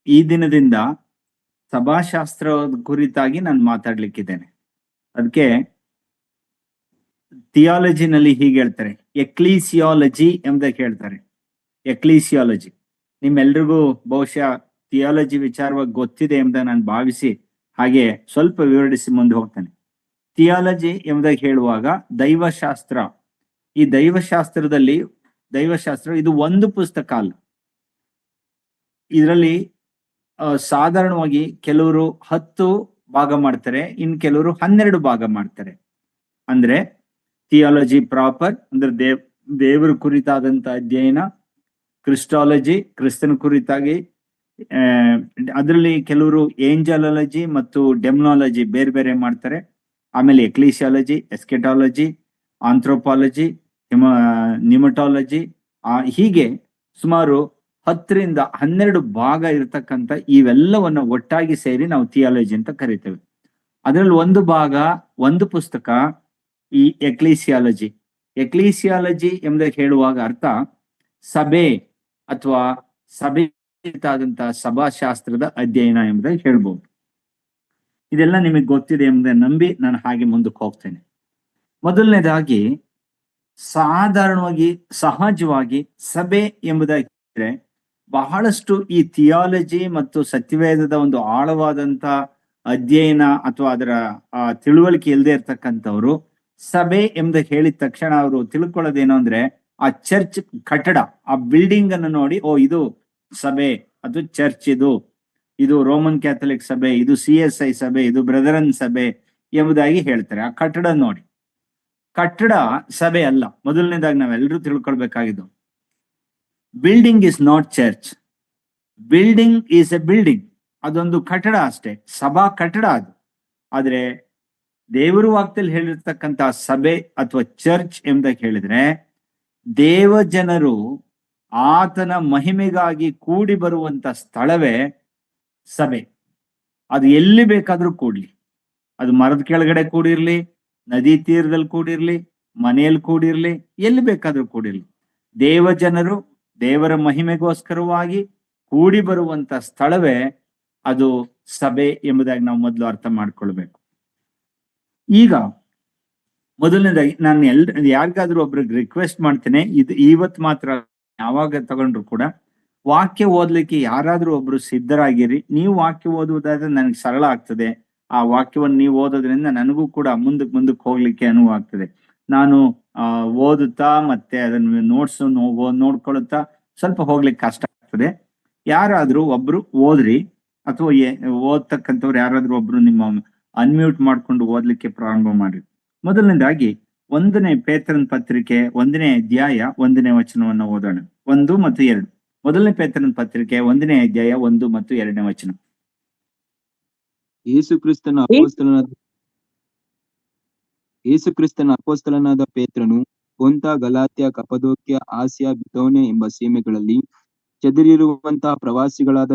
ಈ ದಿನದಿಂದ ಸಭಾಶಾಸ್ತ್ರ ಕುರಿತಾಗಿ ನಾನು ಮಾತಾಡ್ಲಿಕ್ಕಿದ್ದೇನೆ. ಅದಕ್ಕೆ ಥಿಯಾಲಜಿನಲ್ಲಿ ಹೀಗೆ ಹೇಳ್ತಾರೆ, ಎಕ್ಲೀಸಿಯಾಲಜಿ ಎಂಬುದಕ್ಕೆ ಹೇಳ್ತಾರೆ. ಎಕ್ಲೀಸಿಯಾಲಜಿ ನಿಮ್ಮೆಲ್ರಿಗೂ ಬಹುಶಃ ಥಿಯಾಲಜಿ ವಿಚಾರವಾಗಿ ಗೊತ್ತಿದೆ ಎಂಬುದನ್ನು ನಾನು ಭಾವಿಸಿ ಹಾಗೆ ಸ್ವಲ್ಪ ವಿವರಿಸಿ ಮುಂದೆ ಹೋಗ್ತೇನೆ. ಥಿಯಾಲಜಿ ಎಂಬುದಾಗಿ ಹೇಳುವಾಗ ದೈವಶಾಸ್ತ್ರ, ಈ ದೈವಶಾಸ್ತ್ರ ಇದು ಒಂದು ಪುಸ್ತಕ ಅಲ್ಲ. ಇದರಲ್ಲಿ ಸಾಧಾರಣವಾಗಿ ಕೆಲವರು 10 ಭಾಗ ಮಾಡ್ತಾರೆ, ಇನ್ ಕೆಲವರು 12 ಭಾಗ ಮಾಡ್ತಾರೆ. ಅಂದ್ರೆ ಥಿಯಾಲಜಿ ಪ್ರಾಪರ್ ಅಂದ್ರೆ ದೇವರ ಕುರಿತಾದಂತ ಅಧ್ಯಯನ, ಕ್ರಿಸ್ಟಾಲಜಿ ಕ್ರಿಸ್ತನ ಕುರಿತಾಗಿ, ಅದರಲ್ಲಿ ಕೆಲವರು ಏಂಜಲಾಲಜಿ ಮತ್ತು ಡೆಮ್ನಾಲಜಿ ಬೇರೆ ಬೇರೆ ಮಾಡ್ತಾರೆ. ಆಮೇಲೆ ಎಕ್ಲೀಸಿಯಾಲಜಿ, ಎಸ್ಕೆಟಾಲಜಿ, ಆಂಥ್ರೋಪಾಲಜಿ, ನಿಮಟಾಲಜಿ, ಹೀಗೆ ಸುಮಾರು 10ರಿಂದ 12 ಭಾಗ ಇರತಕ್ಕಂಥ ಇವೆಲ್ಲವನ್ನ ಒಟ್ಟಾಗಿ ಸೇರಿ ನಾವು ಥಿಯಾಲಜಿ ಅಂತ ಕರಿತೇವೆ. ಅದರಲ್ಲಿ ಒಂದು ಭಾಗ, ಒಂದು ಪುಸ್ತಕ ಈ ಎಕ್ಲೀಸಿಯಾಲಜಿ. ಎಕ್ಲೀಸಿಯಾಲಜಿ ಎಂಬುದಕ್ಕೆ ಹೇಳುವಾಗ ಅರ್ಥ ಸಭೆ ಅಥವಾ ಸಭೆಯಾದಂತಹ ಸಭಾಶಾಸ್ತ್ರದ ಅಧ್ಯಯನ ಎಂಬುದಾಗಿ ಹೇಳ್ಬೋದು. ಇದೆಲ್ಲ ನಿಮಗೆ ಗೊತ್ತಿದೆ ಎಂಬುದನ್ನು ನಂಬಿ ನಾನು ಹಾಗೆ ಮುಂದಕ್ಕೆ ಹೋಗ್ತೇನೆ. ಮೊದಲನೇದಾಗಿ ಸಾಧಾರಣವಾಗಿ ಸಹಜವಾಗಿ ಸಭೆ ಎಂಬುದಾಗಿ ಬಹಳಷ್ಟು ಈ ಥಿಯಾಲಜಿ ಮತ್ತು ಸತ್ಯವೇದದ ಒಂದು ಆಳವಾದಂತ ಅಧ್ಯಯನ ಅಥವಾ ಅದರ ತಿಳುವಳಿಕೆ ಇಲ್ಲದೆ ಇರ್ತಕ್ಕಂಥವ್ರು ಸಭೆ ಎಂಬುದಕ್ಕೆ ಹೇಳಿದ ತಕ್ಷಣ ಅವರು ತಿಳ್ಕೊಳ್ಳೋದೇನು ಅಂದ್ರೆ ಆ ಚರ್ಚ್ ಕಟ್ಟಡ, ಆ ಬಿಲ್ಡಿಂಗ್ ಅನ್ನು ನೋಡಿ, ಓ ಇದು ಸಭೆ, ಅದು ಚರ್ಚ್, ಇದು ರೋಮನ್ ಕ್ಯಾಥಲಿಕ್ ಸಭೆ, ಇದು CSI ಸಭೆ, ಇದು ಬ್ರದರನ್ ಸಭೆ ಎಂಬುದಾಗಿ ಹೇಳ್ತಾರೆ. ಆ ಕಟ್ಟಡ ನೋಡಿ. ಕಟ್ಟಡ ಸಭೆ ಅಲ್ಲ. ಮೊದಲನೇದಾಗಿ ನಾವೆಲ್ಲರೂ ತಿಳ್ಕೊಳ್ಬೇಕಾಗಿದ್ದು, building is not church, building is a building. ಅದೊಂದು ಕಟ್ಟಡ ಅಷ್ಟೇ, ಸಭಾ ಕಟ್ಟಡ ಅದು. ಆದ್ರೆ ದೇವರು ವಾಕ್ಯದಲ್ಲಿ ಹೇಳಿರ್ತಕ್ಕಂಥ ಸಭೆ ಅಥವಾ ಚರ್ಚ್ ಎಂಬುದಾಗಿ ಹೇಳಿದ್ರೆ ದೇವ ಜನರು ಆತನ ಮಹಿಮೆಗಾಗಿ ಕೂಡಿ ಬರುವಂತ ಸ್ಥಳವೇ ಸಭೆ. ಅದು ಎಲ್ಲಿ ಬೇಕಾದ್ರೂ ಕೂಡ್ಲಿ, ಅದು ಮರದ ಕೆಳಗಡೆ ಕೂಡಿರ್ಲಿ, ನದಿ ತೀರದಲ್ಲಿ ಕೂಡಿರ್ಲಿ, ಮನೆಯಲ್ಲಿ ಕೂಡಿರ್ಲಿ, ಎಲ್ಲಿ ಬೇಕಾದ್ರೂ ಕೂಡಿರ್ಲಿ, ದೇವ ಜನರು ದೇವರ ಮಹಿಮೆಗೋಸ್ಕರವಾಗಿ ಕೂಡಿ ಬರುವಂತ ಸ್ಥಳವೇ ಅದು ಸಭೆ ಎಂಬುದಾಗಿ ನಾವು ಮೊದಲು ಅರ್ಥ ಮಾಡ್ಕೊಳ್ಬೇಕು. ಈಗ ಮೊದಲನೇದಾಗಿ ನಾನು ಯಾರಿಗಾದ್ರೂ ಒಬ್ರಿಗೆ ರಿಕ್ವೆಸ್ಟ್ ಮಾಡ್ತೇನೆ, ಇದು ಇವತ್ತು ಮಾತ್ರ, ಯಾವಾಗ ತಗೊಂಡ್ರು ಕೂಡ ವಾಕ್ಯ ಓದ್ಲಿಕ್ಕೆ ಯಾರಾದ್ರೂ ಒಬ್ರು ಸಿದ್ಧರಾಗಿರಿ. ನೀವು ವಾಕ್ಯ ಓದುವುದಾದ್ರೆ ನನಗೆ ಸರಳ ಆಗ್ತದೆ. ಆ ವಾಕ್ಯವನ್ನು ನೀವು ಓದೋದ್ರಿಂದ ನನಗೂ ಕೂಡ ಮುಂದಕ್ಕೆ ಹೋಗ್ಲಿಕ್ಕೆ ಅನುವು ಆಗ್ತದೆ. ನಾನು ಓದುತ್ತಾ ಮತ್ತೆ ಅದನ್ನ ನೋಟ್ಸ್ ನೋಡ್ಕೊಳುತ್ತಾ ಸ್ವಲ್ಪ ಹೋಗ್ಲಿಕ್ಕೆ ಕಷ್ಟ ಆಗ್ತದೆ. ಯಾರಾದ್ರೂ ಒಬ್ರು ಓದ್ರಿ, ಅಥವಾ ಓದ್ತಕ್ಕಂಥವ್ರು ಯಾರಾದ್ರೂ ಒಬ್ರು ನಿಮ್ಮ ಅನ್ಮ್ಯೂಟ್ ಮಾಡ್ಕೊಂಡು ಓದ್ಲಿಕ್ಕೆ ಪ್ರಾರಂಭ ಮಾಡಿ. ಮೊದಲನೇದಾಗಿ 1ನೇ ಪೇತ್ರನ ಪತ್ರಿಕೆ 1ನೇ ಅಧ್ಯಾಯ 1ನೇ ವಚನವನ್ನು ಓದೋಣ. 1 ಮತ್ತು 2. 1ನೇ ಪೇತ್ರನ ಪತ್ರಿಕೆ 1ನೇ ಅಧ್ಯಾಯ 1 ಮತ್ತು 2ನೇ ವಚನ. ಯೇಸು ಕ್ರಿಸ್ತನ ಅಪೊಸ್ತಲನಾದ ಪೇತ್ರನು ಪೊಂತ, ಗಲಾತ್ಯ, ಕಪದೋಕ್ಯ, ಆಸ್ಯ, ಬಿಥೋನ್ಯ ಎಂಬ ಸೀಮೆಗಳಲ್ಲಿ ಚದುರಿರುವಂತಹ ಪ್ರವಾಸಿಗಳಾದ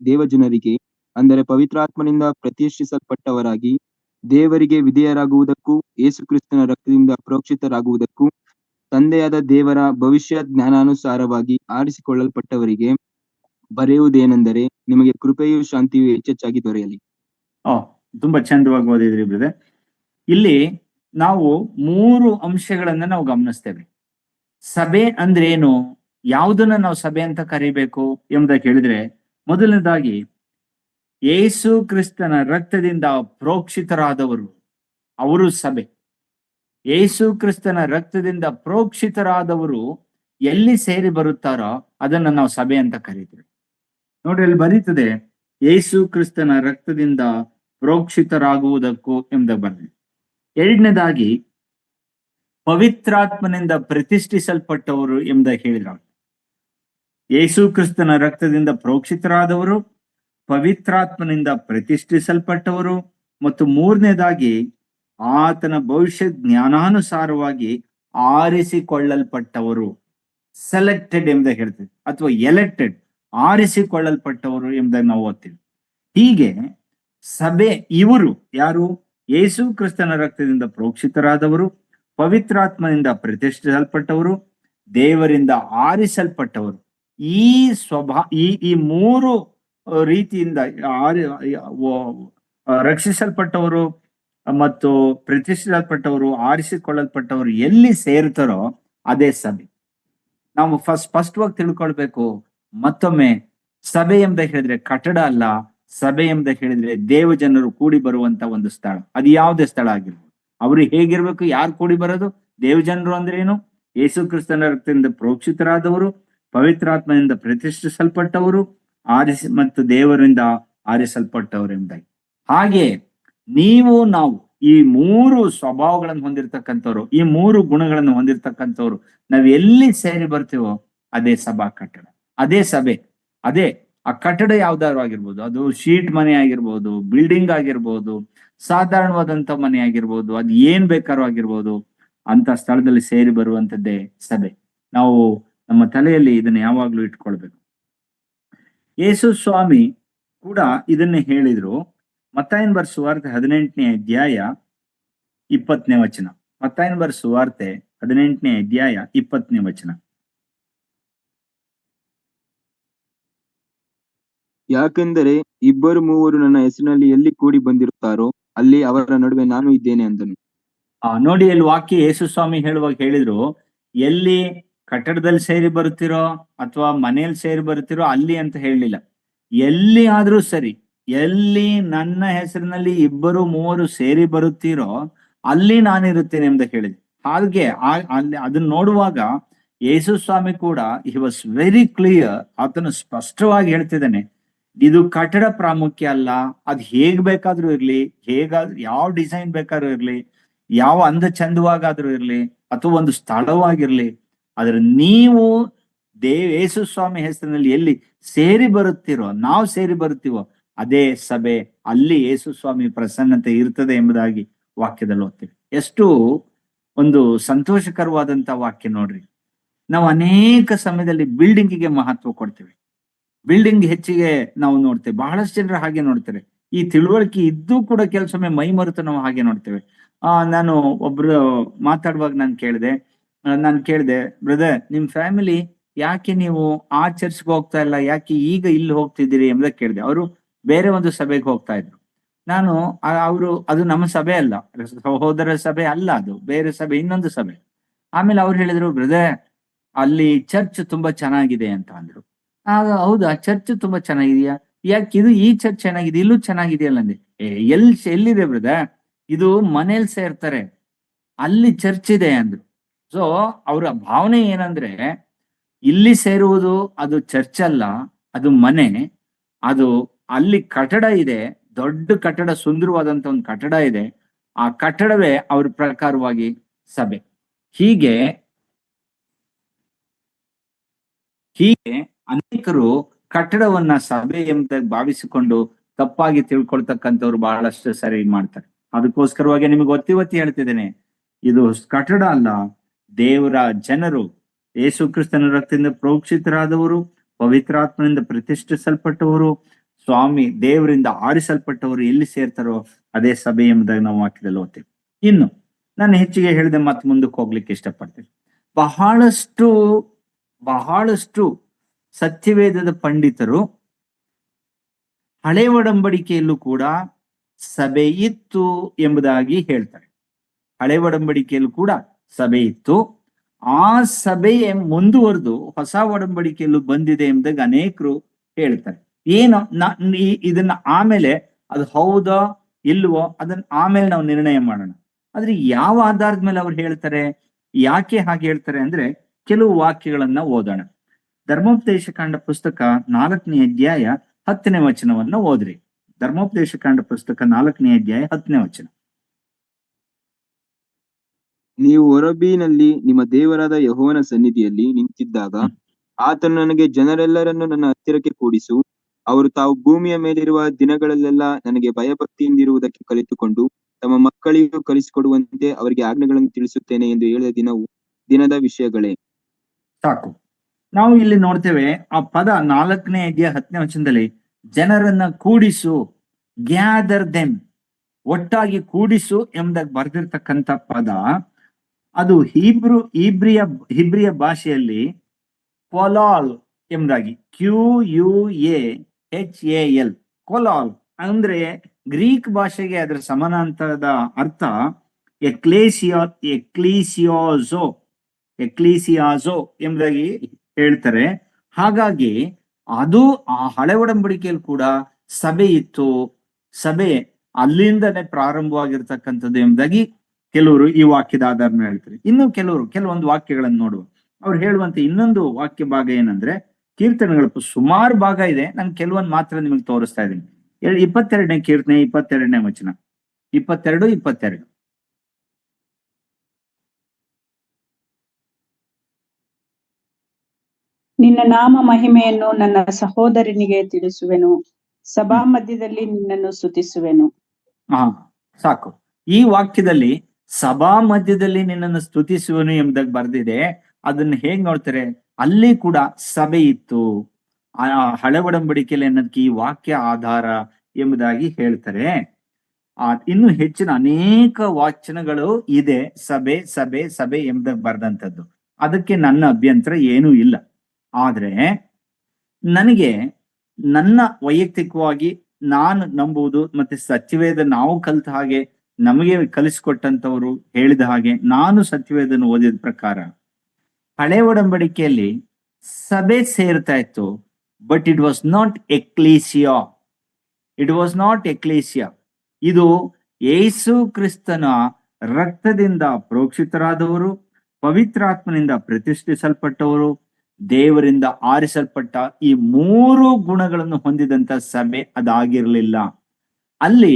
ದೇವಜನರಿಗೆ, ಅಂದರೆ ಪವಿತ್ರಾತ್ಮನಿಂದ ಪ್ರತಿಷ್ಠಿಸಲ್ಪಟ್ಟವರಾಗಿ ದೇವರಿಗೆ ವಿಧೇಯರಾಗುವುದಕ್ಕೂ ಯೇಸು ಕ್ರಿಸ್ತನ ರಕ್ತದಿಂದ ಪ್ರೋಕ್ಷಿತರಾಗುವುದಕ್ಕೂ ತಂದೆಯಾದ ದೇವರ ಭವಿಷ್ಯ ಜ್ಞಾನಾನುಸಾರವಾಗಿ ಆರಿಸಿಕೊಳ್ಳಲ್ಪಟ್ಟವರಿಗೆ ಬರೆಯುವುದೇನೆಂದರೆ, ನಿಮಗೆ ಕೃಪೆಯು ಶಾಂತಿಯು ಹೆಚ್ಚೆಚ್ಚಾಗಿ ದೊರೆಯಲಿ. ತುಂಬಾ ಚಂದವಾಗಿ ಓದಿದ್ರಿ ಬ್ರದರ್. ಇಲ್ಲಿ ನಾವು 3 ಅಂಶಗಳನ್ನ ನಾವು ಗಮನಿಸ್ತೇವೆ. ಸಭೆ ಅಂದ್ರೆ ಏನು, ಯಾವುದನ್ನ ನಾವು ಸಭೆ ಅಂತ ಕರಿಬೇಕು ಎಂಬುದಾಗಿ ಹೇಳಿದ್ರೆ, ಮೊದಲನೇದಾಗಿ ಯೇಸು ಕ್ರಿಸ್ತನ ರಕ್ತದಿಂದ ಪ್ರೋಕ್ಷಿತರಾದವರು, ಅವರು ಸಭೆ. ಯೇಸು ಕ್ರಿಸ್ತನ ರಕ್ತದಿಂದ ಪ್ರೋಕ್ಷಿತರಾದವರು ಎಲ್ಲಿ ಸೇರಿ ಬರುತ್ತಾರೋ ಅದನ್ನ ನಾವು ಸಭೆ ಅಂತ ಕರೀತೀವಿ. ನೋಡ್ರಿ, ಅಲ್ಲಿ ಬರೀತದೆ ಯೇಸು ಕ್ರಿಸ್ತನ ರಕ್ತದಿಂದ ಪ್ರೋಕ್ಷಿತರಾಗುವುದಕ್ಕೂ ಎಂಬುದಾಗಿ ಬರ್ತದೆ. 2ನೇದಾಗಿ ಪವಿತ್ರಾತ್ಮನಿಂದ ಪ್ರತಿಷ್ಠಿಸಲ್ಪಟ್ಟವರು ಎಂಬುದಾಗಿ ಹೇಳಿದ್ರು. ಯೇಸು ಕ್ರಿಸ್ತನ ರಕ್ತದಿಂದ ಪ್ರೋಕ್ಷಿತರಾದವರು, ಪವಿತ್ರಾತ್ಮನಿಂದ ಪ್ರತಿಷ್ಠಿಸಲ್ಪಟ್ಟವರು, ಮತ್ತು 3ನೇದಾಗಿ ಆತನ ಭವಿಷ್ಯ ಜ್ಞಾನಾನುಸಾರವಾಗಿ ಆರಿಸಿಕೊಳ್ಳಲ್ಪಟ್ಟವರು, ಸೆಲೆಕ್ಟೆಡ್ ಎಂಬುದಾಗಿ ಹೇಳ್ತೀವಿ, ಅಥವಾ ಎಲೆಕ್ಟೆಡ್, ಆರಿಸಿಕೊಳ್ಳಲ್ಪಟ್ಟವರು ಎಂಬುದಾಗಿ ನಾವು ಓದ್ತೀವಿ. ಹೀಗೆ ಸಭೆ ಇವರು ಯಾರು? ಯೇಸು ಕ್ರಿಸ್ತನ ರಕ್ತದಿಂದ ಪ್ರೋಕ್ಷಿತರಾದವರು, ಪವಿತ್ರಾತ್ಮನಿಂದ ಪ್ರತಿಷ್ಠಿಸಲ್ಪಟ್ಟವರು, ದೇವರಿಂದ ಆರಿಸಲ್ಪಟ್ಟವರು. ಈ 3 ರೀತಿಯಿಂದ ರಕ್ಷಿಸಲ್ಪಟ್ಟವರು ಮತ್ತು ಪ್ರತಿಷ್ಠಿಸಲ್ಪಟ್ಟವರು ಆರಿಸಿಕೊಳ್ಳಲ್ಪಟ್ಟವರು ಎಲ್ಲಿ ಸೇರ್ತಾರೋ ಅದೇ ಸಭೆ. ನಾವು ಸ್ಪಷ್ಟವಾಗಿ ತಿಳ್ಕೊಳ್ಬೇಕು. ಮತ್ತೊಮ್ಮೆ ಸಭೆ ಎಂಬ ಹೇಳಿದ್ರೆ ಕಟ್ಟಡ ಅಲ್ಲ, ಸಭೆ ಎಂಬ ಹೇಳಿದ್ರೆ ದೇವ ಜನರು ಕೂಡಿ ಬರುವಂತ ಒಂದು ಸ್ಥಳ. ಅದು ಯಾವುದೇ ಸ್ಥಳ ಆಗಿರ್ಬೋದು. ಅವರು ಹೇಗಿರ್ಬೇಕು? ಯಾರು ಕೂಡಿ ಬರೋದು? ದೇವ ಜನರು ಅಂದ್ರೆ ಏನು? ಯೇಸು ಕ್ರಿಸ್ತನ ರಕ್ತದಿಂದ ಪ್ರೋಕ್ಷಿತರಾದವರು, ಪವಿತ್ರಾತ್ಮದಿಂದ ಪ್ರತಿಷ್ಠಿಸಲ್ಪಟ್ಟವರು, ಮತ್ತು ದೇವರಿಂದ ಆರಿಸಲ್ಪಟ್ಟವರು ಎಂಬುದಾಗಿ. ಹಾಗೆ ನೀವು ನಾವು ಈ 3 ಸ್ವಭಾವಗಳನ್ನು ಹೊಂದಿರತಕ್ಕಂಥವ್ರು, ಈ 3 ಗುಣಗಳನ್ನು ಹೊಂದಿರತಕ್ಕಂಥವ್ರು ನಾವ್ ಎಲ್ಲಿ ಸೇರಿ ಬರ್ತೀವೋ ಅದೇ ಸಭಾ ಕಟ್ಟಡ, ಅದೇ ಸಭೆ. ಅದೇ ಆ ಕಟ್ಟಡ ಯಾವ್ದಾದ್ರು ಆಗಿರ್ಬೋದು, ಅದು ಶೀಟ್ ಮನೆ ಆಗಿರ್ಬೋದು, ಬಿಲ್ಡಿಂಗ್ ಆಗಿರ್ಬೋದು, ಸಾಧಾರಣವಾದಂತ ಮನೆ ಆಗಿರ್ಬೋದು, ಅದ್ ಏನ್ ಬೇಕಾದ್ರೂ ಆಗಿರ್ಬೋದು, ಅಂತ ಸ್ಥಳದಲ್ಲಿ ಸೇರಿ ಬರುವಂತದ್ದೇ ಸಭೆ. ನಾವು ನಮ್ಮ ತಲೆಯಲ್ಲಿ ಇದನ್ನ ಯಾವಾಗ್ಲೂ ಇಟ್ಕೊಳ್ಬೇಕು. ಯೇಸು ಸ್ವಾಮಿ ಕೂಡ ಇದನ್ನೇ ಹೇಳಿದ್ರು. ಮತ್ತಾಯನ ಬರೆದ ಸುವಾರ್ತೆ 18ನೇ ಅಧ್ಯಾಯ 20ನೇ ವಚನ. ಮತ್ತಾಯನ ಬರೆದ ಸುವಾರ್ತೆ 18ನೇ ಅಧ್ಯಾಯ 20ನೇ ವಚನ. ಯಾಕೆಂದರೆ 2-3 ನನ್ನ ಹೆಸರಿನಲ್ಲಿ ಎಲ್ಲಿ ಕೂಡಿ ಬಂದಿರುತ್ತಾರೋ ಅಲ್ಲಿ ಅವರ ನಡುವೆ ನಾನು ಇದ್ದೇನೆ ಅಂದನು. ನೋಡಿ, ಅಲ್ಲಿ ವಾಕ್ಯ ಯೇಸು ಸ್ವಾಮಿ ಹೇಳುವಾಗ ಹೇಳಿದ್ರು, ಎಲ್ಲಿ ಕಟ್ಟಡದಲ್ಲಿ ಸೇರಿ ಬರುತ್ತೀರೋ ಅಥವಾ ಮನೆಯಲ್ಲಿ ಸೇರಿ ಬರುತ್ತೀರೋ ಅಲ್ಲಿ ಅಂತ ಹೇಳಲಿಲ್ಲ. ಎಲ್ಲಿ ಆದ್ರೂ ಸರಿ, ಎಲ್ಲಿ ನನ್ನ ಹೆಸರಿನಲ್ಲಿ 2-3 ಸೇರಿ ಬರುತ್ತೀರೋ ಅಲ್ಲಿ ನಾನಿರುತ್ತೇನೆ ಅಂತ ಹೇಳಿದೆ. ಹಾಗೆ ಅಲ್ಲಿ ಅದನ್ನ ನೋಡುವಾಗ ಯೇಸು ಸ್ವಾಮಿ ಕೂಡ ಹಿ ವಾಸ್ ವೆರಿ ಕ್ಲಿಯರ್. ಆತನು ಸ್ಪಷ್ಟವಾಗಿ ಹೇಳ್ತಿದ್ದಾನೆ, ಇದು ಕಟ್ಟಡ ಪ್ರಾಮುಖ್ಯ ಅಲ್ಲ. ಅದ್ ಹೇಗ್ ಬೇಕಾದ್ರೂ ಇರ್ಲಿ, ಯಾವ ಡಿಸೈನ್ ಬೇಕಾದ್ರೂ ಇರ್ಲಿ, ಯಾವ ಅಂದ ಚಂದವಾಗಾದ್ರೂ ಇರ್ಲಿ, ಅಥವಾ ಒಂದು ಸ್ಥಳವಾಗಿರ್ಲಿ, ಆದ್ರೆ ನೀವು ಯೇಸು ಸ್ವಾಮಿ ಹೆಸರಿನಲ್ಲಿ ಎಲ್ಲಿ ಸೇರಿ ಬರುತ್ತೀರೋ, ನಾವು ಸೇರಿ ಬರುತ್ತೀವೋ ಅದೇ ಸಭೆ, ಅಲ್ಲಿ ಯೇಸು ಸ್ವಾಮಿ ಪ್ರಸನ್ನತೆ ಇರ್ತದೆ ಎಂಬುದಾಗಿ ವಾಕ್ಯದಲ್ಲಿ ಓದ್ತೀವಿ. ಎಷ್ಟು ಒಂದು ಸಂತೋಷಕರವಾದಂತ ವಾಕ್ಯ ನೋಡ್ರಿ. ನಾವು ಅನೇಕ ಸಮಯದಲ್ಲಿ ಬಿಲ್ಡಿಂಗಿಗೆ ಮಹತ್ವ ಕೊಡ್ತೇವೆ, ಬಿಲ್ಡಿಂಗ್ ಹೆಚ್ಚಿಗೆ ನಾವು ನೋಡ್ತೇವೆ. ಬಹಳಷ್ಟು ಜನರು ಹಾಗೆ ನೋಡ್ತಾರೆ. ಈ ತಿಳುವಳಿಕೆ ಇದ್ದು ಕೂಡ ಕೆಲಸೊಮ್ಮೆ ಮೈ ಮರೆತು ನಾವು ಹಾಗೆ ನೋಡ್ತೇವೆ. ನಾನು ಒಬ್ರು ಮಾತಾಡುವಾಗ ನಾನು ಕೇಳಿದೆ, ಬ್ರದರ್, ನಿಮ್ ಫ್ಯಾಮಿಲಿ ಯಾಕೆ ನೀವು ಆ ಚರ್ಚ್ಗೆ ಹೋಗ್ತಾ ಇಲ್ಲ, ಯಾಕೆ ಈಗ ಇಲ್ಲಿ ಹೋಗ್ತಿದ್ದೀರಿ ಎಂಬುದಕ್ಕೆ ಕೇಳಿದೆ. ಅವರು ಬೇರೆ ಒಂದು ಸಭೆಗೆ ಹೋಗ್ತಾ ಇದ್ರು. ನಾನು ಅದು ನಮ್ಮ ಸಭೆ ಅಲ್ಲ, ಸಹೋದರ ಸಭೆ ಅಲ್ಲ, ಅದು ಬೇರೆ ಸಭೆ, ಇನ್ನೊಂದು ಸಭೆ. ಆಮೇಲೆ ಅವ್ರು ಹೇಳಿದ್ರು, ಬ್ರದರ್ ಅಲ್ಲಿ ಚರ್ಚ್ ತುಂಬಾ ಚೆನ್ನಾಗಿದೆ ಅಂತ ಅಂದ್ರು. ಆಗ ಹೌದಾ, ಚರ್ಚ್ ತುಂಬಾ ಚೆನ್ನಾಗಿದೆಯಾ? ಯಾಕೆ ಈ ಚರ್ಚ್ ಚೆನ್ನಾಗಿದೆ, ಇಲ್ಲೂ ಚೆನ್ನಾಗಿದೆಯಲ್ಲ ಅಂದೆ. ಎಲ್ಲಿದೆ ಬ್ರದರ್? ಇದು ಮನೇಲಿ ಸೇರ್ತಾರೆ, ಅಲ್ಲಿ ಚರ್ಚ್ ಇದೆ ಅಂದ್ರು. ಸೊ ಅವರ ಭಾವನೆ ಏನಂದ್ರೆ, ಇಲ್ಲಿ ಸೇರುವುದು ಅದು ಚರ್ಚ್ ಅಲ್ಲ, ಅದು ಮನೆ. ಅದು ಅಲ್ಲಿ ಕಟ್ಟಡ ಇದೆ, ದೊಡ್ಡ ಕಟ್ಟಡ, ಸುಂದರವಾದಂತ ಒಂದು ಕಟ್ಟಡ ಇದೆ. ಆ ಕಟ್ಟಡವೇ ಅವ್ರ ಪ್ರಕಾರವಾಗಿ ಸಭೆ. ಹೀಗೆ ಅನೇಕರು ಕಟ್ಟಡವನ್ನ ಸಭೆ ಎಂಬುದಾಗಿ ಭಾವಿಸಿಕೊಂಡು ತಪ್ಪಾಗಿ ತಿಳ್ಕೊಳ್ತಕ್ಕಂಥವ್ರು ಬಹಳಷ್ಟು ಸರಿ ಮಾಡ್ತಾರೆ. ಅದಕ್ಕೋಸ್ಕರವಾಗಿ ನಿಮಗೆ ಒತ್ತಿ ಹೇಳ್ತಿದ್ದೇನೆ, ಇದು ಕಟ್ಟಡ ಅಲ್ಲ, ದೇವರ ಜನರು, ಯೇಸು ಕ್ರಿಸ್ತನ ರಕ್ತದಿಂದ ಪ್ರೋಕ್ಷಿತರಾದವರು, ಪವಿತ್ರಾತ್ಮನಿಂದ ಪ್ರತಿಷ್ಠಿಸಲ್ಪಟ್ಟವರು, ಸ್ವಾಮಿ ದೇವರಿಂದ ಆರಿಸಲ್ಪಟ್ಟವರು ಎಲ್ಲಿ ಸೇರ್ತಾರೋ ಅದೇ ಸಭೆ ಎಂಬುದಾಗಿ ನಾವು ವಾಕ್ಯದಲ್ಲಿ ಓದ್ತೇವೆ. ಇನ್ನು ನಾನು ಹೆಚ್ಚಿಗೆ ಹೇಳಿದೆ, ಮತ್ತೆ ಮುಂದಕ್ಕೆ ಹೋಗ್ಲಿಕ್ಕೆ ಇಷ್ಟಪಡ್ತೇನೆ. ಬಹಳಷ್ಟು ಸತ್ಯವೇದದ ಪಂಡಿತರು ಹಳೆ ಒಡಂಬಡಿಕೆಯಲ್ಲೂ ಕೂಡ ಸಭೆ ಇತ್ತು ಎಂಬುದಾಗಿ ಹೇಳ್ತಾರೆ. ಹಳೆ ಒಡಂಬಡಿಕೆಯಲ್ಲೂ ಕೂಡ ಸಭೆ ಇತ್ತು, ಆ ಸಭೆಯೇ ಮುಂದುವರೆದು ಹೊಸ ಒಡಂಬಡಿಕೆಯಲ್ಲೂ ಬಂದಿದೆ ಎಂಬುದಾಗಿ ಅನೇಕರು ಹೇಳ್ತಾರೆ. ಏನು ಇದನ್ನ ಆಮೇಲೆ ಅದು ಹೌದಾ ಇಲ್ವೋ ಅದನ್ನ ಆಮೇಲೆ ನಾವು ನಿರ್ಣಯ ಮಾಡೋಣ. ಆದ್ರೆ ಯಾವ ಆಧಾರದ ಮೇಲೆ ಅವ್ರು ಹೇಳ್ತಾರೆ, ಯಾಕೆ ಹಾಗೆ ಹೇಳ್ತಾರೆ ಅಂದ್ರೆ, ಕೆಲವು ವಾಕ್ಯಗಳನ್ನ ಓದೋಣ. ಧರ್ಮೋಪದೇಶ ಕಾಂಡ ಪುಸ್ತಕ 4ನೇ ಅಧ್ಯಾಯ 10ನೇ ವಚನವನ್ನ ಓದ್ರಿ. ಧರ್ಮೋಪದೇಶ ಕಾಂಡ ಪುಸ್ತಕ 4ನೇ ಅಧ್ಯಾಯ 10ನೇ ವಚನ. ನೀವು ಹೊರಬೀನಲ್ಲಿ ನಿಮ್ಮ ದೇವರಾದ ಯೆಹೋವನ ಸನ್ನಿಧಿಯಲ್ಲಿ ನಿಂತಿದ್ದಾಗ ಆತನು ನನಗೆ ಜನರೆಲ್ಲರನ್ನು ನನ್ನ ಹತ್ತಿರಕ್ಕೆ ಕೂಡಿಸು, ಅವರು ತಾವು ಭೂಮಿಯ ಮೇಲಿರುವ ದಿನಗಳಲ್ಲೆಲ್ಲ ನನಗೆ ಭಯಭಕ್ತಿಯಿಂದಿರುವುದಕ್ಕೆ ಕಲಿತುಕೊಂಡು ತಮ್ಮ ಮಕ್ಕಳಿಗೂ ಕಲಿಸಿಕೊಡುವಂತೆ ಅವರಿಗೆ ಆಜ್ಞೆಗಳನ್ನು ತಿಳಿಸುತ್ತೇನೆ ಎಂದು ಹೇಳಿದ ದಿನದ ವಿಷಯಗಳೇ. ಸಾಕು. ನಾವು ಇಲ್ಲಿ ನೋಡ್ತೇವೆ, ಆ ಪದ 4ನೇ ಅಧ್ಯಾಯ 10ನೇ ವಚನದಲ್ಲಿ ಜನರನ್ನ ಕೂಡಿಸು, ಗ್ಯಾದರ್ ದೆಮ್, ಒಟ್ಟಾಗಿ ಕೂಡಿಸು ಎಂಬುದಾಗಿ ಬರೆದಿರ್ತಕ್ಕಂಥ ಪದ, ಅದು ಹಿಬ್ರಿಯ ಭಾಷೆಯಲ್ಲಿ ಪೊಲಾಲ್ ಎಂಬುದಾಗಿ, QUAL HAL, ಕೊಲಾಲ್ ಅಂದ್ರೆ ಗ್ರೀಕ್ ಭಾಷೆಗೆ ಅದರ ಸಮಾನಾಂತರದ ಅರ್ಥ ಎಕ್ಲೀಸಿಯಾಜೋ ಎಂಬುದಾಗಿ ಹೇಳ್ತಾರೆ. ಹಾಗಾಗಿ ಅದು ಆ ಹಳೆ ಒಡಂಬಡಿಕೆಯಲ್ಲಿ ಕೂಡ ಸಭೆ ಇತ್ತು, ಸಭೆ ಅಲ್ಲಿಂದನೇ ಪ್ರಾರಂಭವಾಗಿರ್ತಕ್ಕಂಥದ್ದು ಎಂಬುದಾಗಿ ಕೆಲವರು ಈ ವಾಕ್ಯದ ಆಧಾರ ಹೇಳ್ತಾರೆ. ಇನ್ನು ಕೆಲವೊಂದು ವಾಕ್ಯಗಳನ್ನು ನೋಡುವ. ಅವ್ರು ಹೇಳುವಂತೆ ಇನ್ನೊಂದು ವಾಕ್ಯ ಭಾಗ ಏನಂದ್ರೆ, ಕೀರ್ತನೆಗಳ ಸುಮಾರು ಭಾಗ ಇದೆ, ನಾನು ಕೆಲವೊಂದು ಮಾತ್ರ ನಿಮಗೆ ತೋರಿಸ್ತಾ ಇದ್ದೀನಿ. 22ನೇ ಕೀರ್ತನೆ 22ನೇ ವಚನ, 22. ನಿನ್ನ ನಾಮ ಮಹಿಮೆಯನ್ನು ನನ್ನ ಸಹೋದರನಿಗೆ ತಿಳಿಸುವೆನು, ಸಭಾ ಮಧ್ಯದಲ್ಲಿ ನಿನ್ನನ್ನು ಸ್ತುತಿಸುವೆನು. ಸಾಕು. ಈ ವಾಕ್ಯದಲ್ಲಿ ಸಭಾ ಮಧ್ಯದಲ್ಲಿ ನಿನ್ನನ್ನು ಸ್ತುತಿಸುವನು ಎಂಬುದಾಗಿ ಬರ್ದಿದೆ. ಅದನ್ನ ಹೇಗ್ ನೋಡ್ತಾರೆ? ಅಲ್ಲಿ ಕೂಡ ಸಭೆ ಇತ್ತು. ಆ ಹಳೆ ಒಡಂಬಡಿಕೆಯಲ್ಲಿ ಅನ್ನೋದಕ್ಕೆ ಈ ವಾಕ್ಯ ಆಧಾರ ಎಂಬುದಾಗಿ ಹೇಳ್ತಾರೆ. ಇನ್ನು ಹೆಚ್ಚಿನ ಅನೇಕ ವಾಚನಗಳು ಇದೆ ಸಭೆ ಸಭೆ ಸಭೆ ಎಂಬುದಾಗಿ ಬರ್ದಂಥದ್ದು. ಅದಕ್ಕೆ ನನ್ನ ಅಭ್ಯಂತರ ಏನೂ ಇಲ್ಲ. ಆದ್ರೆ ನನಗೆ ನನ್ನ ವೈಯಕ್ತಿಕವಾಗಿ ನಾನು ನಂಬುವುದು ಮತ್ತೆ ಸತ್ಯವೇದ ನಾವು ಕಲಿತ ಹಾಗೆ, ನಮಗೆ ಕಲಿಸ್ಕೊಟ್ಟಂತವ್ರು ಹೇಳಿದ ಹಾಗೆ, ನಾನು ಸತ್ಯವೇದನ ಓದಿದ ಪ್ರಕಾರ ಹಳೆ ಒಡಂಬಡಿಕೆಯಲ್ಲಿ ಸಭೆ ಸೇರ್ತಾ ಇತ್ತು. But it was not ecclesia. ಇದು ಯೇಸು ಕ್ರಿಸ್ತನ ರಕ್ತದಿಂದ ಪ್ರೋಕ್ಷಿತರಾದವರು, ಪವಿತ್ರಾತ್ಮನಿಂದ ಪ್ರತಿಷ್ಠಿಸಲ್ಪಟ್ಟವರು, ದೇವರಿಂದ ಆರಿಸಲ್ಪಟ್ಟ ಈ 3 ಗುಣಗಳನ್ನು ಹೊಂದಿದಂತ ಸಭೆ ಅದಾಗಿರ್ಲಿಲ್ಲ. ಅಲ್ಲಿ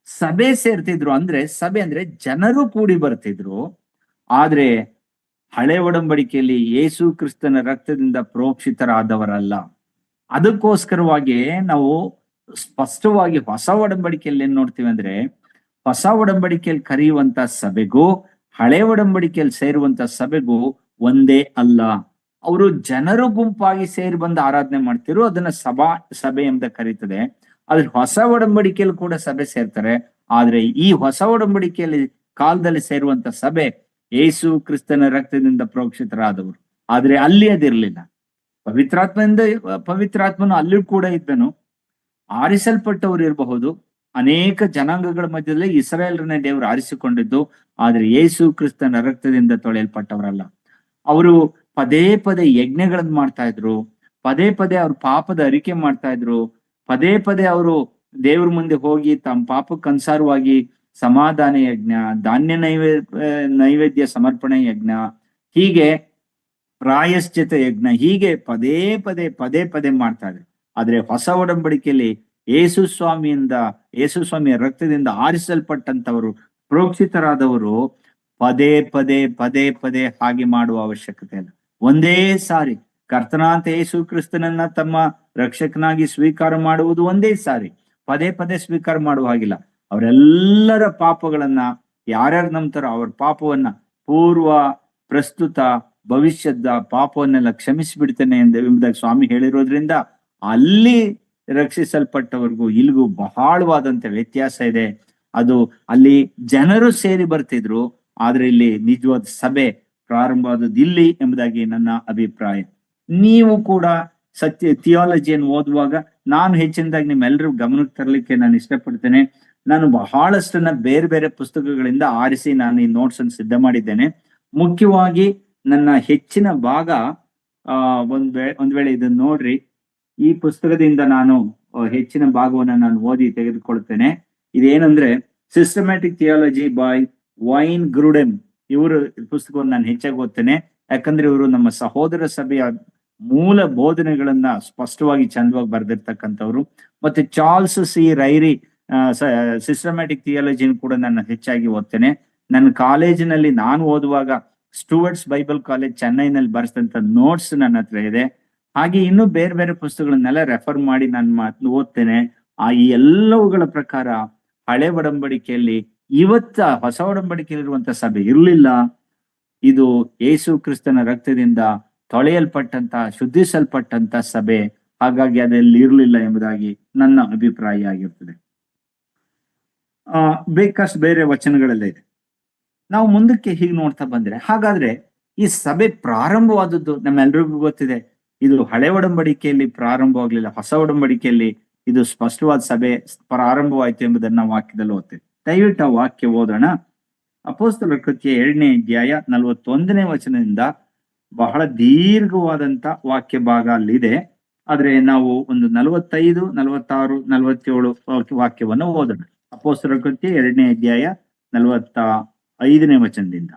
ಸಭೆ ಸೇರ್ತಿದ್ರು. ಸಭೆ ಅಂದ್ರೆ ಜನರು ಕೂಡಿ ಬರ್ತಿದ್ರು. ಆದ್ರೆ ಹಳೆ ಒಡಂಬಡಿಕೆಯಲ್ಲಿ ಯೇಸು ಕ್ರಿಸ್ತನ ರಕ್ತದಿಂದ ಪ್ರೋಕ್ಷಿತರಾದವರಲ್ಲ. ಅದಕ್ಕೋಸ್ಕರವಾಗಿ ನಾವು ಸ್ಪಷ್ಟವಾಗಿ ಹೊಸ ಒಡಂಬಡಿಕೆಯಲ್ಲಿ ಏನ್ ನೋಡ್ತೀವಿ ಅಂದ್ರೆ, ಹೊಸ ಒಡಂಬಡಿಕೆಯಲ್ಲಿ ಕರೆಯುವಂತ ಸಭೆಗೂ ಹಳೆ ಒಡಂಬಡಿಕೆಯಲ್ಲಿ ಸೇರುವಂತ ಸಭೆಗೂ ಒಂದೇ ಅಲ್ಲ. ಅವರು ಜನರು ಗುಂಪಾಗಿ ಸೇರಿ ಬಂದು ಆರಾಧನೆ ಮಾಡ್ತಿರೋ, ಅದನ್ನ ಸಭೆ ಎಂಬ ಕರೀತದೆ. ಆದ್ರೆ ಹೊಸ ಒಡಂಬಡಿಕೆಯಲ್ಲಿ ಕೂಡ ಸಭೆ ಸೇರ್ತಾರೆ. ಆದ್ರೆ ಈ ಹೊಸ ಒಡಂಬಡಿಕೆಯಲ್ಲಿ ಕಾಲದಲ್ಲಿ ಸೇರುವಂತ ಸಭೆ ಯೇಸು ಕ್ರಿಸ್ತನ ರಕ್ತದಿಂದ ಪ್ರೋಕ್ಷಿತರಾದವರು. ಆದ್ರೆ ಅಲ್ಲಿ ಅದಿರ್ಲಿಲ್ಲ. ಪವಿತ್ರಾತ್ಮನು ಅಲ್ಲಿ ಕೂಡ ಇದ್ದನು. ಆರಿಸಲ್ಪಟ್ಟವರು ಇರಬಹುದು, ಅನೇಕ ಜನಾಂಗಗಳ ಮಧ್ಯದಲ್ಲಿ ಇಸ್ರಾಯೇಲರನ್ನೇ ದೇವರು ಆರಿಸಿಕೊಂಡಿದ್ದು. ಆದ್ರೆ ಯೇಸು ಕ್ರಿಸ್ತನ ರಕ್ತದಿಂದ ತೊಳೆಯಲ್ಪಟ್ಟವರಲ್ಲ. ಅವರು ಪದೇ ಪದೇ ಯಜ್ಞಗಳನ್ನ ಮಾಡ್ತಾ ಇದ್ರು, ಪದೇ ಪದೇ ಅವ್ರ ಪಾಪದ ಅರಿಕೆ ಮಾಡ್ತಾ ಇದ್ರು, ಪದೇ ಪದೇ ಅವರು ದೇವ್ರ ಮುಂದೆ ಹೋಗಿ ತಮ್ಮ ಪಾಪಕ್ಕನುಸಾರವಾಗಿ ಸಮಾಧಾನ ಯಜ್ಞ, ಧಾನ್ಯ ನೈವೇದ್ಯ ಸಮರ್ಪಣೆ ಯಜ್ಞ, ಹೀಗೆ ಪ್ರಾಯಶ್ಚಿತ ಯಜ್ಞ, ಹೀಗೆ ಪದೇ ಪದೇ ಮಾಡ್ತಾ ಇದ್ರು. ಆದ್ರೆ ಹೊಸ ಒಡಂಬಡಿಕೆಯಲ್ಲಿ ಯೇಸು ಸ್ವಾಮಿಯ ರಕ್ತದಿಂದ ಆರಿಸಲ್ಪಟ್ಟಂತವರು, ಪ್ರೋಕ್ಷಿತರಾದವರು ಪದೇ ಪದೇ ಹಾಗೆ ಮಾಡುವ ಅವಶ್ಯಕತೆ ಇಲ್ಲ. ಒಂದೇ ಸಾರಿ ಕರ್ತನಾಂತ ಯೇಸು ಕ್ರಿಸ್ತನನ್ನ ತಮ್ಮ ರಕ್ಷಕನಾಗಿ ಸ್ವೀಕಾರ ಮಾಡುವುದು ಒಂದೇ ಸಾರಿ. ಪದೇ ಸ್ವೀಕಾರ ಮಾಡುವ ಹಾಗಿಲ್ಲ. ಅವರೆಲ್ಲರ ಪಾಪಗಳನ್ನ ಯಾರ್ಯಾರು ನಂಬ್ತಾರೋ ಅವ್ರ ಪಾಪವನ್ನ, ಪೂರ್ವ ಪ್ರಸ್ತುತ ಭವಿಷ್ಯದ ಪಾಪವನ್ನೆಲ್ಲ ಕ್ಷಮಿಸಿಬಿಡ್ತೇನೆ ಎಂಬುದಾಗಿ ಸ್ವಾಮಿ ಹೇಳಿರೋದ್ರಿಂದ ಅಲ್ಲಿ ರಕ್ಷಿಸಲ್ಪಟ್ಟವರಿಗೂ ಇಲ್ಲಿಗೂ ಬಹಳವಾದಂತ ವ್ಯತ್ಯಾಸ ಇದೆ. ಅದು ಅಲ್ಲಿ ಜನರು ಸೇರಿ ಬರ್ತಿದ್ರು, ಆದ್ರೆ ಇಲ್ಲಿ ನಿಜವಾದ ಸಭೆ ಪ್ರಾರಂಭವಾದದ್ದು ಇಲ್ಲಿ ಎಂಬುದಾಗಿ ನನ್ನ ಅಭಿಪ್ರಾಯ. ನೀವು ಕೂಡ ಥಿಯಾಲಜಿಯನ್ನು ಓದುವಾಗ ನಾನು ಹೆಚ್ಚಿನದಾಗಿ ನಿಮ್ಮೆಲ್ಲರೂ ಗಮನಕ್ಕೆ ತರಲಿಕ್ಕೆ ನಾನು ಇಷ್ಟಪಡ್ತೇನೆ. ನಾನು ಬಹಳಷ್ಟನ್ನ ಬೇರೆ ಪುಸ್ತಕಗಳಿಂದ ಆರಿಸಿ ನಾನು ಈ ನೋಟ್ಸ್ ಅನ್ನು ಸಿದ್ಧ ಮಾಡಿದ್ದೇನೆ. ಮುಖ್ಯವಾಗಿ ನನ್ನ ಹೆಚ್ಚಿನ ಭಾಗ ಒಂದ್ ವೇಳೆ ಇದನ್ನ ನೋಡ್ರಿ, ಈ ಪುಸ್ತಕದಿಂದ ನಾನು ಹೆಚ್ಚಿನ ಭಾಗವನ್ನ ನಾನು ಓದಿ ತೆಗೆದುಕೊಳ್ತೇನೆ. ಇದೇನಂದ್ರೆ ಸಿಸ್ಟಮ್ಯಾಟಿಕ್ ಥಿಯಾಲಜಿ ಬೈ ವೈನ್ ಗ್ರೂಡೆನ್. ಇವರು ಪುಸ್ತಕವನ್ನು ನಾನು ಹೆಚ್ಚಾಗಿ ಓದ್ತೇನೆ, ಯಾಕಂದ್ರೆ ಇವರು ನಮ್ಮ ಸಹೋದರ ಸಭೆಯ ಮೂಲ ಬೋಧನೆಗಳನ್ನ ಸ್ಪಷ್ಟವಾಗಿ ಚಂದವಾಗಿ ಬರೆದಿರ್ತಕ್ಕಂಥವ್ರು. ಮತ್ತೆ ಚಾರ್ಲ್ಸ್ ಸಿ ರೈರಿ ಸಿಸ್ಟಮ್ಯಾಟಿಕ್ ಥಿಯಾಲಜಿನ ಕೂಡ ನಾನು ಹೆಚ್ಚಾಗಿ ಓದ್ತೇನೆ. ನನ್ನ ಕಾಲೇಜಿನಲ್ಲಿ ನಾನು ಓದುವಾಗ ಸ್ಟುವರ್ಟ್ಸ್ ಬೈಬಲ್ ಕಾಲೇಜ್ ಚೆನ್ನೈನಲ್ಲಿ ಬರೆಸಿದಂತ ನೋಟ್ಸ್ ನನ್ನ ಹತ್ರ ಇದೆ. ಹಾಗೆ ಇನ್ನೂ ಬೇರೆ ಪುಸ್ತಕಗಳನ್ನೆಲ್ಲ ರೆಫರ್ ಮಾಡಿ ನಾನು ಓದ್ತೇನೆ. ಈ ಎಲ್ಲವುಗಳ ಪ್ರಕಾರ ಹಳೆ ಒಡಂಬಡಿಕೆಯಲ್ಲಿ ಹೊಸ ಒಡಂಬಡಿಕೆಯಲ್ಲಿರುವಂತ ಸಭೆ ಇರಲಿಲ್ಲ. ಇದು ಯೇಸು ಕ್ರಿಸ್ತನ ರಕ್ತದಿಂದ ತೊಳೆಯಲ್ಪಟ್ಟಂತ, ಶುದ್ಧಿಸಲ್ಪಟ್ಟಂತ ಸಭೆ. ಹಾಗಾಗಿ ಅದರಲ್ಲಿ ಇರಲಿಲ್ಲ ಎಂಬುದಾಗಿ ನನ್ನ ಅಭಿಪ್ರಾಯ ಆಗಿರ್ತದೆ. ಬೇಕಷ್ಟು ಬೇರೆ ವಚನಗಳೆಲ್ಲ ಇದೆ. ನಾವು ಮುಂದಕ್ಕೆ ಹೀಗೆ ನೋಡ್ತಾ ಬಂದ್ರೆ, ಹಾಗಾದ್ರೆ ಈ ಸಭೆ ಪ್ರಾರಂಭವಾದದ್ದು ನಮ್ಮೆಲ್ರಿಗೂ ಗೊತ್ತಿದೆ. ಇದು ಹಳೆ ಒಡಂಬಡಿಕೆಯಲ್ಲಿ ಪ್ರಾರಂಭವಾಗ್ಲಿಲ್ಲ, ಹೊಸ ಒಡಂಬಡಿಕೆಯಲ್ಲಿ ಇದು ಸ್ಪಷ್ಟವಾದ ಸಭೆ ಪ್ರಾರಂಭವಾಯಿತು ಎಂಬುದನ್ನ ವಾಕ್ಯದಲ್ಲಿ ಓದ್ತೇವೆ. ದಯವಿಟ್ಟು ಆ ವಾಕ್ಯ ಓದೋಣ. ಅಪೊಸ್ತಲರ ಕೃತ್ಯ 2ನೇ ಅಧ್ಯಾಯ 41ನೇ ವಚನದಿಂದ ಬಹಳ ದೀರ್ಘವಾದಂತ ವಾಕ್ಯ ಭಾಗ ಅಲ್ಲಿದೆ. ಆದ್ರೆ ನಾವು ಒಂದು 45, 46, 47 ವಾಕ್ಯವನ್ನು ಓದೋಣ. ಅಪೊಸ್ತಲರ ಕೃತ್ಯ 2ನೇ ಅಧ್ಯಾಯ 45ನೇ ವಚನದಿಂದ.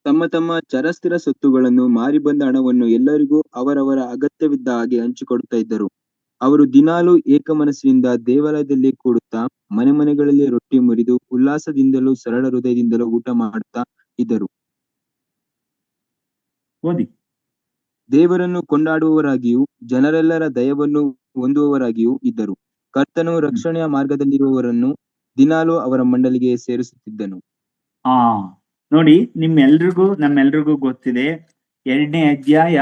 ತಮ್ಮ ತಮ್ಮ ಚರಸ್ಥಿರ ಸೊತ್ತುಗಳನ್ನು ಮಾರಿ ಬಂದ ಹಣವನ್ನು ಎಲ್ಲರಿಗೂ ಅವರವರ ಅಗತ್ಯವಿದ್ದ ಹಾಗೆ ಹಂಚಿಕೊಡುತ್ತಾ ಇದ್ದರು. ಅವರು ದಿನಾಲೂ ಏಕಮನಸ್ಸಿನಿಂದ ದೇವಾಲಯದಲ್ಲಿ ಕೂಡುತ್ತಾ ಮನೆ ಮನೆಗಳಲ್ಲಿ ರೊಟ್ಟಿ ಮುರಿದು ಉಲ್ಲಾಸದಿಂದಲೂ ಸರಳ ಹೃದಯದಿಂದಲೂ ಊಟ ಮಾಡುತ್ತಾ ಇದ್ದರು. ಓದಿ. ದೇವರನ್ನು ಕೊಂಡಾಡುವವರಾಗಿಯೂ ಜನರೆಲ್ಲರ ದಯವನ್ನು ಹೊಂದುವವರಾಗಿಯೂ ಇದ್ದರು. ಕರ್ತನು ರಕ್ಷಣೆಯ ಮಾರ್ಗದಲ್ಲಿರುವವರನ್ನು ದಿನಾಲೂ ಅವರ ಮಂಡಲಿಗೆ ಸೇರಿಸುತ್ತಿದ್ದನು. ನೋಡಿ, ನಮ್ಮೆಲ್ರಿಗೂ ಗೊತ್ತಿದೆ, 2ನೇ ಅಧ್ಯಾಯ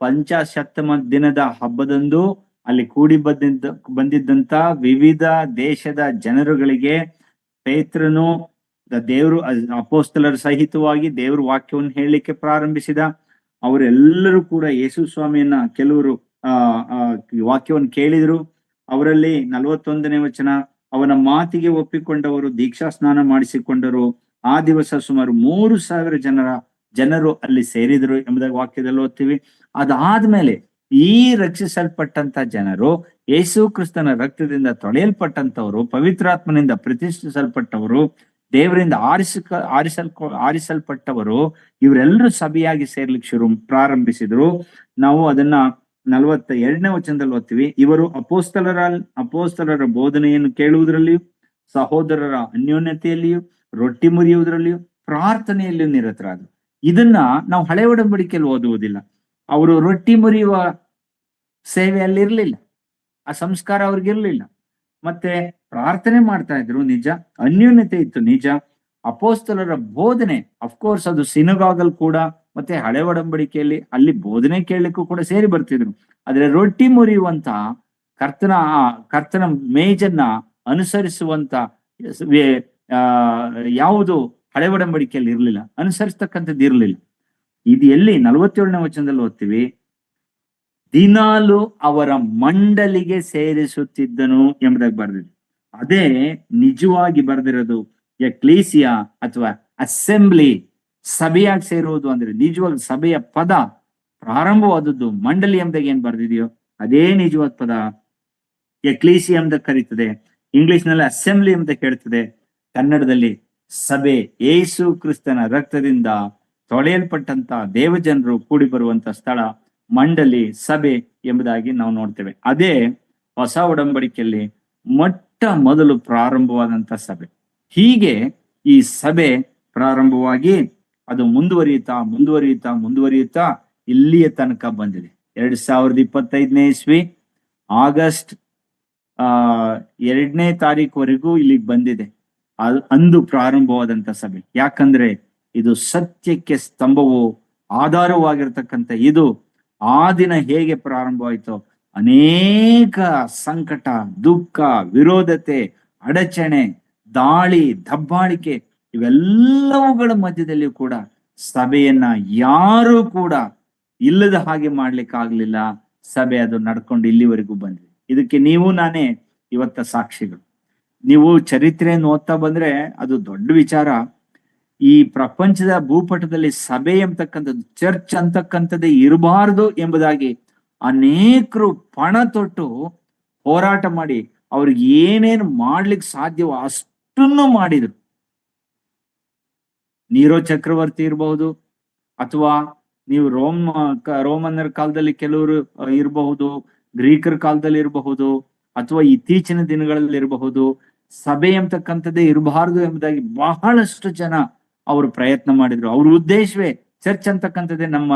ಪಂಚಾಶತ್ತಮ ದಿನದ ಹಬ್ಬದಂದು ಅಲ್ಲಿ ಕೂಡಿ ಬಂದಿದ್ದಂತ ವಿವಿಧ ದೇಶದ ಜನರುಗಳಿಗೆ ಪೇತ್ರನು ದೇವರು ಅಪೊಸ್ತಲರ ಸಹಿತವಾಗಿ ದೇವ್ರ ವಾಕ್ಯವನ್ನು ಹೇಳಲಿಕ್ಕೆ ಪ್ರಾರಂಭಿಸಿದ. ಅವರೆಲ್ಲರೂ ಕೂಡ ಯೇಸು ಸ್ವಾಮಿಯನ್ನ ಕೆಲವರು ವಾಕ್ಯವನ್ನು ಕೇಳಿದ್ರು. ಅವರಲ್ಲಿ 41ನೇ ವಚನ, ಅವನ ಮಾತಿಗೆ ಒಪ್ಪಿಕೊಂಡವರು ದೀಕ್ಷಾ ಸ್ನಾನ ಮಾಡಿಸಿಕೊಂಡರು. ಆ ದಿವಸ ಸುಮಾರು 3,000 ಜನರು ಅಲ್ಲಿ ಸೇರಿದರು ಎಂಬುದಾಗಿ ವಾಕ್ಯದಲ್ಲಿ ಓದ್ತೀವಿ. ಅದಾದ್ಮೇಲೆ ಈ ರಕ್ಷಿಸಲ್ಪಟ್ಟಂತ ಜನರು, ಯೇಸು ಕ್ರಿಸ್ತನ ರಕ್ತದಿಂದ ತೊಳೆಯಲ್ಪಟ್ಟಂತವರು, ಪವಿತ್ರಾತ್ಮನಿಂದ ಪ್ರತಿಷ್ಠಿಸಲ್ಪಟ್ಟವರು, ದೇವರಿಂದ ಆರಿಸಲ್ಪಟ್ಟವರು, ಇವರೆಲ್ಲರೂ ಸಭೆಯಾಗಿ ಸೇರ್ಲಿಕ್ಕೆ ಪ್ರಾರಂಭಿಸಿದ್ರು. ನಾವು ಅದನ್ನ 42ನೇ ವಚನದಲ್ಲಿ ಓದ್ತೀವಿ. ಇವರು ಅಪೋಸ್ತಲರ ಬೋಧನೆಯನ್ನು ಕೇಳುವುದರಲ್ಲಿಯೂ, ಸಹೋದರರ ಅನ್ಯೋನ್ಯತೆಯಲ್ಲಿಯೂ, ರೊಟ್ಟಿ ಮುರಿಯುವುದರಲ್ಲಿಯೂ, ಪ್ರಾರ್ಥನೆಯಲ್ಲಿಯೂ ನಿರತರಾದರು. ಇದನ್ನ ನಾವು ಹಳೆ ಒಡಂಬಡಿಕೆಯಲ್ಲಿ ಓದುವುದಿಲ್ಲ. ಅವರು ರೊಟ್ಟಿ ಮುರಿಯುವ ಸೇವೆಯಲ್ಲಿ ಇರ್ಲಿಲ್ಲ, ಆ ಸಂಸ್ಕಾರ ಅವ್ರಿಗಿರ್ಲಿಲ್ಲ. ಮತ್ತೆ ಪ್ರಾರ್ಥನೆ ಮಾಡ್ತಾ ಇದ್ರು, ನಿಜ. ಅನ್ಯೋನ್ಯತೆ ಇತ್ತು, ನಿಜ. ಅಪೋಸ್ತಲರ ಬೋಧನೆ, ಅಫ್ಕೋರ್ಸ್ ಅದು ಸಿನಗಾಗಲ್ ಕೂಡ ಮತ್ತೆ ಹಳೆ ಒಡಂಬಡಿಕೆಯಲ್ಲಿ ಅಲ್ಲಿ ಬೋಧನೆ ಕೇಳಲಿಕ್ಕೂ ಕೂಡ ಸೇರಿ ಬರ್ತಿದ್ರು. ಆದ್ರೆ ರೊಟ್ಟಿ ಮುರಿಯುವಂತ ಕರ್ತನ ಮೇಜನ್ನ ಅನುಸರಿಸುವಂತ ಯಾವುದು ಹಳೆ ಒಡಂಬಡಿಕೆಯಲ್ಲಿ ಇರ್ಲಿಲ್ಲ, ಅನುಸರಿಸ್ತಕ್ಕಂಥದ್ದು ಇರ್ಲಿಲ್ಲ. ಇದು ಎಲ್ಲಿ 47ನೇ ವಚನದಲ್ಲಿ ಓದ್ತೀವಿ, ದಿನಾಲು ಅವರ ಮಂಡಲಿಗೆ ಸೇರಿಸುತ್ತಿದ್ದನು ಎಂಬುದಾಗಿ ಬರೆದಿದೆ. ಅದೇ ನಿಜವಾಗಿ ಬರೆದಿರೋದು ಎಕ್ಲೀಸಿಯಾ ಅಥವಾ ಅಸೆಂಬ್ಲಿ, ಸಭೆಯಾಗಿ ಸೇರುವುದು. ಅಂದ್ರೆ ನಿಜವಾಗಿ ಸಭೆಯ ಪದ ಪ್ರಾರಂಭವಾದದ್ದು ಮಂಡಲಿ ಎಂಬುದಾಗಿ ಏನ್ ಬರ್ದಿದೆಯೋ ಅದೇ ನಿಜವಾದ ಪದ ಎಕ್ಲೀಸಿಯಾ ಎಂಬ ಕರೀತದೆ. ಇಂಗ್ಲಿಷ್ ನಲ್ಲಿ ಅಸೆಂಬ್ಲಿ ಎಂಬ ಹೇಳ್ತದೆ. ಕನ್ನಡದಲ್ಲಿ ಸಭೆ, ಯೇಸು ಕ್ರಿಸ್ತನ ರಕ್ತದಿಂದ ತೊಳೆಯಲ್ಪಟ್ಟಂತ ದೇವಜನರು ಕೂಡಿ ಬರುವಂತ ಸ್ಥಳ ಮಂಡಲಿ, ಸಭೆ ಎಂಬುದಾಗಿ ನಾವು ನೋಡ್ತೇವೆ. ಅದೇ ಹೊಸ ಒಡಂಬಡಿಕೆಯಲ್ಲಿ ಮೊಟ್ಟ ಮೊದಲು ಪ್ರಾರಂಭವಾದಂತ ಸಭೆ. ಹೀಗೆ ಈ ಸಭೆ ಪ್ರಾರಂಭವಾಗಿ ಅದು ಮುಂದುವರಿಯುತ್ತಾ ಇಲ್ಲಿಯ ತನಕ ಬಂದಿದೆ. 2025ನೇ ಇಸ್ವಿ ಆಗಸ್ಟ್ 2ನೇ ತಾರೀಕುವರೆಗೂ ಇಲ್ಲಿಗೆ ಬಂದಿದೆ. ಅಂದು ಪ್ರಾರಂಭವಾದಂತ ಸಭೆ. ಯಾಕಂದ್ರೆ ಇದು ಸತ್ಯಕ್ಕೆ ಸ್ತಂಭವು ಆಧಾರವಾಗಿರ್ತಕ್ಕಂಥ ಇದು ಆ ದಿನ ಹೇಗೆ ಪ್ರಾರಂಭವಾಯಿತೋ ಅನೇಕ ಸಂಕಟ, ದುಃಖ, ವಿರೋಧತೆ, ಅಡಚಣೆ, ದಾಳಿ, ದಬ್ಬಾಳಿಕೆ ಇವೆಲ್ಲವುಗಳ ಮಧ್ಯದಲ್ಲಿಯೂ ಕೂಡ ಸಭೆಯನ್ನ ಯಾರು ಕೂಡ ಇಲ್ಲದ ಹಾಗೆ ಮಾಡ್ಲಿಕ್ಕಾಗ್ಲಿಲ್ಲ. ಸಭೆ ಅದು ನಡ್ಕೊಂಡು ಇಲ್ಲಿವರೆಗೂ ಬಂದಿದೆ. ಇದಕ್ಕೆ ನೀವು ನಾನೇ ಇವತ್ತ ಸಾಕ್ಷಿಗಳು. ನೀವು ಚರಿತ್ರೆಯನ್ನು ಓದ್ತಾ ಬಂದ್ರೆ ಅದು ದೊಡ್ಡ ವಿಚಾರ. ಈ ಪ್ರಪಂಚದ ಭೂಪಟದಲ್ಲಿ ಸಭೆ ಎಂಬತಕ್ಕಂಥದ್ದು, ಚರ್ಚ್ ಅಂತಕ್ಕಂಥದ್ದೇ ಇರಬಾರ್ದು ಎಂಬುದಾಗಿ ಅನೇಕರು ಪಣ ತೊಟ್ಟು ಹೋರಾಟ ಮಾಡಿ ಅವ್ರಿಗೆ ಏನೇನು ಮಾಡ್ಲಿಕ್ಕೆ ಸಾಧ್ಯವೋ ಅಷ್ಟನ್ನು ಮಾಡಿದ್ರು. ನೀರೋ ಚಕ್ರವರ್ತಿ ಇರಬಹುದು, ಅಥವಾ ನೀವು ರೋಮನ್ನರ ಕಾಲದಲ್ಲಿ ಕೆಲವರು ಇರಬಹುದು, ಗ್ರೀಕರ ಕಾಲದಲ್ಲಿ ಇರಬಹುದು, ಅಥವಾ ಇತ್ತೀಚಿನ ದಿನಗಳಲ್ಲಿ ಇರಬಹುದು. ಸಭೆ ಎಂಬತಕ್ಕಂಥದ್ದೇ ಇರಬಾರ್ದು ಎಂಬುದಾಗಿ ಬಹಳಷ್ಟು ಜನ ಅವರು ಪ್ರಯತ್ನ ಮಾಡಿದ್ರು. ಅವ್ರ ಉದ್ದೇಶವೇ ಚರ್ಚ್ ಅಂತಕ್ಕಂಥದ್ದೇ ನಮ್ಮ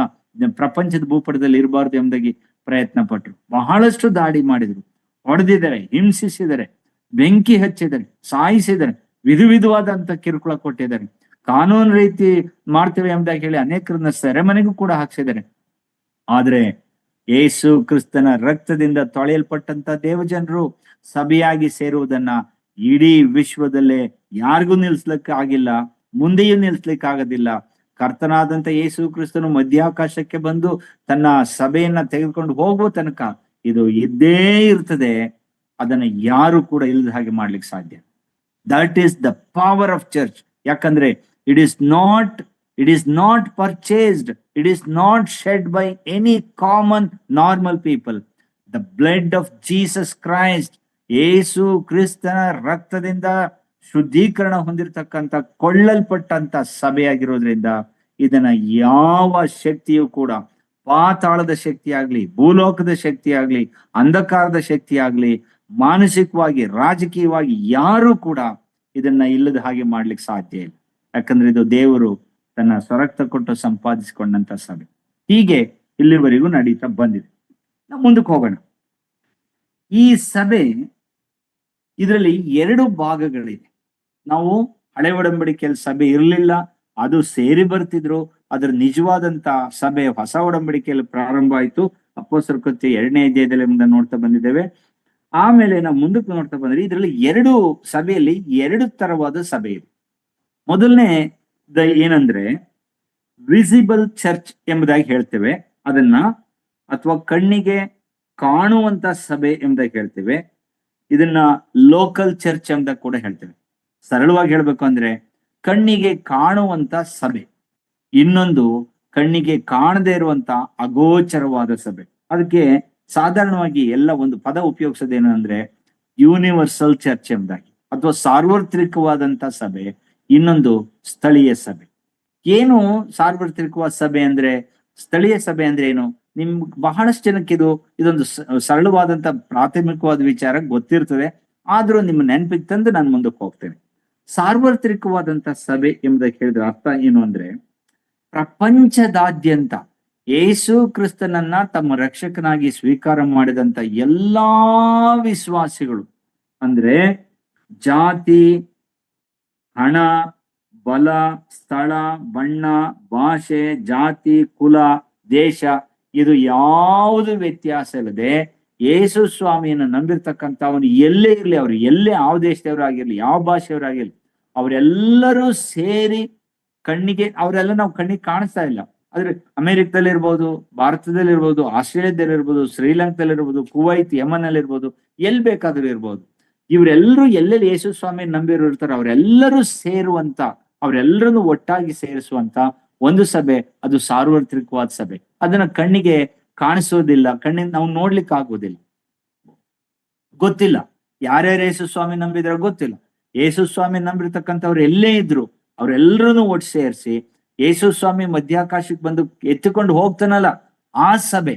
ಪ್ರಪಂಚದ ಭೂಪಟದಲ್ಲಿ ಇರಬಾರ್ದು ಎಂಬುದಾಗಿ ಪ್ರಯತ್ನ ಪಟ್ರು. ಬಹಳಷ್ಟು ದಾಳಿ ಮಾಡಿದ್ರು, ಹೊಡೆದಿದ್ದಾರೆ, ಹಿಂಸಿಸಿದ್ದಾರೆ, ಬೆಂಕಿ ಹಚ್ಚಿದ್ದಾರೆ, ಸಾಯಿಸಿದ್ದಾರೆ, ವಿಧವಾದಂತ ಕಿರುಕುಳ ಕೊಟ್ಟಿದ್ದಾರೆ, ಕಾನೂನು ರೀತಿ ಮಾಡ್ತೇವೆ ಎಂಬುದಾಗಿ ಹೇಳಿ ಅನೇಕರನ್ನ ಸೆರೆಮನೆಗೂ ಕೂಡ ಹಾಕ್ಸಿದ್ದಾರೆ. ಆದ್ರೆ ಯೇಸು ಕ್ರಿಸ್ತನ ರಕ್ತದಿಂದ ತೊಳೆಯಲ್ಪಟ್ಟಂತ ದೇವಜನರು ಸಭೆಯಾಗಿ ಸೇರುವುದನ್ನ ಇಡೀ ವಿಶ್ವದಲ್ಲೇ ಯಾರಿಗೂ ನಿಲ್ಸ್ಲಿಕ್ಕೆ ಆಗಿಲ್ಲ. ಮುಂದೆಯೂ ನಿಲ್ಲಿಸ್ಲಿಕ್ಕಾಗೋದಿಲ್ಲ. ಕರ್ತನಾದಂತ ಯೇಸು ಕ್ರಿಸ್ತನು ಮಧ್ಯಾಕಾಶಕ್ಕೆ ಬಂದು ತನ್ನ ಸಭೆಯನ್ನ ತೆಗೆದುಕೊಂಡು ಹೋಗುವ ತನಕ ಇದು ಇದ್ದೇ ಇರ್ತದೆ. ಅದನ್ನ ಯಾರು ಕೂಡ ಇಲ್ಲದ ಹಾಗೆ ಮಾಡ್ಲಿಕ್ಕೆ ಸಾಧ್ಯ. That is the power of church. ಯಾಕಂದ್ರೆ it is not purchased, it is not shed by any common normal people. The blood of Jesus Christ, ಯೇಸು ಕ್ರಿಸ್ತನ ರಕ್ತದಿಂದ ಶುದ್ಧೀಕರಣ ಹೊಂದಿರತಕ್ಕಂತ ಕೊಳ್ಳಲ್ಪಟ್ಟಂತ ಸಭೆಯಾಗಿರೋದ್ರಿಂದ ಇದನ್ನ ಯಾವ ಶಕ್ತಿಯೂ ಕೂಡ, ಪಾತಾಳದ ಶಕ್ತಿ ಆಗ್ಲಿ, ಭೂಲೋಕದ ಶಕ್ತಿ ಆಗ್ಲಿ, ಅಂಧಕಾರದ ಶಕ್ತಿ ಆಗ್ಲಿ, ಮಾನಸಿಕವಾಗಿ ರಾಜಕೀಯವಾಗಿ ಯಾರು ಕೂಡ ಇದನ್ನ ಇಲ್ಲದ ಹಾಗೆ ಮಾಡ್ಲಿಕ್ಕೆ ಸಾಧ್ಯ ಇಲ್ಲ. ಯಾಕಂದ್ರೆ ಇದು ದೇವರು ತನ್ನ ಸ್ವರಕ್ತ ಕೊಟ್ಟು ಸಂಪಾದಿಸಿಕೊಂಡಂತ ಸಭೆ. ಹೀಗೆ ಇಲ್ಲಿವರೆಗೂ ನಡೀತಾ ಬಂದಿದೆ. ನಾವು ಮುಂದಕ್ಕೆ ಹೋಗೋಣ. ಈ ಸಭೆ, ಇದರಲ್ಲಿ 2 ಭಾಗಗಳಿದೆ. ನಾವು ಹಳೆ ಒಡಂಬಡಿಕೆಯಲ್ಲಿ ಸಭೆ ಇರಲಿಲ್ಲ, ಅದು ಸೇರಿ ಬರ್ತಿದ್ರು. ಅದರ ನಿಜವಾದಂತ ಸಭೆ ಹೊಸ ಒಡಂಬಡಿಕೆಯಲ್ಲಿ ಪ್ರಾರಂಭ ಆಯ್ತು. ಅಪೊಸ್ತಲರ ಕೃತ್ಯ 2ನೇ ಅಧ್ಯಾಯದಲ್ಲಿ ನೋಡ್ತಾ ಬಂದಿದ್ದೇವೆ. ಆಮೇಲೆ ನಾವು ಮುಂದಕ್ಕೆ ನೋಡ್ತಾ ಬಂದ್ರೆ ಇದರಲ್ಲಿ 2 ಸಭೆಯಲ್ಲಿ 2 ತರವಾದ ಸಭೆ ಇದೆ. ಮೊದಲನೇ ಏನಂದ್ರೆ ವಿಸಿಬಲ್ ಚರ್ಚ್ ಎಂಬುದಾಗಿ ಹೇಳ್ತೇವೆ ಅದನ್ನ, ಅಥವಾ ಕಣ್ಣಿಗೆ ಕಾಣುವಂತ ಸಭೆ ಎಂಬುದಾಗಿ ಹೇಳ್ತೇವೆ. ಇದನ್ನ ಲೋಕಲ್ ಚರ್ಚ್ ಎಂಬ ಕೂಡ ಹೇಳ್ತೇವೆ. ಸರಳವಾಗಿ ಹೇಳ್ಬೇಕು ಅಂದ್ರೆ ಕಣ್ಣಿಗೆ ಕಾಣುವಂತ ಸಭೆ, ಇನ್ನೊಂದು ಕಣ್ಣಿಗೆ ಕಾಣದೇ ಇರುವಂತ ಅಗೋಚರವಾದ ಸಭೆ. ಅದಕ್ಕೆ ಸಾಧಾರಣವಾಗಿ ಎಲ್ಲ ಒಂದು ಪದ ಉಪಯೋಗಿಸೋದೇನು ಅಂದ್ರೆ ಯೂನಿವರ್ಸಲ್ ಚರ್ಚ್ ಎಂಬುದಾಗಿ, ಅಥವಾ ಸಾರ್ವತ್ರಿಕವಾದಂತ ಸಭೆ, ಇನ್ನೊಂದು ಸ್ಥಳೀಯ ಸಭೆ. ಏನು ಸಾರ್ವತ್ರಿಕವಾದ ಸಭೆ ಅಂದ್ರೆ, ಸ್ಥಳೀಯ ಸಭೆ ಅಂದ್ರೆ ಏನು? ಬಹಳಷ್ಟು ಜನಕ್ಕೆ ಇದೊಂದು ಸರಳವಾದಂತ ಪ್ರಾಥಮಿಕವಾದ ವಿಚಾರ ಗೊತ್ತಿರ್ತದೆ. ಆದ್ರೂ ನಿಮ್ಮ ನೆನಪಿಗೆ ತಂದು ನಾನು ಮುಂದಕ್ಕೆ ಹೋಗ್ತೇನೆ. ಸಾರ್ವತ್ರಿಕವಾದಂತ ಸಭೆ ಎಂಬುದಕ್ಕೆ ಹೇಳಿದ್ರೆ ಅರ್ಥ ಏನು ಅಂದ್ರೆ, ಪ್ರಪಂಚದಾದ್ಯಂತ ಯೇಸು ಕ್ರಿಸ್ತನನ್ನ ತಮ್ಮ ರಕ್ಷಕನಾಗಿ ಸ್ವೀಕಾರ ಮಾಡಿದಂತ ಎಲ್ಲಾ ವಿಶ್ವಾಸಿಗಳು, ಅಂದ್ರೆ ಜಾತಿ, ಹಣ, ಬಲ, ಸ್ಥಳ, ಬಣ್ಣ, ಭಾಷೆ, ಜಾತಿ, ಕುಲ, ದೇಶ, ಇದು ಯಾವುದು ವ್ಯತ್ಯಾಸ ಇಲ್ಲದೆ ಯೇಸು ಸ್ವಾಮಿಯನ್ನು ನಂಬಿರ್ತಕ್ಕಂಥ ಅವನು ಎಲ್ಲೇ ಇರ್ಲಿ, ಅವ್ರು ಎಲ್ಲೇ ಯಾವ ದೇಶದವರಾಗಿರ್ಲಿ, ಯಾವ ಭಾಷೆಯವರಾಗಿರ್ಲಿ, ಅವರೆಲ್ಲರೂ ಸೇರಿ ಕಣ್ಣಿಗೆ, ಅವರೆಲ್ಲ ನಾವು ಕಣ್ಣಿಗೆ ಕಾಣಿಸ್ತಾ ಇಲ್ಲ. ಆದ್ರೆ ಅಮೆರಿಕದಲ್ಲಿ ಇರ್ಬೋದು, ಭಾರತದಲ್ಲಿ ಇರ್ಬೋದು, ಆಸ್ಟ್ರೇಲಿಯಾದಲ್ಲಿ ಇರ್ಬೋದು, ಶ್ರೀಲಂಕಾದಲ್ಲಿ ಇರ್ಬೋದು, ಕುವೈತ್, ಯಮನ್ ಅಲ್ಲಿ ಇರ್ಬೋದು, ಎಲ್ಲಿ ಬೇಕಾದ್ರೂ ಇರ್ಬೋದು, ಇವರೆಲ್ಲರೂ ಎಲ್ಲೆಲ್ಲಿ ಯೇಸು ಸ್ವಾಮಿ ನಂಬಿರು ಇರ್ತಾರೆ ಅವರೆಲ್ಲರೂ ಸೇರುವಂತ, ಅವರೆಲ್ಲರನ್ನು ಒಟ್ಟಾಗಿ ಸೇರಿಸುವಂತ ಒಂದು ಸಭೆ, ಅದು ಸಾರ್ವತ್ರಿಕವಾದ ಸಭೆ. ಅದನ್ನ ಕಣ್ಣಿಗೆ ಕಾಣಿಸೋದಿಲ್ಲ, ಕಣ್ಣಿಗೆ ನಾವು ನೋಡ್ಲಿಕ್ಕೆ ಆಗೋದಿಲ್ಲ, ಗೊತ್ತಿಲ್ಲ. ಯಾರ್ಯಾರು ಯೇಸು ಸ್ವಾಮಿ ನಂಬಿದ್ರೆ ಗೊತ್ತಿಲ್ಲ. ಯೇಸು ಸ್ವಾಮಿ ನಂಬಿರ್ತಕ್ಕಂಥವ್ರು ಎಲ್ಲೇ ಇದ್ರು ಅವರೆಲ್ಲರನ್ನು ಒಟ್ಟು ಸೇರಿಸಿ ಯೇಸು ಸ್ವಾಮಿ ಮಧ್ಯಾಕಾಶಕ್ಕೆ ಬಂದು ಎತ್ತಿಕೊಂಡು ಹೋಗ್ತಾನಲ್ಲ, ಆ ಸಭೆ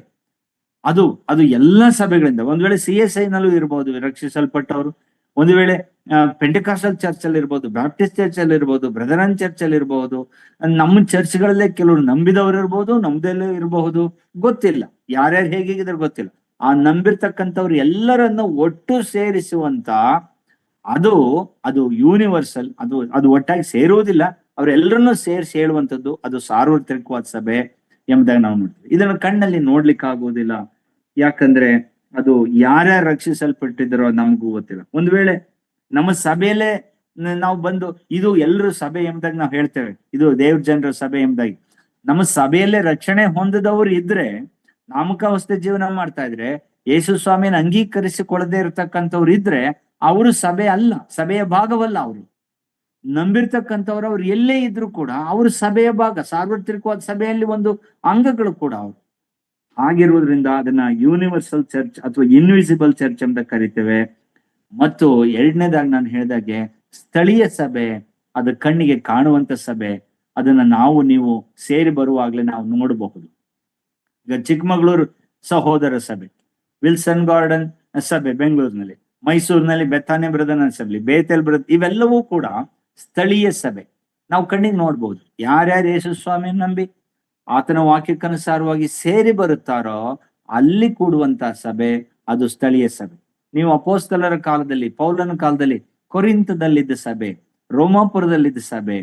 ಅದು ಎಲ್ಲ ಸಭೆಗಳಿಂದ, ಒಂದ್ ವೇಳೆ CSI ನಲ್ಲೂ ಇರ್ಬೋದು ರಕ್ಷಿಸಲ್ಪಟ್ಟವರು, ಒಂದು ವೇಳೆ ಪೆಂಟೆಕಾಸ್ಟಲ್ ಚರ್ಚ್ ಅಲ್ಲಿ ಇರ್ಬೋದು, ಬ್ಯಾಪ್ಟಿಸ್ಟ್ ಚರ್ಚ್ ಅಲ್ಲಿ ಇರ್ಬೋದು, ಬ್ರದರನ್ ಚರ್ಚ್ ಅಲ್ಲಿ ಇರ್ಬೋದು, ನಮ್ಮ ಚರ್ಚ್ಗಳಲ್ಲೇ ಕೆಲವರು ನಂಬಿದವರು ಇರ್ಬೋದು, ನಮ್ದಲ್ಲೂ ಇರಬಹುದು, ಗೊತ್ತಿಲ್ಲ. ಯಾರ್ಯಾರು ಹೇಗಿದ್ರೆ ಗೊತ್ತಿಲ್ಲ. ಆ ನಂಬಿರ್ತಕ್ಕಂಥವ್ರು ಎಲ್ಲರನ್ನು ಒಟ್ಟು ಸೇರಿಸುವಂತ ಅದು ಯೂನಿವರ್ಸಲ್, ಅದು ಒಟ್ಟಾಗಿ ಸೇರುವುದಿಲ್ಲ, ಅವರೆಲ್ಲರನ್ನೂ ಸೇರಿಸಿ ಹೇಳುವಂಥದ್ದು, ಅದು ಸಾರ್ವತ್ರಿಕವಾದ ಸಭೆ ಎಂಬುದಾಗಿ ನಾವು ನೋಡ್ತೀವಿ. ಇದನ್ನ ಕಣ್ಣಲ್ಲಿ ನೋಡ್ಲಿಕ್ಕೆ ಆಗುವುದಿಲ್ಲ. ಯಾಕಂದ್ರೆ ಅದು ಯಾರ್ಯಾರು ರಕ್ಷಿಸಲ್ಪಟ್ಟಿದ್ದಾರೋ ನಮಗೂ ಗೊತ್ತಿಲ್ಲ. ಒಂದು ವೇಳೆ ನಮ್ಮ ಸಭೆಯಲ್ಲೇ ನಾವು ಬಂದು ಇದು ಎಲ್ಲರೂ ಸಭೆ ಎಂಬುದಾಗಿ ನಾವು ಹೇಳ್ತೇವೆ, ಇದು ದೇವ್ರ ಜನರ ಸಭೆ ಎಂಬುದಾಗಿ, ನಮ್ಮ ಸಭೆಯಲ್ಲೇ ರಕ್ಷಣೆ ಹೊಂದದವ್ರು ಇದ್ರೆ, ನಾಮಕಾವಸ್ಥೆ ಜೀವನ ಮಾಡ್ತಾ ಇದ್ರೆ, ಯೇಸು ಸ್ವಾಮಿಯನ್ನು ಅಂಗೀಕರಿಸಿಕೊಳ್ಳದೆ ಇರತಕ್ಕಂಥವ್ರು ಇದ್ರೆ, ಅವರು ಸಭೆ ಅಲ್ಲ, ಸಭೆಯ ಭಾಗವಲ್ಲ. ಅವರು ನಂಬಿರ್ತಕ್ಕಂಥವ್ರು ಅವ್ರು ಎಲ್ಲೇ ಇದ್ರು ಕೂಡ ಅವರು ಸಭೆಯ ಭಾಗ, ಸಾರ್ವತ್ರಿಕವಾದ ಸಭೆಯಲ್ಲಿ ಒಂದು ಅಂಗಗಳು ಕೂಡ ಅವರು. ಹಾಗಿರುವುದರಿಂದ ಅದನ್ನ ಯೂನಿವರ್ಸಲ್ ಚರ್ಚ್ ಅಥವಾ ಇನ್ವಿಸಿಬಲ್ ಚರ್ಚ್ ಅಂತ ಕರಿತೇವೆ. ಮತ್ತು ಎರಡನೇದಾಗಿ ನಾನು ಹೇಳಿದಾಗೆ ಸ್ಥಳೀಯ ಸಭೆ, ಅದು ಕಣ್ಣಿಗೆ ಕಾಣುವಂತ ಸಭೆ, ಅದನ್ನ ನೀವು ಸೇರಿ ಬರುವಾಗ್ಲೇ ನಾವು ನೋಡಬಹುದು. ಈಗ ಚಿಕ್ಕಮಗಳೂರು ಸಹೋದರ ಸಭೆ, ವಿಲ್ಸನ್ ಗಾರ್ಡನ್ ಸಭೆ ಬೆಂಗಳೂರಿನಲ್ಲಿ, ಮೈಸೂರಿನಲ್ಲಿ Bethanie brothers assembly, Bethel brother, ಇವೆಲ್ಲವೂ ಕೂಡ ಸ್ಥಳೀಯ ಸಭೆ. ನಾವು ಕಣ್ಣಿಗೆ ನೋಡ್ಬೋದು. ಯಾರ್ಯಾರು ಯೇಸು ಸ್ವಾಮಿಯನ್ನು ನಂಬಿ ಆತನ ವಾಕ್ಯಕ್ಕನುಸಾರವಾಗಿ ಸೇರಿ ಬರುತ್ತಾರೋ ಅಲ್ಲಿ ಕೂಡುವಂತ ಸಭೆ, ಅದು ಸ್ಥಳೀಯ ಸಭೆ. ನೀವು ಅಪೊಸ್ತಲರ ಕಾಲದಲ್ಲಿ, ಪೌಲನ ಕಾಲದಲ್ಲಿ ಕೊರಿಂಥದಲ್ಲಿದ್ದ ಸಭೆ, ರೋಮಾಪುರದಲ್ಲಿದ್ದ ಸಭೆ,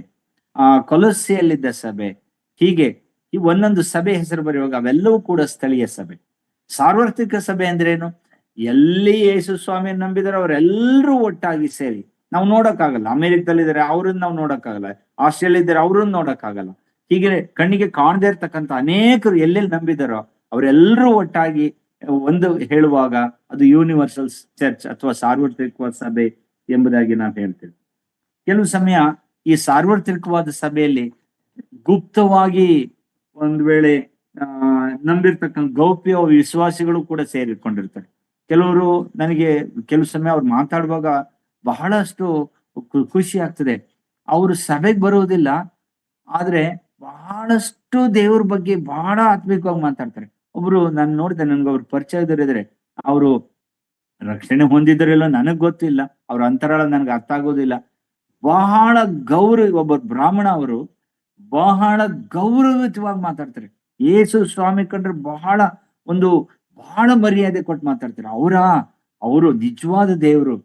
ಕೊಲೊಸ್ಸೆಯಲ್ಲಿದ್ದ ಸಭೆ, ಹೀಗೆ ಈ ಒಂದೊಂದು ಸಭೆ ಹೆಸರು ಬರೆಯುವಾಗ ಅವೆಲ್ಲವೂ ಕೂಡ ಸ್ಥಳೀಯ ಸಭೆ. ಸಾರ್ವತ್ರಿಕ ಸಭೆ ಅಂದ್ರೇನು? ಎಲ್ಲಿ ಯೇಸು ಸ್ವಾಮಿಯನ್ನು ನಂಬಿದರೆ ಅವರೆಲ್ಲರೂ ಒಟ್ಟಾಗಿ ಸೇರಿ ನಾವು ನೋಡಕ್ಕಾಗಲ್ಲ. ಅಮೆರಿಕದಲ್ಲಿದ್ದಾರೆ ಅವ್ರನ್ನ ನಾವು ನೋಡಕ್ಕಾಗಲ್ಲ, ಆಸ್ಟ್ರೇಲಿಯಾ ಇದ್ದಾರೆ ಅವ್ರನ್ನ ನೋಡಕ್ಕಾಗಲ್ಲ. ಹೀಗೆ ಕಣ್ಣಿಗೆ ಕಾಣದೇ ಇರ್ತಕ್ಕಂಥ ಅನೇಕರು ಎಲ್ಲೆಲ್ಲಿ ನಂಬಿದಾರೋ ಅವರೆಲ್ಲರೂ ಒಟ್ಟಾಗಿ ಒಂದು ಹೇಳುವಾಗ ಅದು ಯೂನಿವರ್ಸಲ್ ಚರ್ಚ್ ಅಥವಾ ಸಾರ್ವತ್ರಿಕವಾದ ಸಭೆ ಎಂಬುದಾಗಿ ನಾವು ಹೇಳ್ತೇವೆ. ಕೆಲವು ಸಮಯ ಈ ಸಾರ್ವತ್ರಿಕವಾದ ಸಭೆಯಲ್ಲಿ ಗುಪ್ತವಾಗಿ ಒಂದ್ ವೇಳೆ ನಂಬಿರ್ತಕ್ಕಂಥ ಗೌಪ್ಯ ವಿಶ್ವಾಸಿಗಳು ಕೂಡ ಸೇರಿಕೊಂಡಿರ್ತಾರೆ. ಕೆಲವರು ನನಗೆ ಕೆಲವು ಸಮಯ ಅವ್ರು ಮಾತಾಡುವಾಗ ಬಹಳಷ್ಟು ಖುಷಿ ಆಗ್ತದೆ. ಅವರು ಸಭೆಗೆ ಬರುವುದಿಲ್ಲ, ಆದ್ರೆ ಬಹಳಷ್ಟು ದೇವ್ರ ಬಗ್ಗೆ ಬಹಳ ಆತ್ಮಿಕವಾಗಿ ಮಾತಾಡ್ತಾರೆ. ಒಬ್ರು ನಾನು ನೋಡಿದೆ, ನನ್ಗೆ ಅವ್ರ ಪರಿಚಯದವರಿದ್ರೆ ಅವರು ರಕ್ಷಣೆ ಹೊಂದಿದ್ದರೆಲ್ಲ ನನಗ್ ಗೊತ್ತಿಲ್ಲ, ಅವ್ರ ಅಂತರಾಳ ನನ್ಗೆ ಅರ್ಥ ಆಗೋದಿಲ್ಲ. ಬಹಳ ಒಬ್ಬ ಬ್ರಾಹ್ಮಣ, ಅವರು ಬಹಳ ಗೌರವಯುತವಾಗಿ ಮಾತಾಡ್ತಾರೆ. ಯೇಸು ಸ್ವಾಮಿ ಕಂಡ್ರೆ ಬಹಳ ಮರ್ಯಾದೆ ಕೊಟ್ಟು ಮಾತಾಡ್ತಾರೆ. ಅವರು ನಿಜವಾದ ದೇವರು,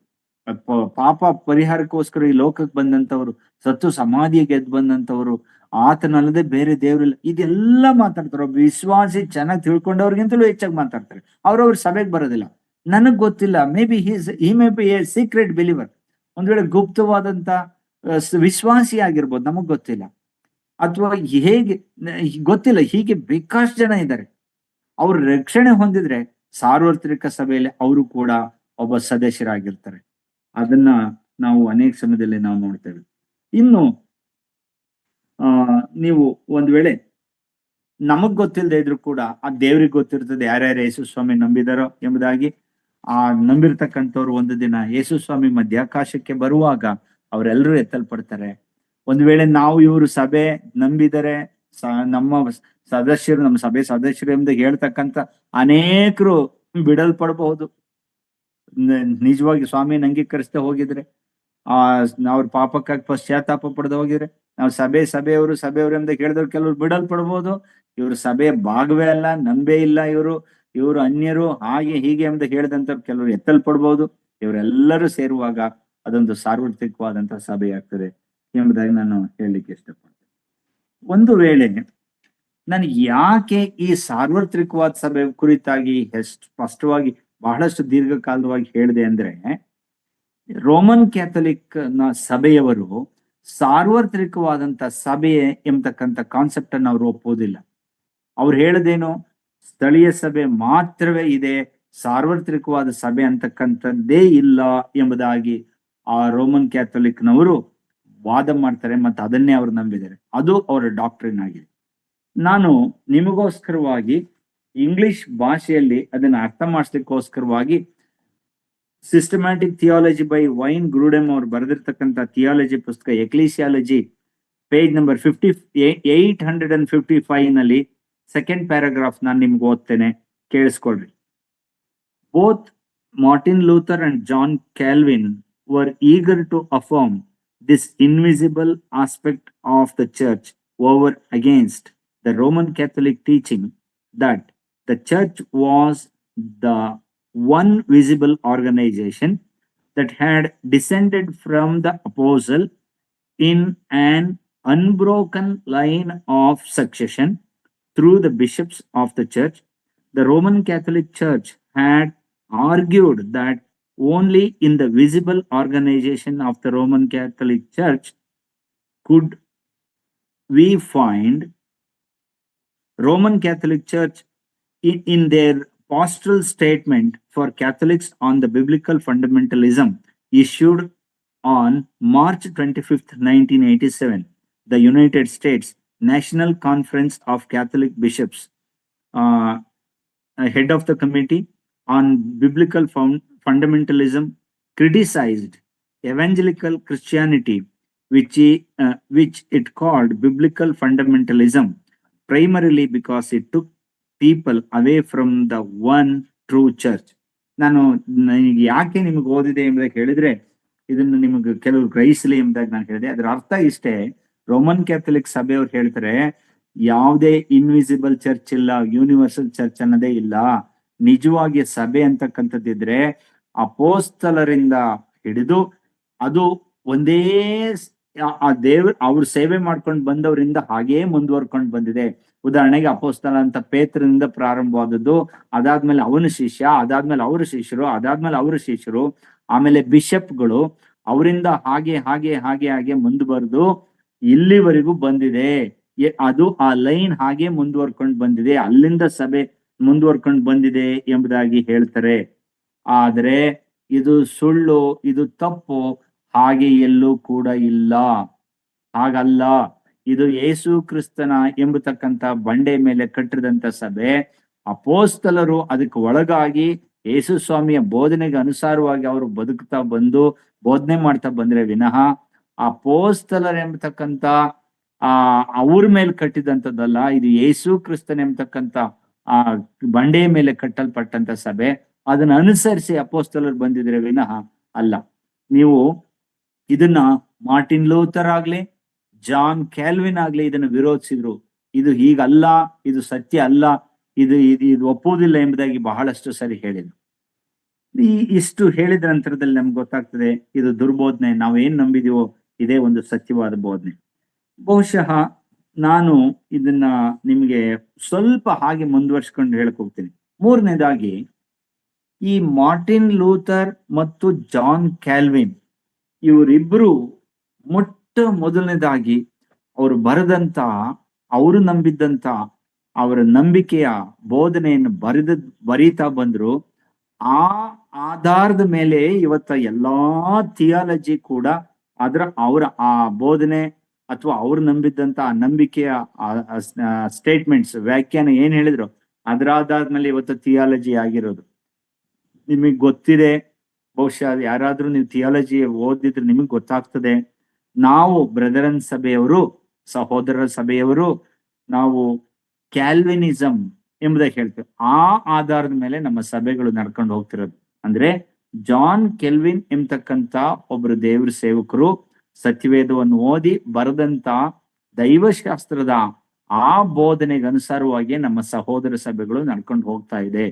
ಪಾಪ ಪರಿಹಾರಕ್ಕೋಸ್ಕರ ಈ ಲೋಕಕ್ಕೆ ಬಂದಂತವ್ರು, ಸತ್ತು ಸಮಾಧಿಗೆ ಗೆದ್ದು ಬಂದಂತವ್ರು, ಆತನಲ್ಲದೆ ಬೇರೆ ದೇವ್ರಿಲ್ಲ, ಇದೆಲ್ಲ ಮಾತಾಡ್ತಾರೆ. ಒಬ್ಬ ವಿಶ್ವಾಸಿ ಚೆನ್ನಾಗಿ ತಿಳ್ಕೊಂಡವ್ರಿಗಿಂತಲೂ ಹೆಚ್ಚಾಗಿ ಮಾತಾಡ್ತಾರೆ. ಅವ್ರವ್ರ ಸಭೆಗೆ ಬರೋದಿಲ್ಲ. ನನಗ್ ಗೊತ್ತಿಲ್ಲ, may be may be A secret believer, ಒಂದ್ ವೇಳೆ ಗುಪ್ತವಾದಂತ ವಿಶ್ವಾಸಿ ಆಗಿರ್ಬೋದು, ನಮಗ್ ಗೊತ್ತಿಲ್ಲ. ಅಥವಾ ಹೇಗೆ ಗೊತ್ತಿಲ್ಲ. ಹೀಗೆ ಬೇಕಾಷ್ಟು ಜನ ಇದ್ದಾರೆ. ಅವ್ರು ರಕ್ಷಣೆ ಹೊಂದಿದ್ರೆ ಸಾರ್ವತ್ರಿಕ ಸಭೆಯಲ್ಲಿ ಅವರು ಕೂಡ ಒಬ್ಬ ಸದಸ್ಯರಾಗಿರ್ತಾರೆ. ಅದನ್ನ ನಾವು ಅನೇಕ ಸಮಯದಲ್ಲಿ ನಾವು ನೋಡ್ತೇವೆ. ಇನ್ನು ನೀವು ಒಂದ್ ವೇಳೆ ನಮಗ್ ಗೊತ್ತಿಲ್ಲದೆ ಇದ್ರು ಕೂಡ ಆ ದೇವ್ರಿಗೆ ಗೊತ್ತಿರ್ತದೆ ಯಾರ್ಯಾರು ಯೇಸು ಸ್ವಾಮಿ ನಂಬಿದಾರೋ ಎಂಬುದಾಗಿ. ಆ ನಂಬಿರ್ತಕ್ಕಂಥವ್ರು ಒಂದು ದಿನ ಯೇಸು ಸ್ವಾಮಿ ಮಧ್ಯಾಕಾಶಕ್ಕೆ ಬರುವಾಗ ಅವರೆಲ್ಲರೂ ಎತ್ತಲ್ಪಡ್ತಾರೆ. ಒಂದ್ ವೇಳೆ ನಾವು ಇವರು ಸಭೆ ನಂಬಿದರೆ ನಮ್ಮ ಸದಸ್ಯರು, ನಮ್ಮ ಸಭೆ ಸದಸ್ಯರು ಎಂಬುದಾಗಿ ಹೇಳ್ತಕ್ಕಂಥ ಅನೇಕರು ಬಿಡಲ್ಪಡಬಹುದು. ನಿಜವಾಗಿ ಸ್ವಾಮಿ ಅಂಗೀಕರಿಸದೆ ಹೋಗಿದ್ರೆ, ಅವ್ರ ಪಾಪಕ್ಕಾಗಿ ಪಶ್ಚಾತ್ತಾಪ ಪಡೆದು ಹೋಗಿದ್ರೆ, ನಾವು ಸಭೆಯವರು ಎಂಬುದಾಗಿ ಹೇಳಿದವ್ರು ಕೆಲವರು ಬಿಡಲ್ಪಡ್ಬೋದು. ಇವರು ಸಭೆಯ ಭಾಗವೇ ಅಲ್ಲ, ನಂಬೇ ಇಲ್ಲ, ಇವರು ಅನ್ಯರು, ಹಾಗೆ ಹೀಗೆ ಎಂಬುದಾಗಿ ಹೇಳಿದಂತ ಕೆಲವರು ಎತ್ತಲ್ಪಡ್ಬೋದು. ಇವರೆಲ್ಲರೂ ಸೇರುವಾಗ ಅದೊಂದು ಸಾರ್ವತ್ರಿಕವಾದಂತಹ ಸಭೆ ಆಗ್ತದೆ ಎಂಬುದಾಗಿ ನಾನು ಹೇಳಲಿಕ್ಕೆ ಇಷ್ಟಪಡ್ತೇನೆ. ಒಂದು ವೇಳೆ ನಾನು ಯಾಕೆ ಈ ಸಾರ್ವತ್ರಿಕವಾದ ಸಭೆ ಕುರಿತಾಗಿ ಸ್ಪಷ್ಟವಾಗಿ ಬಹಳಷ್ಟು ದೀರ್ಘಕಾಲವಾಗಿ ಹೇಳಿದೆ ಅಂದ್ರೆ, ರೋಮನ್ ಕ್ಯಾಥಲಿಕ್ ನ ಸಭೆಯವರು ಸಾರ್ವತ್ರಿಕವಾದಂತ ಸಭೆ ಎಂಬತಕ್ಕಂಥ ಕಾನ್ಸೆಪ್ಟ್ ಅನ್ನು ಅವರು ಒಪ್ಪೋದಿಲ್ಲ. ಅವ್ರು ಹೇಳದೇನು, ಸ್ಥಳೀಯ ಸಭೆ ಮಾತ್ರವೇ ಇದೆ, ಸಾರ್ವತ್ರಿಕವಾದ ಸಭೆ ಅಂತಕ್ಕಂಥದ್ದೇ ಇಲ್ಲ ಎಂಬುದಾಗಿ ಆ ರೋಮನ್ ಕ್ಯಾಥಲಿಕ್ನವರು ವಾದ ಮಾಡ್ತಾರೆ, ಮತ್ತು ಅದನ್ನೇ ಅವ್ರು ನಂಬಿದ್ದಾರೆ. ಅದು ಅವರ ಡಾಕ್ಟ್ರಿನ್ ಆಗಿದೆ. ನಾನು ನಿಮಗೋಸ್ಕರವಾಗಿ ಇಂಗ್ಲಿಷ್ ಭಾಷೆಯಲ್ಲಿ ಅದನ್ನ ಅರ್ಥ ಮಾಡಿಸ್ಲಿಕ್ಕೋಸ್ಕರವಾಗಿ ಸಿಸ್ಟಮ್ಯಾಟಿಕ್ ಥಿಯಾಲಜಿ ಬೈ ವೈನ್ ಗ್ರೂಡೆಮ್ ಅವ್ರು ಬರೆದಿರ್ತಕ್ಕಂಥ ಥಿಯಾಲಜಿ ಪುಸ್ತಕ ಎಕ್ಲಿಸಿಯಾಲಜಿ ಪೇಜ್ ನಂಬರ್ 855 ನಲ್ಲಿ ಸೆಕೆಂಡ್ ಪ್ಯಾರಾಗ್ರಾಫ್ ನಾನು ನಿಮ್ಗೆ ಓದ್ತೇನೆ, ಕೇಳಿಸ್ಕೊಳ್ರಿ. Both Martin Luther and John Calvin were eager to affirm this invisible aspect of the church over against the Roman Catholic teaching that the church was the one visible organization that had descended from the apostle in an unbroken line of succession through the bishops of the church. The Roman Catholic Church had argued that only in the visible organization of the Roman Catholic Church could we find Roman Catholic Church in their pastoral statement for Catholics on the biblical fundamentalism issued on March 25th, 1987, the United States National Conference of Catholic Bishops, head of the Committee on Biblical Fundamentalism, criticized evangelical Christianity, which it called biblical fundamentalism, primarily because it took people away from the one true church. ನಾನು ಯಾಕೆ ನಿಮಗೆ ಓದಿದೆ ಎಂಬುದಾಗಿ ಹೇಳಿದ್ರೆ, ಇದನ್ನು ನಿಮಗೆ ಕೆಲವು ಗ್ರಹಿಸಲಿ ಎಂಬುದಾಗಿ ನಾನು ಹೇಳಿದೆ. ಅದರ ಅರ್ಥ ಇಷ್ಟೇ, ರೋಮನ್ ಕ್ಯಾಥಲಿಕ್ ಸಭೆಯವ್ರು ಹೇಳ್ತಾರೆ ಯಾವುದೇ ಇನ್ವಿಸಿಬಲ್ ಚರ್ಚ್ ಇಲ್ಲ, ಯೂನಿವರ್ಸಲ್ ಚರ್ಚ್ ಅನ್ನೋದೇ ಇಲ್ಲ. ನಿಜವಾಗಿ ಸಭೆ ಅಂತಕ್ಕಂಥದ್ದಿದ್ರೆ ಅಪೋಸ್ತಲರಿಂದ ಹಿಡಿದು ಅದು ಒಂದೇ ಆ ಅವ್ರು ಸೇವೆ ಮಾಡ್ಕೊಂಡು ಬಂದವರಿಂದ ಹಾಗೇ ಮುಂದುವರ್ಕೊಂಡು ಬಂದಿದೆ. ಉದಾಹರಣೆಗೆ ಅಪೋಸ್ತಲ ಅಂತ ಪೇತ್ರನಿಂದ ಪ್ರಾರಂಭವಾದದ್ದು, ಅದಾದ್ಮೇಲೆ ಅವನ ಶಿಷ್ಯ, ಅದಾದ್ಮೇಲೆ ಅವರ ಶಿಷ್ಯರು, ಅದಾದ್ಮೇಲೆ ಅವರ ಶಿಷ್ಯರು, ಆಮೇಲೆ ಬಿಷಪ್ಗಳು, ಅವರಿಂದ ಹಾಗೆ ಹಾಗೆ ಹಾಗೆ ಹಾಗೆ ಮುಂದುವರೆದು ಇಲ್ಲಿವರೆಗೂ ಬಂದಿದೆ. ಅದು ಆ ಲೈನ್ ಹಾಗೆ ಮುಂದುವರ್ಕೊಂಡು ಬಂದಿದೆ, ಅಲ್ಲಿಂದ ಸಭೆ ಮುಂದುವರ್ಕೊಂಡು ಬಂದಿದೆ ಎಂಬುದಾಗಿ ಹೇಳ್ತಾರೆ. ಆದ್ರೆ ಇದು ಸುಳ್ಳು, ಇದು ತಪ್ಪು, ಹಾಗೆ ಎಲ್ಲೂ ಕೂಡ ಇಲ್ಲ, ಹಾಗಲ್ಲ. ಇದು ಯೇಸು ಕ್ರಿಸ್ತನ ಎಂಬತಕ್ಕಂತ ಬಂಡೆ ಮೇಲೆ ಕಟ್ಟಿದಂತ ಸಭೆ. ಅಪೋಸ್ತಲರು ಅದಕ್ಕೆ ಒಳಗಾಗಿ ಯೇಸು ಸ್ವಾಮಿಯ ಬೋಧನೆಗೆ ಅನುಸಾರವಾಗಿ ಅವರು ಬದುಕ್ತಾ ಬಂದು ಬೋಧನೆ ಮಾಡ್ತಾ ಬಂದ್ರೆ ವಿನಃ ಅಪೋಸ್ತಲರ್ ಎಂಬತಕ್ಕಂತ ಅವ್ರ ಮೇಲೆ ಕಟ್ಟಿದಂಥದ್ದಲ್ಲ. ಇದು ಯೇಸು ಕ್ರಿಸ್ತನ್ ಎಂಬತಕ್ಕಂತ ಆ ಬಂಡೆ ಮೇಲೆ ಕಟ್ಟಲ್ಪಟ್ಟಂತ ಸಭೆ. ಅದನ್ನ ಅನುಸರಿಸಿ ಅಪೋಸ್ತಲರು ಬಂದಿದ್ರೆ ವಿನಃ ಅಲ್ಲ. ನೀವು ಇದನ್ನ ಮಾರ್ಟಿನ್ ಲೂಥರ್ ಆಗ್ಲಿ, ಜಾನ್ ಕ್ಯಾಲ್ವಿನ್ ಆಗ್ಲಿ ಇದನ್ನು ವಿರೋಧಿಸಿದ್ರು. ಇದು ಹೀಗಲ್ಲ, ಇದು ಸತ್ಯ ಅಲ್ಲ, ಇದು ಒಪ್ಪುವುದಿಲ್ಲ ಎಂಬುದಾಗಿ ಬಹಳಷ್ಟು ಸರಿ ಹೇಳಿದ್ರು. ಇಷ್ಟು ಹೇಳಿದ ನಂತರದಲ್ಲಿ ನಮ್ಗೆ ಗೊತ್ತಾಗ್ತದೆ ಇದು ದುರ್ಬೋಧನೆ. ನಾವೇನ್ ನಂಬಿದೀವೋ ಇದೇ ಒಂದು ಸತ್ಯವಾದ ಬೋಧನೆ. ಬಹುಶಃ ನಾನು ಇದನ್ನ ನಿಮ್ಗೆ ಸ್ವಲ್ಪ ಹಾಗೆ ಮುಂದುವರ್ಸ್ಕೊಂಡು ಹೇಳಕ್ ಹೋಗ್ತೀನಿ. ಮೂರನೇದಾಗಿ, ಈ ಮಾರ್ಟಿನ್ ಲೂಥರ್ ಮತ್ತು ಜಾನ್ ಕ್ಯಾಲ್ವಿನ್ ಇವರಿಬ್ರು ಮೊದಲನೇದಾಗಿ ಅವರು ಬರೆದಂತ, ಅವರು ನಂಬಿದ್ದಂತ ಅವರ ನಂಬಿಕೆಯ ಬೋಧನೆಯನ್ನು ಬರೀತಾ ಬಂದ್ರು. ಆ ಆಧಾರದ ಮೇಲೆ ಇವತ್ತ ಎಲ್ಲಾ ಥಿಯಾಲಜಿ ಕೂಡ ಅವರ ಆ ಬೋಧನೆ ಅಥವಾ ಅವ್ರು ನಂಬಿದ್ದಂತ ಆ ನಂಬಿಕೆಯ ಸ್ಟೇಟ್ಮೆಂಟ್ಸ್, ವ್ಯಾಖ್ಯಾನ ಏನ್ ಹೇಳಿದ್ರು ಅದರ ಆಧಾರದ ಮೇಲೆ ಇವತ್ತು ಥಿಯಾಲಜಿ ಆಗಿರೋದು. ನಿಮಗ್ ಗೊತ್ತಿದೆ, ಬಹುಶಃ ಯಾರಾದ್ರೂ ನೀವು ಥಿಯಾಲಜಿ ಓದಿದ್ರೆ ನಿಮಗ್ ಗೊತ್ತಾಗ್ತದೆ. ನಾವು ಬ್ರದರನ್ ಸಭೆಯವರು, ಸಹೋದರರ ಸಭೆಯವರು, ನಾವು ಕ್ಯಾಲ್ವಿನಿಸಂ ಎಂಬುದಾಗಿ ಹೇಳ್ತೇವೆ. ಆ ಆಧಾರದ ಮೇಲೆ ನಮ್ಮ ಸಭೆಗಳು ನಡ್ಕೊಂಡು ಹೋಗ್ತಿರೋದು. ಅಂದ್ರೆ ಜಾನ್ ಕೆಲ್ವಿನ್ ಎಂಬತಕ್ಕಂತ ಒಬ್ರು ದೇವ್ರ ಸೇವಕರು ಸತ್ಯವೇದವನ್ನು ಓದಿ ಬರೆದಂತ ದೈವಶಾಸ್ತ್ರದ ಆ ಬೋಧನೆಗೆ ಅನುಸಾರವಾಗಿ ನಮ್ಮ ಸಹೋದರ ಸಭೆಗಳು ನಡ್ಕೊಂಡು ಹೋಗ್ತಾ ಇದೆ.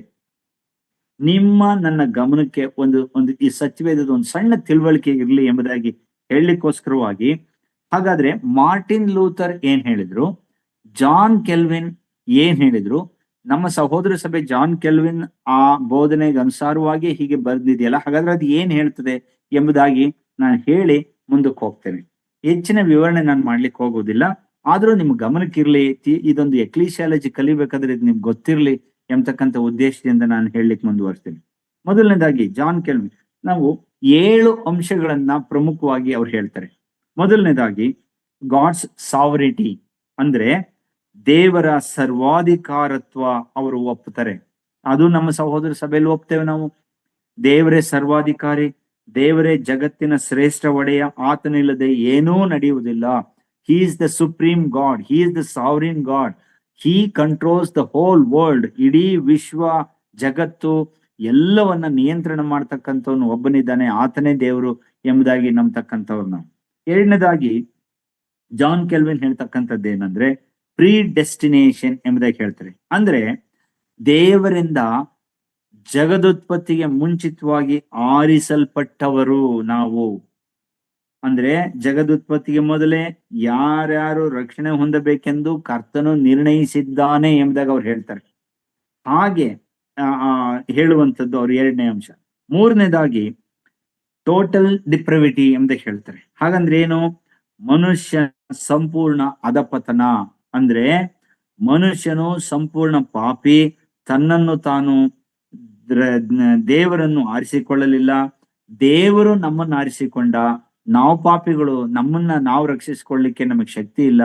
ನನ್ನ ಗಮನಕ್ಕೆ ಒಂದು ಈ ಸತ್ಯವೇದದ ಒಂದು ಸಣ್ಣ ತಿಳುವಳಿಕೆ ಇರಲಿ ಎಂಬುದಾಗಿ ಹೇಳಲಿಕ್ಕೋಸ್ಕರವಾಗಿ, ಹಾಗಾದ್ರೆ ಮಾರ್ಟಿನ್ ಲೂಥರ್ ಏನ್ ಹೇಳಿದ್ರು, ಜಾನ್ ಕೆಲ್ವಿನ್ ಏನ್ ಹೇಳಿದ್ರು, ನಮ್ಮ ಸಹೋದರ ಸಭೆ ಜಾನ್ ಕೆಲ್ವಿನ್ ಆ ಬೋಧನೆಗೆ ಅನುಸಾರವಾಗಿ ಹೀಗೆ ಬರ್ದಿದೆಯಲ್ಲ, ಹಾಗಾದ್ರೆ ಅದು ಏನ್ ಹೇಳ್ತದೆ ಎಂಬುದಾಗಿ ನಾನು ಹೇಳಿ ಮುಂದಕ್ಕೆ ಹೋಗ್ತೇನೆ. ಹೆಚ್ಚಿನ ವಿವರಣೆ ನಾನು ಮಾಡ್ಲಿಕ್ಕೆ ಹೋಗೋದಿಲ್ಲ, ಆದ್ರೂ ನಿಮ್ಗೆ ಗಮನಕ್ಕಿರ್ಲಿ, ಇದೊಂದು ಎಕ್ಲಿಶಿಯಾಲಜಿ ಕಲಿಬೇಕಾದ್ರೆ ಇದು ನಿಮ್ಗೆ ಗೊತ್ತಿರ್ಲಿ ಎಂಬತಕ್ಕಂಥ ಉದ್ದೇಶದಿಂದ ನಾನು ಹೇಳಲಿಕ್ಕೆ ಮುಂದುವರಿಸ್ತೇನೆ. ಮೊದಲನೇದಾಗಿ ಜಾನ್ ಕೆಲ್ವಿನ್, ನಾವು 7 ಅಂಶಗಳನ್ನ ಪ್ರಮುಖವಾಗಿ ಅವ್ರು ಹೇಳ್ತಾರೆ. ಮೊದಲನೇದಾಗಿ ಗಾಡ್ಸ್ ಸಾವರಿಟಿ, ಅಂದ್ರೆ ದೇವರ ಸರ್ವಾಧಿಕಾರತ್ವ ಅವರು ಒಪ್ಪುತ್ತಾರೆ. ಅದು ನಮ್ಮ ಸಹೋದರ ಸಭೆಯಲ್ಲಿ ಒಪ್ತೇವೆ ನಾವು. ದೇವರೇ ಸರ್ವಾಧಿಕಾರಿ, ದೇವರೇ ಜಗತ್ತಿನ ಶ್ರೇಷ್ಠ ಒಡೆಯ, ಆತನಿಲ್ಲದೆ ಏನೂ ನಡೆಯುವುದಿಲ್ಲ. He is the supreme god, he is the sovereign god, he controls the whole world. ಇಡೀ ವಿಶ್ವ, ಜಗತ್ತು ಎಲ್ಲವನ್ನ ನಿಯಂತ್ರಣ ಮಾಡ್ತಕ್ಕಂಥವ್ನು ಒಬ್ಬನಿದ್ದಾನೆ, ಆತನೇ ದೇವರು ಎಂಬುದಾಗಿ ನಂಬತಕ್ಕಂಥವ್ರು ನಾವು. ಎರಡನೇದಾಗಿ ಜಾನ್ ಕೆಲ್ವಿನ್ ಹೇಳ್ತಕ್ಕಂಥದ್ದು ಏನಂದ್ರೆ ಪ್ರೀ ಡೆಸ್ಟಿನೇಷನ್ ಎಂಬುದಾಗಿ ಹೇಳ್ತಾರೆ. ಅಂದ್ರೆ ದೇವರಿಂದ ಜಗದುತ್ಪತ್ತಿಗೆ ಮುಂಚಿತವಾಗಿ ಆರಿಸಲ್ಪಟ್ಟವರು ನಾವು. ಅಂದ್ರೆ ಜಗದುತ್ಪತ್ತಿಗೆ ಮೊದಲೇ ಯಾರ್ಯಾರು ರಕ್ಷಣೆ ಹೊಂದಬೇಕೆಂದು ಕರ್ತನು ನಿರ್ಣಯಿಸಿದ್ದಾನೆ ಎಂಬುದಾಗಿ ಅವ್ರು ಹೇಳ್ತಾರೆ. ಹಾಗೆ ಹೇಳುವಂಥದ್ದು ಅವ್ರ ಎರಡನೇ ಅಂಶ. ಮೂರನೇದಾಗಿ ಟೋಟಲ್ ಡಿಪ್ರವಿಟಿ ಎಂಬುದಾಗಿ ಹೇಳ್ತಾರೆ. ಹಾಗಂದ್ರೆ ಏನು? ಮನುಷ್ಯ ಸಂಪೂರ್ಣ ಅಧಪತನ, ಅಂದ್ರೆ ಮನುಷ್ಯನು ಸಂಪೂರ್ಣ ಪಾಪಿ, ತನ್ನನ್ನು ತಾನು ದೇವರನ್ನು ಆರಿಸಿಕೊಳ್ಳಲಿಲ್ಲ, ದೇವರು ನಮ್ಮನ್ನು ಆರಿಸಿಕೊಂಡ, ನಾವು ಪಾಪಿಗಳು, ನಮ್ಮನ್ನ ನಾವು ರಕ್ಷಿಸಿಕೊಳ್ಳಿಕ್ಕೆ ನಮಗೆ ಶಕ್ತಿ ಇಲ್ಲ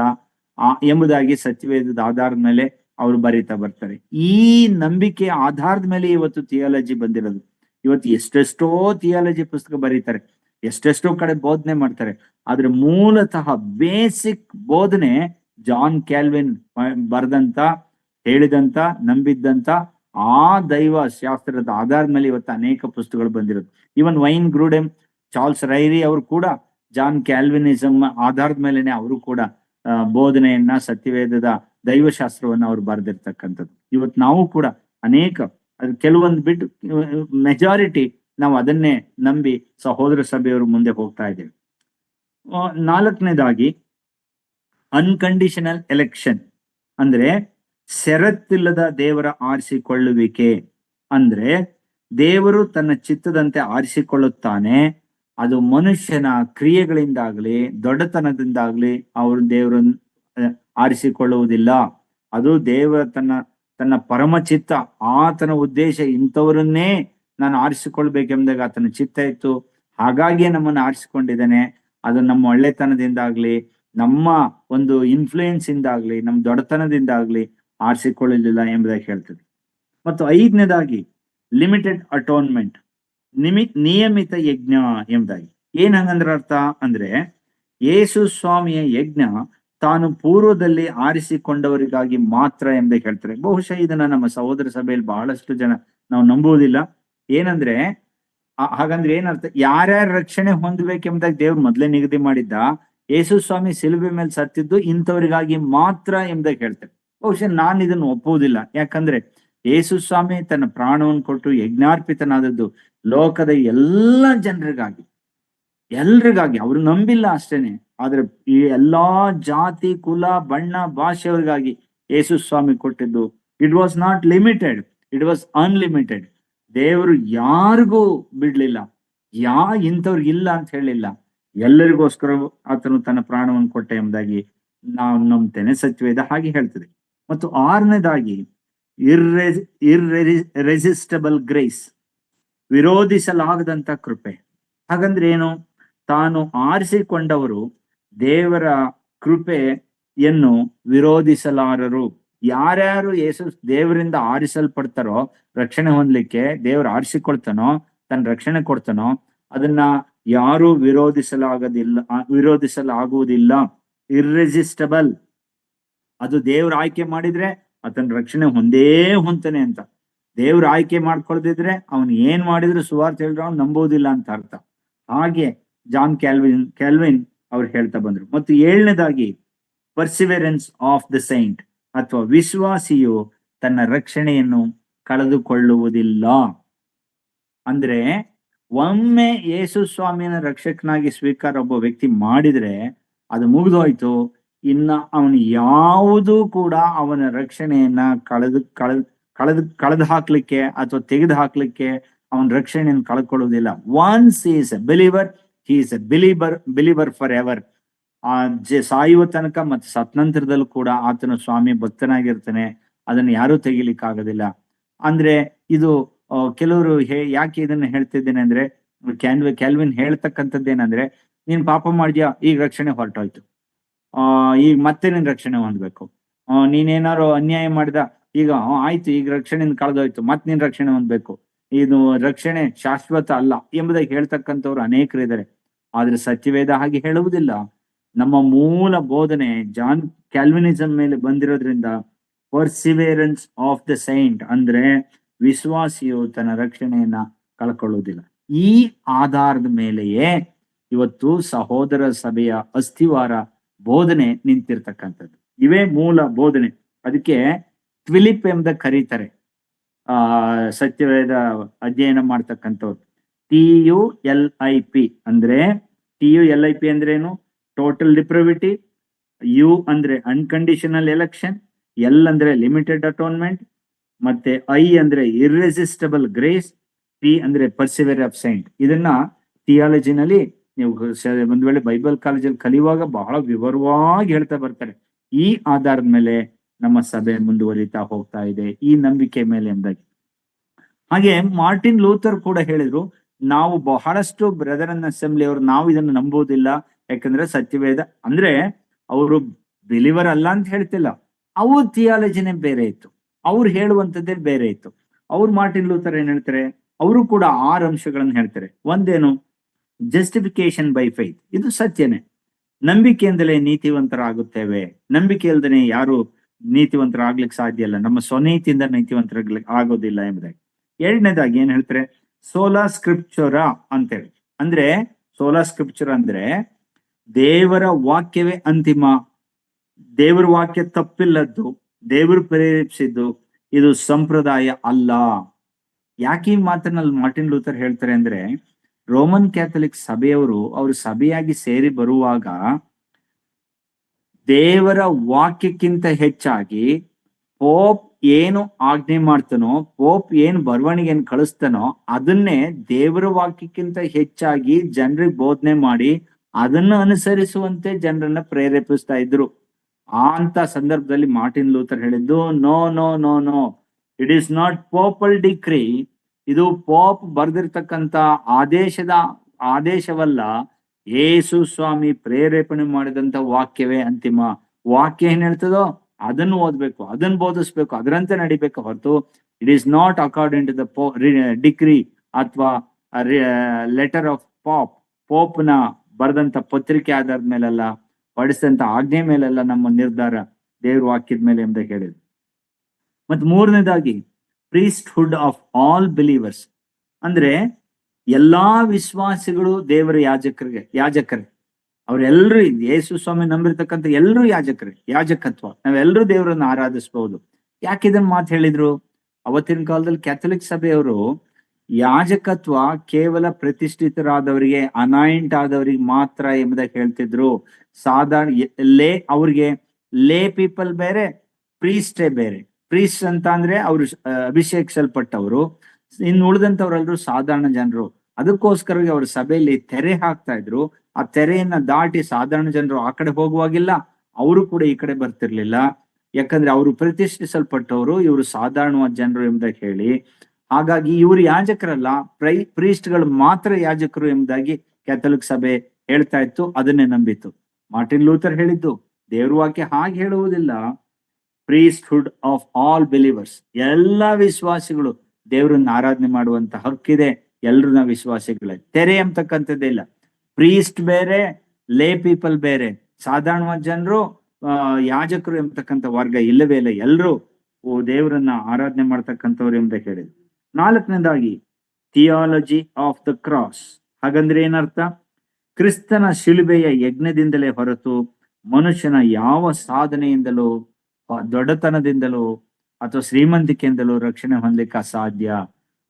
ಎಂಬುದಾಗಿ ಸತ್ಯವೇದದ ಆಧಾರದ ಮೇಲೆ ಅವರು ಬರೀತಾ ಬರ್ತಾರೆ. ಈ ನಂಬಿಕೆ ಆಧಾರದ ಮೇಲೆ ಇವತ್ತು ಥಿಯಾಲಜಿ ಬಂದಿರೋದು. ಇವತ್ತು ಎಷ್ಟೆಷ್ಟೋ ಥಿಯಾಲಜಿ ಪುಸ್ತಕ ಬರೀತಾರೆ, ಎಷ್ಟೆಷ್ಟೋ ಕಡೆ ಬೋಧನೆ ಮಾಡ್ತಾರೆ, ಆದ್ರೆ ಮೂಲತಃ ಬೇಸಿಕ್ ಬೋಧನೆ ಜಾನ್ ಕ್ಯಾಲ್ವಿನ್ ಬರೆದಂತ, ಹೇಳಿದಂತ, ನಂಬಿದ್ದಂತ ಆ ದೈವ ಶಾಸ್ತ್ರದ ಆಧಾರದ ಮೇಲೆ ಇವತ್ತು ಅನೇಕ ಪುಸ್ತಕಗಳು ಬಂದಿರೋದು. ಇವನ್ ವೈನ್ ಗ್ರೂಡೆಮ್, ಚಾರ್ಲ್ಸ್ ರೈರಿ ಅವರು ಕೂಡ ಜಾನ್ ಕ್ಯಾಲ್ವಿನಿಸಂ ಆಧಾರದ ಮೇಲೆನೆ ಅವರು ಕೂಡ ಬೋಧನೆಯನ್ನ, ಸತ್ಯವೇದದ ದೈವಶಾಸ್ತ್ರವನ್ನ ಅವ್ರು ಬರೆದಿರ್ತಕ್ಕಂಥದ್ದು. ಇವತ್ತು ನಾವು ಕೂಡ ಅನೇಕ, ಅದು ಕೆಲವೊಂದು ಬಿಟ್ಟು ಮೆಜಾರಿಟಿ ನಾವು ಅದನ್ನೇ ನಂಬಿ ಸಹೋದರ ಸಭೆಯವರು ಮುಂದೆ ಹೋಗ್ತಾ ಇದ್ದೇವೆ. ನಾಲ್ಕನೇದಾಗಿ ಅನ್ಕಂಡೀಷನಲ್ ಎಲೆಕ್ಷನ್, ಅಂದ್ರೆ ಷರತ್ತಿಲ್ಲದ ದೇವರ ಆರಿಸಿಕೊಳ್ಳುವಿಕೆ. ಅಂದ್ರೆ ದೇವರು ತನ್ನ ಚಿತ್ತದಂತೆ ಆರಿಸಿಕೊಳ್ಳುತ್ತಾನೆ, ಅದು ಮನುಷ್ಯನ ಕ್ರಿಯೆಗಳಿಂದಾಗ್ಲಿ ದೊಡ್ಡತನದಿಂದಾಗ್ಲಿ ಅವರು ದೇವರನ್ನು ಆರಿಸಿಕೊಳ್ಳುವುದಿಲ್ಲ. ಅದು ದೇವರ ತನ್ನ ಪರಮಚಿತ್ತ, ಆತನ ಉದ್ದೇಶ ಇಂಥವರನ್ನೇ ನಾನು ಆರಿಸಿಕೊಳ್ಬೇಕೆಂಬುದಾಗಿ ಆತನ ಚಿತ್ತ ಇತ್ತು. ಹಾಗಾಗಿಯೇ ನಮ್ಮನ್ನು ಆರಿಸಿಕೊಂಡಿದ್ದಾನೆ. ಅದು ನಮ್ಮ ಒಳ್ಳೆತನದಿಂದಾಗ್ಲಿ ನಮ್ಮ ಒಂದು ಇನ್ಫ್ಲೂಯೆನ್ಸ್ ಇಂದಾಗ್ಲಿ ನಮ್ಮ ದೊಡ್ಡತನದಿಂದಾಗ್ಲಿ ಆರಿಸಿಕೊಳ್ಳಲಿಲ್ಲ ಎಂಬುದಾಗಿ ಹೇಳ್ತದೆ. ಮತ್ತು 5ನೇದಾಗಿ ಲಿಮಿಟೆಡ್ ಅಟೋನ್ಮೆಂಟ್, ನಿಯಮಿತ ಯಜ್ಞ ಎಂಬುದಾಗಿ. ಏನ್ ಹಂಗಂದ್ರ ಅರ್ಥ ಅಂದ್ರೆ, ಯೇಸು ಸ್ವಾಮಿಯ ಯಜ್ಞ ತಾನು ಪೂರ್ವದಲ್ಲಿ ಆರಿಸಿಕೊಂಡವರಿಗಾಗಿ ಮಾತ್ರ ಎಂಬುದಾಗಿ ಹೇಳ್ತಾರೆ. ಬಹುಶಃ ಇದನ್ನ ನಮ್ಮ ಸಹೋದರ ಸಭೆಯಲ್ಲಿ ಬಹಳಷ್ಟು ಜನ ನಾವು ನಂಬುವುದಿಲ್ಲ. ಏನಂದ್ರೆ ಹಾಗಂದ್ರೆ ಏನರ್ಥ, ಯಾರ್ಯಾರು ರಕ್ಷಣೆ ಹೊಂದಬೇಕೆಂಬುದಾಗಿ ದೇವ್ರು ಮೊದಲೇ ನಿಗದಿ ಮಾಡಿದ್ದ, ಯೇಸು ಸ್ವಾಮಿ ಸಿಲುಬೆ ಮೇಲೆ ಸತ್ತಿದ್ದು ಇಂಥವರಿಗಾಗಿ ಮಾತ್ರ ಎಂಬುದಾಗಿ ಹೇಳ್ತಾರೆ. ಬಹುಶಃ ನಾನು ಇದನ್ನು ಒಪ್ಪುವುದಿಲ್ಲ. ಯಾಕಂದ್ರೆ ಯೇಸು ಸ್ವಾಮಿ ತನ್ನ ಪ್ರಾಣವನ್ನು ಕೊಟ್ಟು ಯಜ್ಞಾರ್ಪಿತನಾದದ್ದು ಲೋಕದ ಎಲ್ಲ ಜನರಿಗಾಗಿ, ಎಲ್ರಿಗಾಗಿ. ಅವ್ರು ನಂಬಿಲ್ಲ ಅಷ್ಟೇನೆ, ಆದ್ರೆ ಈ ಎಲ್ಲಾ ಜಾತಿ ಕುಲ ಬಣ್ಣ ಭಾಷೆಯವರಿಗಾಗಿ ಯೇಸು ಸ್ವಾಮಿ ಕೊಟ್ಟಿದ್ದು. It was not limited, it was unlimited. ದೇವರು ಯಾರಿಗೂ ಬಿಡ್ಲಿಲ್ಲ, ಇಂಥವ್ರಿಗಿಲ್ಲ ಅಂತ ಹೇಳಿಲ್ಲ, ಎಲ್ಲರಿಗೋಸ್ಕರ ಆತನು ತನ್ನ ಪ್ರಾಣವನ್ನು ಕೊಟ್ಟ ಎಂಬುದಾಗಿ ನಾವು ನಂಬ್ತೇನೆ. ಸತ್ಯವೇದ ಹಾಗೆ ಹೇಳ್ತದೆ. ಮತ್ತು 6ನೇದಾಗಿ ಇರ್ರೆಸಿಸ್ಟಬಲ್ ಗ್ರೇಸ್, ವಿರೋಧಿಸಲಾಗದಂತ ಕೃಪೆ. ಹಾಗಂದ್ರೆ ಏನು? ತಾನು ಆರಿಸಿಕೊಂಡವರು ದೇವರ ಕೃಪೆಯನ್ನು ವಿರೋಧಿಸಲಾರರು. ಯಾರ್ಯಾರು ದೇವರಿಂದ ಆರಿಸಲ್ಪಡ್ತಾರೋ, ರಕ್ಷಣೆ ಹೊಂದಲಿಕ್ಕೆ ದೇವರು ಆರಿಸಿಕೊಳ್ತಾನೋ, ತನ್ನ ರಕ್ಷಣೆ ಕೊಡ್ತಾನೋ, ಅದನ್ನ ಯಾರು ವಿರೋಧಿಸಲಾಗುವುದಿಲ್ಲ. ಇರ್ರೆಸಿಸ್ಟಬಲ್, ಅದು ದೇವ್ರ ಆಯ್ಕೆ ಮಾಡಿದ್ರೆ ಆತನ ರಕ್ಷಣೆ ಹೊಂದ್ತಾನೆ ಅಂತ. ದೇವ್ರ ಆಯ್ಕೆ ಮಾಡ್ಕೊಳ್ದಿದ್ರೆ ಅವನ್ ಏನ್ ಮಾಡಿದ್ರು ಸುವಾರ್ತೆ ಹೇಳಿದ್ರು ಅವ್ನು ನಂಬೋದಿಲ್ಲ ಅಂತ ಅರ್ಥ. ಹಾಗೆ ಜಾನ್ ಕ್ಯಾಲ್ವಿನ್ ಅವ್ರು ಹೇಳ್ತಾ ಬಂದ್ರು. ಮತ್ತು 7ನೇದಾಗಿ ಪರ್ಸಿವೆರೆನ್ಸ್ ಆಫ್ ದ ಸೈಂಟ್, ಅಥವಾ ವಿಶ್ವಾಸಿಯು ತನ್ನ ರಕ್ಷಣೆಯನ್ನು ಕಳೆದುಕೊಳ್ಳುವುದಿಲ್ಲ. ಅಂದ್ರೆ ಒಮ್ಮೆ ಯೇಸು ಸ್ವಾಮಿಯನ್ನ ರಕ್ಷಕನಾಗಿ ಸ್ವೀಕಾರ ಒಬ್ಬ ವ್ಯಕ್ತಿ ಮಾಡಿದ್ರೆ ಅದು ಮುಗಿದೋಯ್ತು. ಇನ್ನ ಅವನು ಯಾವುದೂ ಕೂಡ ಅವನ ರಕ್ಷಣೆಯನ್ನ ಕಳೆದು ಹಾಕ್ಲಿಕ್ಕೆ ಅಥವಾ ತೆಗೆದು ಹಾಕ್ಲಿಕ್ಕೆ ಅವನ ರಕ್ಷಣೆಯನ್ನು ಕಳ್ಕೊಳ್ಳುವುದಿಲ್ಲ. Once is a believer, he is a believer for ever. ಸಾಯುವ ತನಕ ಮತ್ತು ಸತ್ನಂತರದಲ್ಲೂ ಕೂಡ ಆತನ ಸ್ವಾಮಿ ಭಕ್ತನಾಗಿರ್ತಾನೆ. ಅದನ್ನು ಯಾರೂ ತೆಗಿಲಿಕ್ಕಾಗೋದಿಲ್ಲ. ಅಂದ್ರೆ ಇದು ಕೆಲವರು ಯಾಕೆ ಇದನ್ನ ಹೇಳ್ತಿದ್ದೇನೆ ಅಂದ್ರೆ, ಕ್ಯಾಲ್ವಿನ್ ಹೇಳ್ತಕ್ಕಂಥದ್ದೇನಂದ್ರೆ, ನೀನ್ ಪಾಪ ಮಾಡಿದ್ಯಾ, ಈಗ ರಕ್ಷಣೆ ಹೊರಟೋಯ್ತು, ಈಗ ಮತ್ತೆ ನೀನ್ ರಕ್ಷಣೆ ಹೊಂದ್ಬೇಕು. ನೀನೇನಾರು ಅನ್ಯಾಯ ಮಾಡಿದ, ಈಗ ಆಯ್ತು, ಈಗ ರಕ್ಷಣೆಯಿಂದ ಕಳೆದೋಯ್ತು, ಮತ್ ನೀನ್ ರಕ್ಷಣೆ ಹೊಂದ್ಬೇಕು. ಇದು ರಕ್ಷಣೆ ಶಾಶ್ವತ ಅಲ್ಲ ಎಂಬುದಾಗಿ ಹೇಳ್ತಕ್ಕಂಥವ್ರು ಅನೇಕರು ಇದ್ದಾರೆ. ಆದ್ರೆ ಸತ್ಯವೇದ ಹಾಗೆ ಹೇಳುವುದಿಲ್ಲ. ನಮ್ಮ ಮೂಲ ಬೋಧನೆ ಜಾನ್ ಕ್ಯಾಲ್ವಿನಿಸಂ ಮೇಲೆ ಬಂದಿರೋದ್ರಿಂದ ಪರ್ಸಿವೇರೆನ್ಸ್ ಆಫ್ ದ ಸೈಂಟ್ ಅಂದ್ರೆ ವಿಶ್ವಾಸಿಯು ತನ್ನ ರಕ್ಷಣೆಯನ್ನ ಕಳ್ಕೊಳ್ಳುವುದಿಲ್ಲ. ಈ ಆಧಾರದ ಮೇಲೆಯೇ ಇವತ್ತು ಸಹೋದರ ಸಭೆಯ ಅಸ್ಥಿವಾರ ಬೋಧನೆ ನಿಂತಿರ್ತಕ್ಕಂಥದ್ದು. ಇವೇ ಮೂಲ ಬೋಧನೆ. ಅದಕ್ಕೆ ಟ್ವಿಲಿಪ್ ಎಂಬ ಕರೀತಾರೆ ಸತ್ಯವೇದ ಅಧ್ಯಯನ ಮಾಡ್ತಕ್ಕಂಥವ್ರು. TULIP ಅಂದ್ರೆ, TULIP ಅಂದ್ರೆ ಏನು? ಟೋಟಲ್ ಡಿಪ್ರವಿಟಿ. ಯು ಅಂದ್ರೆ ಅನ್ಕಂಡೀಷನಲ್ ಎಲೆಕ್ಷನ್, ಎಲ್ ಅಂದ್ರೆ ಲಿಮಿಟೆಡ್ ಅಟೋನ್ಮೆಂಟ್, ಮತ್ತೆ ಐ ಅಂದ್ರೆ ಇರ್ರೆಸಿಸ್ಟಬಲ್ ಗ್ರೇಸ್, ಪಿ ಅಂದ್ರೆ ಪರ್ಸಿವೇರ್ ಆಫ್ ಸೈಂಟ್. ಇದನ್ನ ಥಿಯಾಲಜಿನಲ್ಲಿ ನೀವು ಒಂದ್ ವೇಳೆ ಬೈಬಲ್ ಕಾಲೇಜಲ್ಲಿ ಕಲಿಯುವಾಗ ಬಹಳ ವಿವರವಾಗಿ ಹೇಳ್ತಾ ಬರ್ತಾರೆ. ಈ ಆಧಾರದ ಮೇಲೆ ನಮ್ಮ ಸಭೆ ಮುಂದುವರಿತಾ ಹೋಗ್ತಾ ಇದೆ, ಈ ನಂಬಿಕೆ ಮೇಲೆ ಎಂಬುದಾಗಿ. ಹಾಗೆ ಮಾರ್ಟಿನ್ ಲೂಥರ್ ಕೂಡ ಹೇಳಿದ್ರು, ನಾವು ಬಹಳಷ್ಟು ಬ್ರದರ್ ಅಂಡ್ ಅಸೆಂಬ್ಲಿ ಅವರು ನಾವು ಇದನ್ನು ನಂಬುವುದಿಲ್ಲ. ಯಾಕಂದ್ರೆ ಸತ್ಯವೇದ ಅಂದ್ರೆ ಅವರು ಬಿಲಿವರ್ ಅಲ್ಲ ಅಂತ ಹೇಳ್ತಿಲ್ಲ, ಅವ್ರ ಥಿಯಾಲಜಿನೇ ಬೇರೆ ಇತ್ತು, ಅವ್ರು ಹೇಳುವಂಥದ್ದೇ ಬೇರೆ ಇತ್ತು. ಅವ್ರು ಮಾರ್ಟಿನ್ ಲೂಥರ್ ಏನ್ ಹೇಳ್ತಾರೆ, ಅವರು ಕೂಡ 6 ಅಂಶಗಳನ್ನು ಹೇಳ್ತಾರೆ. ಒಂದೇನು? Justification by faith. ಇದು ಸತ್ಯನೇ. ನಂಬಿಕೆಯಿಂದಲೇ ನೀತಿವಂತರಾಗುತ್ತೇವೆ, ನಂಬಿಕೆ ಇಲ್ದೇನೆ ಯಾರು ನೀತಿವಂತರಾಗ್ಲಿಕ್ಕೆ ಸಾಧ್ಯ ಇಲ್ಲ, ನಮ್ಮ ಸ್ವನೀತಿಯಿಂದ ನೀತಿವಂತರಾಗ್ಲಿಕ್ಕೆ ಆಗೋದಿಲ್ಲ ಎಂಬುದಾಗಿ. 2ನೇದಾಗಿ ಏನ್ ಹೇಳ್ತಾರೆ? ಸೋಲಾ ಸ್ಕ್ರಿಪ್ಚರ ಅಂತೇಳಿ. ಅಂದ್ರೆ ಸೋಲಾ ಸ್ಕ್ರಿಪ್ಚರ್ ಅಂದ್ರೆ ದೇವರ ವಾಕ್ಯವೇ ಅಂತಿಮ, ದೇವರ ವಾಕ್ಯ ತಪ್ಪಿಲ್ಲದ್ದು, ದೇವರು ಪ್ರೇರೇಪಿಸಿದ್ದು, ಇದು ಸಂಪ್ರದಾಯ ಅಲ್ಲ. ಯಾಕೆ ಈ ಮಾತನ್ನ ಮಾರ್ಟಿನ್ ಲೂಥರ್ ಹೇಳ್ತಾರೆ ಅಂದ್ರೆ, ರೋಮನ್ ಕ್ಯಾಥಲಿಕ್ ಸಭೆಯವರು ಅವರು ಸಭೆಯಾಗಿ ಸೇರಿ ಬರುವಾಗ ದೇವರ ವಾಕ್ಯಕ್ಕಿಂತ ಹೆಚ್ಚಾಗಿ ಪೋಪ್ ಏನು ಆಜ್ಞೆ ಮಾಡ್ತಾನೋ, ಪೋಪ್ ಏನ್ ಬರವಣಿಗೆಯನ್ನು ಕಳಿಸ್ತಾನೋ ಅದನ್ನೇ ದೇವರ ವಾಕ್ಯಕ್ಕಿಂತ ಹೆಚ್ಚಾಗಿ ಜನರಿಗೆ ಬೋಧನೆ ಮಾಡಿ ಅದನ್ನ ಅನುಸರಿಸುವಂತೆ ಜನರನ್ನ ಪ್ರೇರೇಪಿಸ್ತಾ ಇದ್ರು. ಅಂತ ಸಂದರ್ಭದಲ್ಲಿ ಮಾರ್ಟಿನ್ ಲೂಥರ್ ಹೇಳಿದ್ದು, no no no no, it is not papal decree, ಇದು ಪೋಪ್ ಬರ್ದಿರ್ತಕ್ಕಂತ ಆದೇಶವಲ್ಲ, ಯೇಸು ಸ್ವಾಮಿ ಪ್ರೇರೇಪಣೆ ಮಾಡಿದಂತ ವಾಕ್ಯವೇ ಅಂತಿಮ. ವಾಕ್ಯ ಏನ್ ಹೇಳ್ತದೋ ಅದನ್ನು ಓದ್ಬೇಕು, ಅದನ್ನ ಬೋಧಿಸ್ಬೇಕು, ಅದರಂತೆ ನಡಿಬೇಕು ಹೊರತು it is not according to the decree ಅಥವಾ ಲೆಟರ್ ಆಫ್ ಪೋಪ್ನ ಬರೆದಂತ ಪತ್ರಿಕೆ ಆಧಾರದ ಮೇಲೆಲ್ಲ, ಹೊಡಿಸಿದಂತ ಆಜ್ಞೆ ಮೇಲೆಲ್ಲ ನಮ್ಮ ನಿರ್ಧಾರ ದೇವ್ರ ವಾಕ್ಯದ ಮೇಲೆ ಎಂಬ ಹೇಳಿದ್ರು. ಮತ್ ಮೂರನೇದಾಗಿ ಪ್ರೀಸ್ಟ್ಹುಡ್ ಆಫ್ ಆಲ್ ಬಿಲೀವರ್ಸ್, ಅಂದ್ರೆ ಎಲ್ಲಾ ವಿಶ್ವಾಸಿಗಳು ದೇವರ ಯಾಜಕರೇ. ಅವ್ರೆಲ್ರು ಯೇಸು ಸ್ವಾಮಿ ನಂಬಿರ್ತಕ್ಕಂಥ ಎಲ್ರು ಯಾಜಕತ್ವ, ನಾವೆಲ್ಲರೂ ದೇವರನ್ನ ಆರಾಧಿಸಬಹುದು. ಯಾಕೆ ಇದನ್ನ ಮಾತು ಹೇಳಿದ್ರು? ಅವತ್ತಿನ ಕಾಲದಲ್ಲಿ ಕ್ಯಾಥಲಿಕ್ ಸಭೆಯವರು ಯಾಜಕತ್ವ ಕೇವಲ ಪ್ರತಿಷ್ಠಿತರಾದವರಿಗೆ, ಅನಾಯಿಂಟ್ ಆದವರಿಗೆ ಮಾತ್ರ ಎಂಬುದಾಗಿ ಹೇಳ್ತಿದ್ರು. ಸಾಧಾರಣ ಅವ್ರಿಗೆ ಲೇ ಪೀಪಲ್ ಬೇರೆ, ಪ್ರೀಸ್ಟೇ ಬೇರೆ. ಪ್ರೀಸ್ಟ್ ಅಂತ ಅಂದ್ರೆ ಅವ್ರು ಅಭಿಷೇಕಿಸಲ್ಪಟ್ಟವರು, ಇನ್ನು ಉಳಿದಂತವ್ರೆಲ್ಲರೂ ಸಾಧಾರಣ ಜನರು. ಅದಕ್ಕೋಸ್ಕರವಾಗಿ ಅವ್ರ ಸಭೆಯಲ್ಲಿ ತೆರೆ ಹಾಕ್ತಾ ಇದ್ರು. ಆ ತೆರೆಯನ್ನ ದಾಟಿ ಸಾಧಾರಣ ಜನರು ಆ ಕಡೆ ಹೋಗುವಾಗಿಲ್ಲ, ಅವರು ಕೂಡ ಈ ಕಡೆ ಬರ್ತಿರ್ಲಿಲ್ಲ. ಯಾಕಂದ್ರೆ ಅವರು ಪ್ರತಿಷ್ಠಿಸಲ್ಪಟ್ಟವರು, ಇವರು ಸಾಧಾರಣವಾದ ಜನರು ಎಂಬುದಾಗಿ ಹೇಳಿ, ಹಾಗಾಗಿ ಇವರು ಯಾಜಕರಲ್ಲ, ಪ್ರೀಸ್ಟ್ಗಳು ಮಾತ್ರ ಯಾಜಕರು ಎಂಬುದಾಗಿ ಕ್ಯಾಥಲಿಕ್ ಸಭೆ ಹೇಳ್ತಾ ಇತ್ತು. ಅದನ್ನೇ ನಂಬಿತ್ತು. ಮಾರ್ಟಿನ್ ಲೂಥರ್ ಹೇಳಿದ್ದು, ದೇವ್ರ ವಾಕ್ಯ ಹಾಗೆ ಹೇಳುವುದಿಲ್ಲ. ಪ್ರೀಸ್ಟ್ಹುಡ್ ಆಫ್ ಆಲ್ ಬಿಲೀವರ್ಸ್, ಎಲ್ಲಾ ವಿಶ್ವಾಸಿಗಳು ದೇವರನ್ನ ಆರಾಧನೆ ಮಾಡುವಂತ ಹಕ್ಕಿದೆ. ಎಲ್ರು ನಾವು ವಿಶ್ವಾಸಿಗಳೇ. ತೆರೆ ಅಂತಕ್ಕಂಥದ್ದೇ ಇಲ್ಲ. ಪ್ರೀಸ್ಟ್ ಬೇರೆ, ಲೇ ಪೀಪಲ್ ಬೇರೆ, ಸಾಧಾರಣವಾದ ಜನರು, ಯಾಜಕರು ಎಂಬತಕ್ಕಂಥ ವರ್ಗ ಇಲ್ಲವೇ ಇಲ್ಲ. ಎಲ್ರು ದೇವರನ್ನ ಆರಾಧನೆ ಮಾಡ್ತಕ್ಕಂಥವ್ರು ಎಂಬ ಹೇಳಿದ್ರು. ನಾಲ್ಕನೇದಾಗಿ ಥಿಯಾಲಜಿ ಆಫ್ ದ ಕ್ರಾಸ್. ಹಾಗಂದ್ರೆ ಏನರ್ಥ? ಕ್ರಿಸ್ತನ ಶಿಲುಬೆಯ ಯಜ್ಞದಿಂದಲೇ ಹೊರತು ಮನುಷ್ಯನ ಯಾವ ಸಾಧನೆಯಿಂದಲೂ, ದೊಡ್ಡತನದಿಂದಲೂ ಅಥವಾ ಶ್ರೀಮಂತಿಕೆಯಿಂದಲೂ ರಕ್ಷಣೆ ಹೊಂದಲಿಕ್ಕೆ ಅಸಾಧ್ಯ.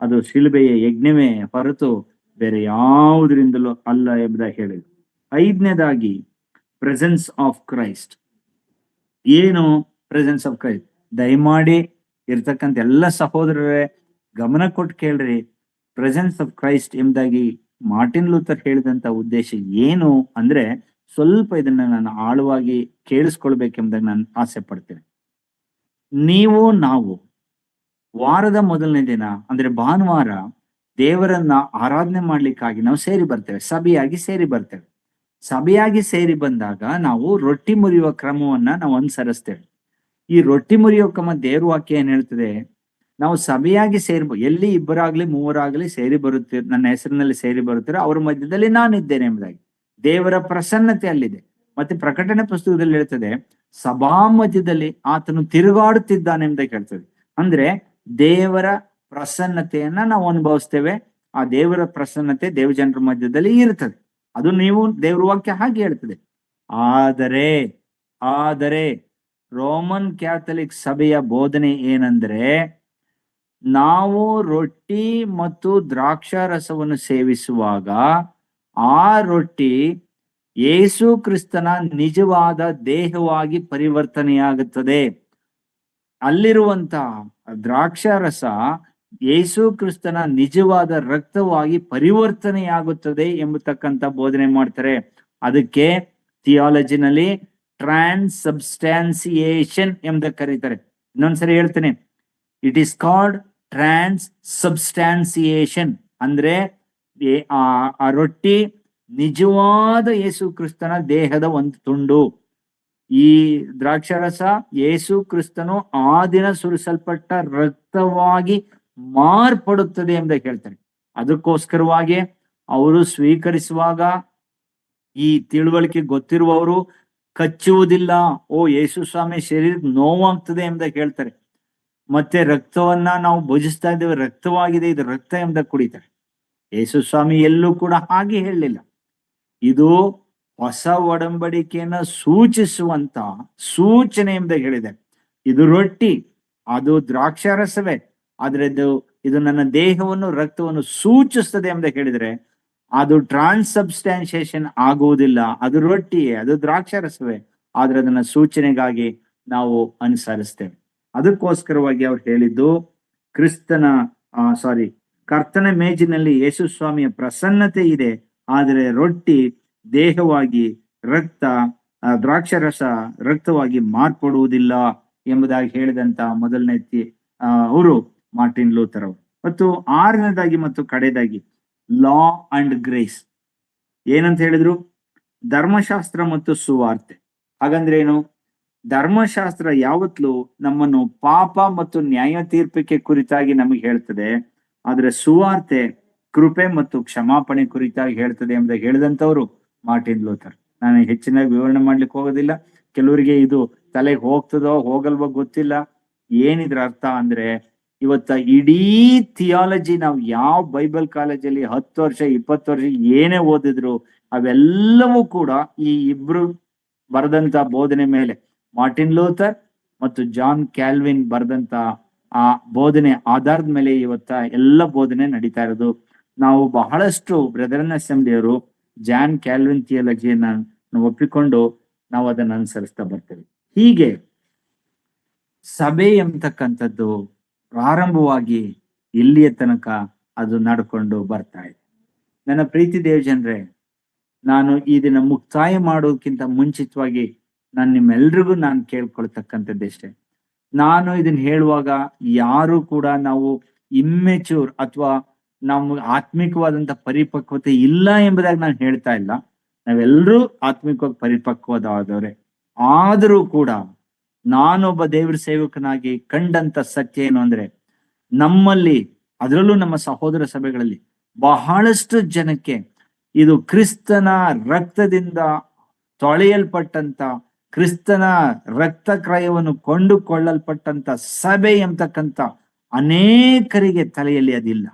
ಅದು ಶಿಲುಬೆಯ ಯಜ್ಞವೇ ಹೊರತು ಬೇರೆ ಯಾವುದರಿಂದಲೂ ಅಲ್ಲ ಎಂಬುದಾಗಿ ಹೇಳಿದ್ರು. ಐದನೇದಾಗಿ ಪ್ರೆಸೆನ್ಸ್ ಆಫ್ ಕ್ರೈಸ್ಟ್. ಏನು ಪ್ರೆಸೆನ್ಸ್ ಆಫ್ ಕ್ರೈಸ್ಟ್? ದಯಮಾಡಿ ಇರ್ತಕ್ಕಂಥ ಎಲ್ಲ ಸಹೋದರರೇ ಗಮನ ಕೊಟ್ಟು ಕೇಳ್ರಿ. ಪ್ರೆಸೆನ್ಸ್ ಆಫ್ ಕ್ರೈಸ್ಟ್ ಎಂಬುದಾಗಿ ಮಾರ್ಟಿನ್ ಲೂಥರ್ ಹೇಳಿದಂತ ಉದ್ದೇಶ ಏನು ಅಂದ್ರೆ, ಸ್ವಲ್ಪ ಇದನ್ನ ನಾನು ಆಳವಾಗಿ ಕೇಳಿಸ್ಕೊಳ್ಬೇಕೆಂಬುದಾಗಿ ನಾನು ಆಸೆ ಪಡ್ತೇನೆ. ನಾವು ವಾರದ ಮೊದಲನೇ ದಿನ ಅಂದ್ರೆ ಭಾನುವಾರ ದೇವರನ್ನ ಆರಾಧನೆ ಮಾಡ್ಲಿಕ್ಕಾಗಿ ನಾವು ಸೇರಿ ಬರ್ತೇವೆ, ಸಭೆಯಾಗಿ ಸೇರಿ ಬರ್ತೇವೆ. ಸಭೆಯಾಗಿ ಸೇರಿ ಬಂದಾಗ ನಾವು ರೊಟ್ಟಿ ಮುರಿಯುವ ಕ್ರಮವನ್ನ ನಾವು ಅನುಸರಿಸ್ತೇವೆ. ಈ ರೊಟ್ಟಿ ಮುರಿಯುವ ಕ್ರಮ ದೇವ್ರ ವಾಕ್ಯ ಏನ್ ಹೇಳ್ತದೆ? ನಾವು ಸಭೆಯಾಗಿ ಎಲ್ಲಿ ಇಬ್ಬರಾಗ್ಲಿ ಮೂವರಾಗ್ಲಿ ಸೇರಿ ಬರುತ್ತೀರ, ನನ್ನ ಹೆಸರಿನಲ್ಲಿ ಸೇರಿ ಬರುತ್ತೀರ, ಅವ್ರ ಮಧ್ಯದಲ್ಲಿ ನಾನಿದ್ದೇನೆ ಎಂಬುದಾಗಿ ದೇವರ ಪ್ರಸನ್ನತೆ ಅಲ್ಲಿದೆ. ಮತ್ತೆ ಪ್ರಕಟಣೆ ಪುಸ್ತಕದಲ್ಲಿ ಹೇಳ್ತದೆ, ಸಭಾ ಮಧ್ಯದಲ್ಲಿ ಆತನು ತಿರುಗಾಡುತ್ತಿದ್ದಾನೆ ಎಂಬುದಾಗಿ ಹೇಳ್ತದೆ. ಅಂದ್ರೆ ದೇವರ ಪ್ರಸನ್ನತೆಯನ್ನ ನಾವು ಅನುಭವಿಸ್ತೇವೆ. ಆ ದೇವರ ಪ್ರಸನ್ನತೆ ದೇವಜನರ ಮಧ್ಯದಲ್ಲಿ ಇರ್ತದೆ. ಅದು ನೀವು ದೇವ್ರ ವಾಕ್ಯ ಹಾಗೆ ಹೇಳ್ತದೆ. ಆದರೆ ರೋಮನ್ ಕ್ಯಾಥಲಿಕ್ ಸಭೆಯ ಬೋಧನೆ ಏನಂದ್ರೆ, ನಾವು ರೊಟ್ಟಿ ಮತ್ತು ದ್ರಾಕ್ಷಾರಸವನ್ನು ಸೇವಿಸುವಾಗ ಆ ರೊಟ್ಟಿ ಯೇಸು ಕ್ರಿಸ್ತನ ನಿಜವಾದ ದೇಹವಾಗಿ ಪರಿವರ್ತನೆಯಾಗುತ್ತದೆ. ಅಲ್ಲಿರುವಂತ ದ್ರಾಕ್ಷಾರಸ ಯೇಸು ಕ್ರಿಸ್ತನ ನಿಜವಾದ ರಕ್ತವಾಗಿ ಪರಿವರ್ತನೆಯಾಗುತ್ತದೆ ಎಂಬತಕ್ಕಂಥ ಬೋಧನೆ ಮಾಡ್ತಾರೆ. ಅದಕ್ಕೆ ಥಿಯಾಲಜಿನಲ್ಲಿ ಟ್ರಾನ್ಸ್ಸಬ್ಸ್ಟಾನ್ಸಿಯೇಷನ್ ಎಂಬ ಕರೀತಾರೆ. ಇನ್ನೊಂದ್ಸರಿ ಹೇಳ್ತೇನೆ, ಇಟ್ ಈಸ್ ಕಾಲ್ಡ್ ಟ್ರಾನ್ಸ್ಸಬ್ಸ್ಟಾನ್ಸಿಯೇಷನ್. ಅಂದ್ರೆ ಆ ರೊಟ್ಟಿ ನಿಜವಾದ ಯೇಸು ಕ್ರಿಸ್ತನ ದೇಹದ ಒಂದು ತುಂಡು. ಈ ದ್ರಾಕ್ಷಾರಸ ಯೇಸು ಕ್ರಿಸ್ತನು ಆ ದಿನ ಸುರಿಸಲ್ಪಟ್ಟ ರಕ್ತವಾಗಿ ಮಾರ್ಪಡುತ್ತದೆ ಎಂಬ ಹೇಳ್ತಾರೆ. ಅದಕ್ಕೋಸ್ಕರವಾಗಿ ಅವರು ಸ್ವೀಕರಿಸುವಾಗ ಈ ತಿಳುವಳಿಕೆ ಗೊತ್ತಿರುವವರು ಕಚ್ಚುವುದಿಲ್ಲ. ಯೇಸು ಸ್ವಾಮಿ ಶರೀರಕ್ಕೆ ನೋವಾಗ್ತದೆ ಎಂಬ ಹೇಳ್ತಾರೆ. ಮತ್ತೆ ರಕ್ತವನ್ನ ನಾವು ಭುಜಿಸ್ತಾ ಇದ್ದೇವೆ, ರಕ್ತವಾಗಿದೆ, ಇದು ರಕ್ತ ಎಂಬ ಕುಡಿತಾರೆ. ಯೇಸು ಸ್ವಾಮಿ ಎಲ್ಲೂ ಕೂಡ ಹಾಗೆ ಹೇಳಲಿಲ್ಲ. ಇದು ಹೊಸ ಒಡಂಬಡಿಕೆಯನ್ನ ಸೂಚಿಸುವಂತ ಸೂಚನೆ ಎಂಬ ಹೇಳಿದೆ. ಇದು ರೊಟ್ಟಿ, ಅದು ದ್ರಾಕ್ಷಾರಸವೇ, ಆದ್ರೆ ಇದು ನನ್ನ ದೇಹವನ್ನು ರಕ್ತವನ್ನು ಸೂಚಿಸ್ತದೆ ಎಂಬ ಹೇಳಿದ್ರೆ ಅದು ಟ್ರಾನ್ಸ್ಸಬ್ಸ್ಟಾನ್ಸಿಯೇಷನ್ ಆಗುವುದಿಲ್ಲ. ಅದು ರೊಟ್ಟಿಯೇ, ಅದು ದ್ರಾಕ್ಷಾರಸವೇ, ಆದ್ರೆ ಅದನ್ನ ಸೂಚನೆಗಾಗಿ ನಾವು ಅನುಸರಿಸ್ತೇವೆ. ಅದಕ್ಕೋಸ್ಕರವಾಗಿ ಅವ್ರು ಹೇಳಿದ್ದು ಕರ್ತನ ಮೇಜಿನಲ್ಲಿ ಯೇಸು ಸ್ವಾಮಿಯ ಪ್ರಸನ್ನತೆ ಇದೆ, ಆದರೆ ರೊಟ್ಟಿ ದೇಹವಾಗಿ, ರಕ್ತ ದ್ರಾಕ್ಷರಸ ರಕ್ತವಾಗಿ ಮಾರ್ಪಡುವುದಿಲ್ಲ ಎಂಬುದಾಗಿ ಹೇಳಿದಂತ ಮೊದಲನೇ ಅವರು ಮಾರ್ಟಿನ್ ಲೂಥರ್ ಅವರು. ಮತ್ತು ಆರನೇದಾಗಿ ಮತ್ತು ಕಡೆದಾಗಿ ಲಾ ಅಂಡ್ ಗ್ರೇಸ್ ಏನಂತ ಹೇಳಿದ್ರು? ಧರ್ಮಶಾಸ್ತ್ರ ಮತ್ತು ಸುವಾರ್ತೆ. ಹಾಗಂದ್ರೆ ಏನು? ಧರ್ಮಶಾಸ್ತ್ರ ಯಾವತ್ತೂ ನಮ್ಮನ್ನು ಪಾಪ ಮತ್ತು ನ್ಯಾಯ ತೀರ್ಪಿಕೆ ಕುರಿತಾಗಿ ನಮಗೆ ಹೇಳ್ತದೆ, ಆದ್ರೆ ಸುವಾರ್ತೆ ಕೃಪೆ ಮತ್ತು ಕ್ಷಮಾಪಣೆ ಕುರಿತಾಗಿ ಹೇಳ್ತದೆ ಎಂಬುದಾಗಿ ಹೇಳಿದಂತವ್ರು ಮಾರ್ಟಿನ್ ಲೂಥರ್. ನಾನು ಹೆಚ್ಚಿನ ವಿವರಣೆ ಮಾಡ್ಲಿಕ್ಕೆ ಹೋಗೋದಿಲ್ಲ. ಕೆಲವರಿಗೆ ಇದು ತಲೆಗೆ ಹೋಗ್ತದೋ ಹೋಗಲ್ವೋ ಗೊತ್ತಿಲ್ಲ. ಏನಿದ್ರ ಅರ್ಥ ಅಂದ್ರೆ, ಇವತ್ತ ಇಡೀ ಥಿಯಾಲಜಿ ನಾವು ಯಾವ ಬೈಬಲ್ ಕಾಲೇಜಲ್ಲಿ 10 ವರ್ಷ 20 ವರ್ಷ ಏನೇ ಓದಿದ್ರು ಅವೆಲ್ಲವೂ ಕೂಡ ಈ ಇಬ್ರು ಬರೆದಂತ ಬೋಧನೆ ಮೇಲೆ, ಮಾರ್ಟಿನ್ ಲೂಥರ್ ಮತ್ತು ಜಾನ್ ಕ್ಯಾಲ್ವಿನ್ ಬರೆದಂತ ಆ ಬೋಧನೆ ಆಧಾರದ ಮೇಲೆ ಇವತ್ತ ಎಲ್ಲ ಬೋಧನೆ ನಡೀತಾ ಇರೋದು. ನಾವು ಬಹಳಷ್ಟು ಬ್ರದರನ್ ಅಸೆಂಬ್ಲಿಯವರು ಜಾನ್ ಕ್ಯಾಲ್ವಿನ್ ಥಿಯಾಲಜಿಯನ್ನ ಒಪ್ಪಿಕೊಂಡು ನಾವು ಅದನ್ನು ಅನುಸರಿಸ್ತಾ ಬರ್ತೇವೆ. ಹೀಗೆ ಸಭೆ ಎಂಬತಕ್ಕಂಥದ್ದು ಪ್ರಾರಂಭವಾಗಿ ಇಲ್ಲಿಯ ತನಕ ಅದು ನಡ್ಕೊಂಡು ಬರ್ತಾ ಇದೆ. ನನ್ನ ಪ್ರೀತಿ ದೇವಜನರೇ, ನಾನು ಈ ದಿನ ಮುಕ್ತಾಯ ಮಾಡೋದಕ್ಕಿಂತ ಮುಂಚಿತವಾಗಿ ನಾನು ನಿಮ್ಮೆಲ್ರಿಗೂ ನಾನು ಕೇಳ್ಕೊಳ್ತಕ್ಕಂಥದ್ದೆಷ್ಟೇ, ನಾನು ಇದನ್ನ ಹೇಳುವಾಗ ಯಾರು ಕೂಡ ನಾವು ಇಮ್ಮೆಚೂರ್ ಅಥವಾ ನಮ್ಗೆ ಆತ್ಮಿಕವಾದಂತ ಪರಿಪಕ್ವತೆ ಇಲ್ಲ ಎಂಬುದಾಗಿ ನಾನು ಹೇಳ್ತಾ ಇಲ್ಲ. ನಾವೆಲ್ಲರೂ ಆತ್ಮಿಕವಾಗಿ ಪರಿಪಕ್ವವಾದವರೇ. ಆದರೂ ಕೂಡ ನಾನೊಬ್ಬ ದೇವರ ಸೇವಕನಾಗಿ ಕಂಡಂತ ಸತ್ಯ ಏನು ಅಂದ್ರೆ, ನಮ್ಮಲ್ಲಿ ಅದರಲ್ಲೂ ನಮ್ಮ ಸಹೋದರ ಸಭೆಗಳಲ್ಲಿ ಬಹಳಷ್ಟು ಜನಕ್ಕೆ ಇದು ಕ್ರಿಸ್ತನ ರಕ್ತದಿಂದ ತೊಳೆಯಲ್ಪಟ್ಟಂತ, ಕ್ರಿಸ್ತನ ರಕ್ತ ಕ್ರಯವನ್ನು ಕೊಂಡುಕೊಳ್ಳಲ್ಪಟ್ಟಂತ ಸಭೆ ಎಂಬತಕ್ಕಂಥ ಅನೇಕರಿಗೆ ತಲೆಯಲ್ಲಿ ಅದಿಲ್ಲ.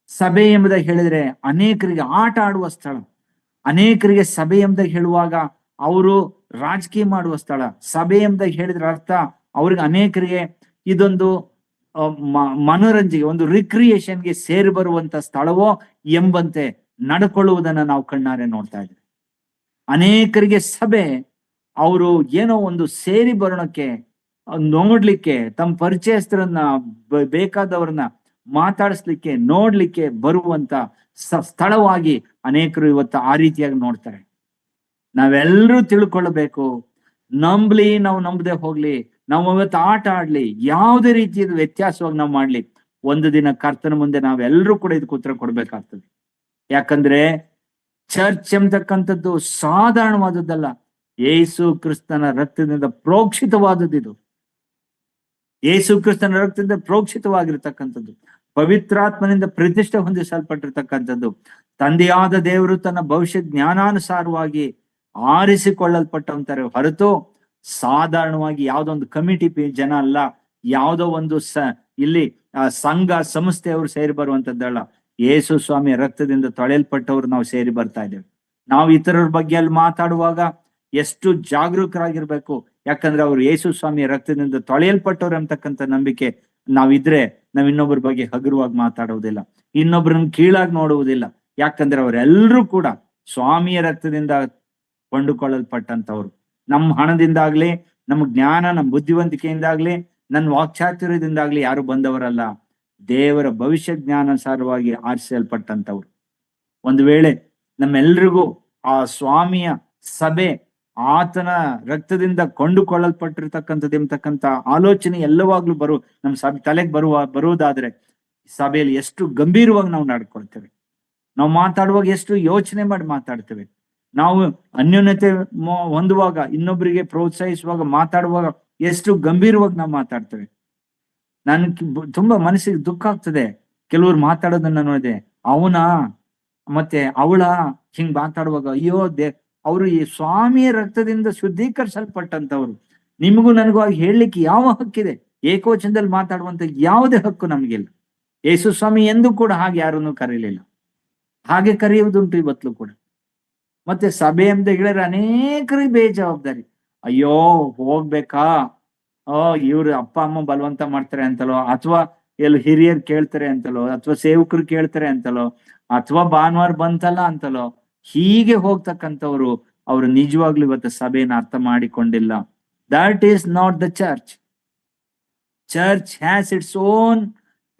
ಸಭೆ ಎಂಬುದಾಗಿ ಹೇಳಿದ್ರೆ ಅನೇಕರಿಗೆ ಆಟ ಆಡುವ ಸ್ಥಳ, ಅನೇಕರಿಗೆ ಸಭೆ ಎಂಬುದಾಗಿ ಹೇಳುವಾಗ ಅವರು ರಾಜಕೀಯ ಮಾಡುವ ಸ್ಥಳ, ಸಭೆ ಎಂಬುದಾಗಿ ಹೇಳಿದ್ರ ಅರ್ಥ ಅವ್ರಿಗೆ ಅನೇಕರಿಗೆ ಇದೊಂದು ಮನೋರಂಜನೆಗೆ, ಒಂದು ರಿಕ್ರಿಯೇಷನ್ಗೆ ಸೇರಿ ಬರುವಂತ ಸ್ಥಳವೋ ಎಂಬಂತೆ ನಡ್ಕೊಳ್ಳುವುದನ್ನ ನಾವು ಕಣ್ಣಾರೆ ನೋಡ್ತಾ ಇದ್ದೀವಿ. ಅನೇಕರಿಗೆ ಸಭೆ ಅವರು ಏನೋ ಒಂದು ಸೇರಿ ಬರೋಣಕ್ಕೆ, ನೋಡ್ಲಿಕ್ಕೆ, ತಮ್ಮ ಪರಿಚಯಸ್ಥರನ್ನ ಬೇಕಾದವ್ರನ್ನ ಮಾತಾಡಿಸ್ಲಿಕ್ಕೆ, ನೋಡ್ಲಿಕ್ಕೆ ಬರುವಂತ ಸ್ಥಳವಾಗಿ ಅನೇಕರು ಇವತ್ತು ಆ ರೀತಿಯಾಗಿ ನೋಡ್ತಾರೆ. ನಾವೆಲ್ಲರೂ ತಿಳ್ಕೊಳ್ಬೇಕು, ನಂಬ್ಲಿ ನಾವು ನಂಬದೆ ಹೋಗ್ಲಿ, ನಾವು ಇವತ್ತು ಆಟ ಆಡ್ಲಿ, ಯಾವುದೇ ರೀತಿಯ ವ್ಯತ್ಯಾಸವಾಗಿ ನಾವು ಮಾಡ್ಲಿ, ಒಂದು ದಿನ ಕರ್ತನ ಮುಂದೆ ನಾವೆಲ್ಲರೂ ಕೂಡ ಇದಕ್ಕೆ ಉತ್ತರ ಕೊಡ್ಬೇಕಾಗ್ತದೆ. ಯಾಕಂದ್ರೆ ಚರ್ಚ್ ಎಂಬತಕ್ಕಂಥದ್ದು ಸಾಧಾರಣವಾದದ್ದಲ್ಲ, ಯೇಸು ಕ್ರಿಸ್ತನ ರಕ್ತದಿಂದ ಪ್ರೋಕ್ಷಿತವಾದದ್ದು. ಇದು ಯೇಸು ಕ್ರಿಸ್ತನ ರಕ್ತದಿಂದ ಪ್ರೋಕ್ಷಿತವಾಗಿರ್ತಕ್ಕಂಥದ್ದು, ಪವಿತ್ರಾತ್ಮನಿಂದ ಪ್ರತಿಷ್ಠೆ ಹೊಂದಿಸಲ್ಪಟ್ಟಿರ್ತಕ್ಕಂಥದ್ದು, ತಂದೆಯಾದ ದೇವರು ತನ್ನ ಭವಿಷ್ಯ ಜ್ಞಾನಾನುಸಾರವಾಗಿ ಆರಿಸಿಕೊಳ್ಳಲ್ಪಟ್ಟಂತಾರೆ ಹೊರತು ಸಾಧಾರಣವಾಗಿ ಯಾವುದೋ ಒಂದು ಕಮಿಟಿ ಜನ ಅಲ್ಲ, ಯಾವುದೋ ಒಂದು ಇಲ್ಲಿ ಸಂಘ ಸಂಸ್ಥೆಯವರು ಸೇರಿ ಬರುವಂತದ್ದಲ್ಲ. ಯೇಸು ಸ್ವಾಮಿಯ ರಕ್ತದಿಂದ ತೊಳೆಯಲ್ಪಟ್ಟವ್ರು ನಾವು ಸೇರಿ ಬರ್ತಾ ಇದ್ದೇವೆ. ನಾವು ಇತರರ ಬಗ್ಗೆ ಅಲ್ಲಿ ಮಾತಾಡುವಾಗ ಎಷ್ಟು ಜಾಗರೂಕರಾಗಿರ್ಬೇಕು. ಯಾಕಂದ್ರೆ ಅವ್ರು ಯೇಸು ಸ್ವಾಮಿಯ ರಕ್ತದಿಂದ ತೊಳೆಯಲ್ಪಟ್ಟವ್ರು ಅಂತಕ್ಕಂಥ ನಂಬಿಕೆ ನಾವಿದ್ರೆ ನಾವ್ ಇನ್ನೊಬ್ಬರ ಬಗ್ಗೆ ಹಗುರವಾಗಿ ಮಾತಾಡುವುದಿಲ್ಲ, ಇನ್ನೊಬ್ಬರನ್ನ ಕೀಳಾಗಿ ನೋಡುವುದಿಲ್ಲ. ಯಾಕಂದ್ರೆ ಅವರೆಲ್ಲರೂ ಕೂಡ ಸ್ವಾಮಿಯ ರಕ್ತದಿಂದ ಕೊಂಡುಕೊಳ್ಳಲ್ಪಟ್ಟಂತವ್ರು. ನಮ್ಮ ಹಣದಿಂದಾಗ್ಲಿ, ನಮ್ಮ ಜ್ಞಾನ, ನಮ್ಮ ಬುದ್ಧಿವಂತಿಕೆಯಿಂದಾಗ್ಲಿ, ನನ್ನ ವಾಕ್ಚಾತುರ್ಯದಿಂದಾಗ್ಲಿ ಯಾರು ಬಂದವರಲ್ಲ, ದೇವರ ಭವಿಷ್ಯ ಜ್ಞಾನಾನುಸಾರವಾಗಿ ಆರಿಸಲ್ಪಟ್ಟಂತವ್ರು. ಒಂದು ವೇಳೆ ನಮ್ಮೆಲ್ರಿಗೂ ಆ ಸ್ವಾಮಿಯ ಸಭೆ ಆತನ ರಕ್ತದಿಂದ ಕೊಂಡುಕೊಳ್ಳಲ್ಪಟ್ಟಿರ್ತಕ್ಕಂಥದ್ದು ಎಂಬತಕ್ಕಂಥ ಆಲೋಚನೆ ಎಲ್ಲವಾಗ್ಲೂ ನಮ್ಮ ಸಭೆ ತಲೆಗೆ ಬರುವುದಾದ್ರೆ ಸಭೆಯಲ್ಲಿ ಎಷ್ಟು ಗಂಭೀರವಾಗಿ ನಾವು ನಡ್ಕೊಳ್ತೇವೆ, ನಾವು ಮಾತಾಡುವಾಗ ಎಷ್ಟು ಯೋಚನೆ ಮಾಡಿ ಮಾತಾಡ್ತೇವೆ, ನಾವು ಅನ್ಯೋನ್ಯತೆ ಹೊಂದುವಾಗ, ಇನ್ನೊಬ್ಬರಿಗೆ ಪ್ರೋತ್ಸಾಹಿಸುವಾಗ, ಮಾತಾಡುವಾಗ ಎಷ್ಟು ಗಂಭೀರವಾಗಿ ನಾವು ಮಾತಾಡ್ತೇವೆ. ನನ್ಗೆ ತುಂಬಾ ಮನಸ್ಸಿಗೆ ದುಃಖ ಆಗ್ತದೆ ಕೆಲವ್ರು ಮಾತಾಡೋದನ್ನ ನೋಡಿದೆ, ಅವನ ಮತ್ತೆ ಅವಳ ಹಿಂಗ್ ಮಾತಾಡುವಾಗ, ಅಯ್ಯೋ ಅವರು ಈ ಸ್ವಾಮಿಯ ರಕ್ತದಿಂದ ಶುದ್ಧೀಕರಿಸಲ್ಪಟ್ಟಂತವ್ರು, ನಿಮಗೂ ನನಗೂ ಆಗಿ ಹೇಳಲಿಕ್ಕೆ ಯಾವ ಹಕ್ಕಿದೆ? ಏಕವಚನದಲ್ಲಿ ಮಾತಾಡುವಂತ ಯಾವುದೇ ಹಕ್ಕು ನಮಗಿಲ್ಲ. ಯೇಸು ಸ್ವಾಮಿ ಎಂದೂ ಕೂಡ ಹಾಗೆ ಯಾರನ್ನು ಕರೀಲಿಲ್ಲ, ಹಾಗೆ ಕರೆಯುವುದುಂಟು ಇವತ್ತು ಕೂಡ. ಮತ್ತೆ ಸಭೆ ಅಂತ ಹೇಳಿದ್ರೆ ಅನೇಕರಿಗೆ ಬೇಜವಾಬ್ದಾರಿ, ಅಯ್ಯೋ ಹೋಗ್ಬೇಕಾ, ಇವ್ರು ಅಪ್ಪ ಅಮ್ಮ ಬಲವಂತ ಮಾಡ್ತಾರೆ ಅಂತಲೋ, ಅಥವಾ ಎಲ್ಲಿ ಹಿರಿಯರು ಕೇಳ್ತಾರೆ ಅಂತಲೋ, ಅಥವಾ ಸೇವಕರು ಕೇಳ್ತಾರೆ ಅಂತಲೋ, ಅಥವಾ ಭಾನುವಾರ ಬಂತಲ್ಲ ಅಂತಲೋ, ಹೀಗೆ ಹೋಗ್ತಕ್ಕಂಥವ್ರು ಅವರು ನಿಜವಾಗ್ಲೂ ಇವತ್ತು ಸಭೆಯನ್ನು ಅರ್ಥ ಮಾಡಿಕೊಂಡಿಲ್ಲ. That is not the church. Church has its own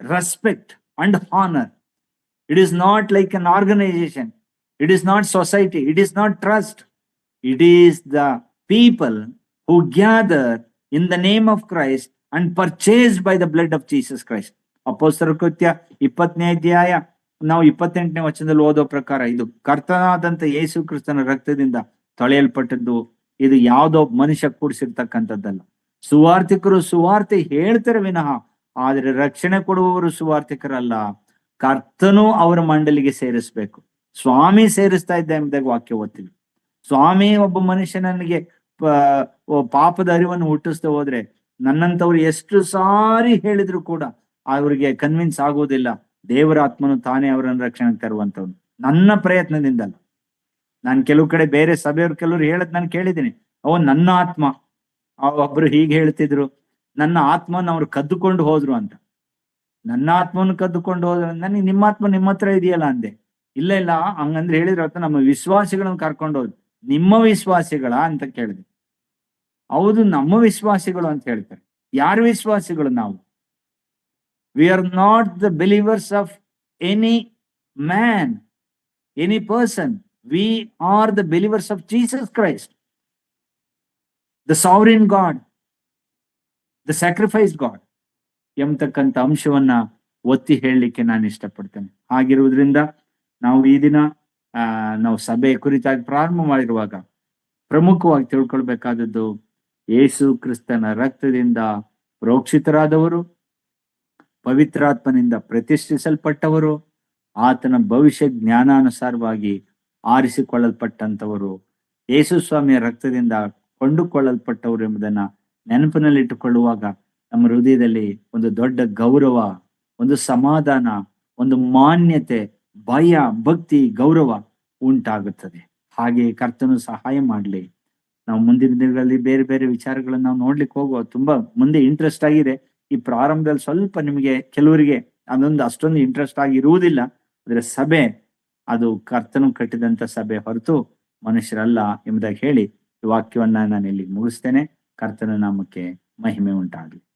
respect and honor. It is not like an organization. It is not society. It is not trust. It is the people who gather in the name of Christ and purchased by the blood of Jesus Christ. ಅಪೊಸ್ತಲರ ಕೃತ್ಯ 20ನೇ ಅಧ್ಯಾಯ ನಾವು 28ನೇ ವಚನದಲ್ಲಿ ಓದೋ ಪ್ರಕಾರ ಇದು ಕರ್ತನಾದಂತ ಯೇಸು ಕ್ರಿಸ್ತನ ರಕ್ತದಿಂದ ತೊಳೆಯಲ್ಪಟ್ಟದ್ದು. ಇದು ಯಾವುದೋ ಮನುಷ್ಯ ಕೂಡಿಸಿರ್ತಕ್ಕಂಥದ್ದಲ್ಲ. ಸುವಾರ್ತಿಕರು ಸುವಾರ್ತೆ ಹೇಳ್ತಾರೆ ವಿನಃ, ಆದ್ರೆ ರಕ್ಷಣೆ ಕೊಡುವವರು ಸುವಾರ್ತಿಕರಲ್ಲ. ಕರ್ತನು ಅವರ ಮಂಡಲಿಗೆ ಸೇರಿಸ್ಬೇಕು. ಸ್ವಾಮಿ ಸೇರಿಸ್ತಾ ಇದ್ದ ಎಂಬುದಾಗಿ ವಾಕ್ಯ ಓದ್ತೀವಿ. ಸ್ವಾಮಿ ಒಬ್ಬ ಮನುಷ್ಯನಿಗೆ ಪಾಪದ ಅರಿವನ್ನು ಹುಟ್ಟಿಸ್ತಾ ಹೋದ್ರೆ ನನ್ನಂತವ್ರು ಎಷ್ಟು ಸಾರಿ ಹೇಳಿದ್ರು ಕೂಡ ಅವ್ರಿಗೆ ಕನ್ವಿನ್ಸ್ ಆಗೋದಿಲ್ಲ. ದೇವರ ಆತ್ಮನು ತಾನೇ ಅವರನ್ನು ರಕ್ಷಣೆಗೆ ತರುವಂತವ್ನು. ನನ್ನ ಪ್ರಯತ್ನದಿಂದಲ್ಲ. ನಾನು ಕೆಲವು ಕಡೆ ಬೇರೆ ಸಭೆಯವ್ರು ಕೆಲವ್ರು ಹೇಳದ್ ನಾನು ಕೇಳಿದ್ದೀನಿ. ನನ್ನ ಆತ್ಮ, ಒಬ್ರು ಹೀಗೆ ಹೇಳ್ತಿದ್ರು, ನನ್ನ ಆತ್ಮನ ಅವ್ರು ಕದ್ದುಕೊಂಡು ಹೋದ್ರು ಅಂತ. ನನ್ನ ಆತ್ಮವನ್ನು ಕದ್ದುಕೊಂಡು ಹೋದ್ರು. ನನಗೆ ನಿಮ್ಮ ಆತ್ಮ ನಿಮ್ಮ ಹತ್ರ ಇದೆಯಲ್ಲ ಅಂದೆ. ಇಲ್ಲ ಇಲ್ಲ, ಹಂಗಂದ್ರೆ ಹೇಳಿದ್ರ ನಮ್ಮ ವಿಶ್ವಾಸಿಗಳನ್ನ ಕರ್ಕೊಂಡು ಹೋದ್ರು. ನಿಮ್ಮ ವಿಶ್ವಾಸಿಗಳ ಅಂತ ಕೇಳಿದೆ. ಹೌದು, ನಮ್ಮ ವಿಶ್ವಾಸಿಗಳು ಅಂತ ಹೇಳ್ತಾರೆ. ಯಾರ ವಿಶ್ವಾಸಿಗಳು ನಾವು? We are not the believers of any man, any person. We are the believers of Jesus Christ, the sovereign god, the sacrifice god ಎಂಬತಕ್ಕಂಥ ಅಂಶವನ್ನ ಒತ್ತಿ ಹೇಳಲಿಕ್ಕೆ ನಾನು ಇಷ್ಟಪಡ್ತೇನೆ. ಹಾಗಿರುವುದರಿಂದ ನಾವು ಈ ದಿನ ನಾವು ಸಭೆ ಕುರಿತಾಗಿ ಪ್ರಾರಂಭ ಮಾಡಿರುವಾಗ ಪ್ರಮುಖವಾಗಿ ತಿಳ್ಕೊಳ್ಬೇಕಾದದ್ದು, ಯೇಸು ಕ್ರಿಸ್ತನ ರಕ್ತದಿಂದ ಪ್ರೋಕ್ಷಿತರಾದವರು, ಪವಿತ್ರಾತ್ಮನಿಂದ ಪ್ರತಿಷ್ಠಿಸಲ್ಪಟ್ಟವರು, ಆತನ ಭವಿಷ್ಯ ಜ್ಞಾನಾನುಸಾರವಾಗಿ ಆರಿಸಿಕೊಳ್ಳಲ್ಪಟ್ಟಂತವರು, ಯೇಸು ಸ್ವಾಮಿಯ ರಕ್ತದಿಂದ ಕೊಂಡುಕೊಳ್ಳಲ್ಪಟ್ಟವರು ಎಂಬುದನ್ನ ನೆನಪಿನಲ್ಲಿಟ್ಟುಕೊಳ್ಳುವಾಗ ನಮ್ಮ ಹೃದಯದಲ್ಲಿ ಒಂದು ದೊಡ್ಡ ಗೌರವ, ಒಂದು ಸಮಾಧಾನ, ಒಂದು ಮಾನ್ಯತೆ, ಭಯ, ಭಕ್ತಿ, ಗೌರವ ಉಂಟಾಗುತ್ತದೆ. ಹಾಗೆ ಕರ್ತನು ಸಹಾಯ ಮಾಡಲಿ. ನಾವು ಮುಂದಿನ ದಿನಗಳಲ್ಲಿ ಬೇರೆ ಬೇರೆ ವಿಚಾರಗಳನ್ನು ನಾವು ನೋಡ್ಲಿಕ್ಕೆ ಹೋಗುವ. ತುಂಬಾ ಮುಂದೆ ಇಂಟ್ರೆಸ್ಟ್ ಆಗಿದೆ. ಈ ಪ್ರಾರಂಭದಲ್ಲಿ ಸ್ವಲ್ಪ ನಿಮಗೆ ಕೆಲವರಿಗೆ ಅದೊಂದು ಅಷ್ಟೊಂದು ಇಂಟ್ರೆಸ್ಟ್ ಆಗಿ ಇರುವುದಿಲ್ಲ. ಆದ್ರೆ ಸಭೆ ಅದು ಕರ್ತನು ಕಟ್ಟಿದಂತ ಸಭೆ ಹೊರತು ಮನುಷ್ಯರಲ್ಲ ಎಂಬುದಾಗಿ ಹೇಳಿ ಈ ವಾಕ್ಯವನ್ನ ನಾನು ಇಲ್ಲಿ ಮುಗಿಸ್ತೇನೆ. ಕರ್ತನ ನಾಮಕ್ಕೆ ಮಹಿಮೆ ಉಂಟಾಗಲಿ.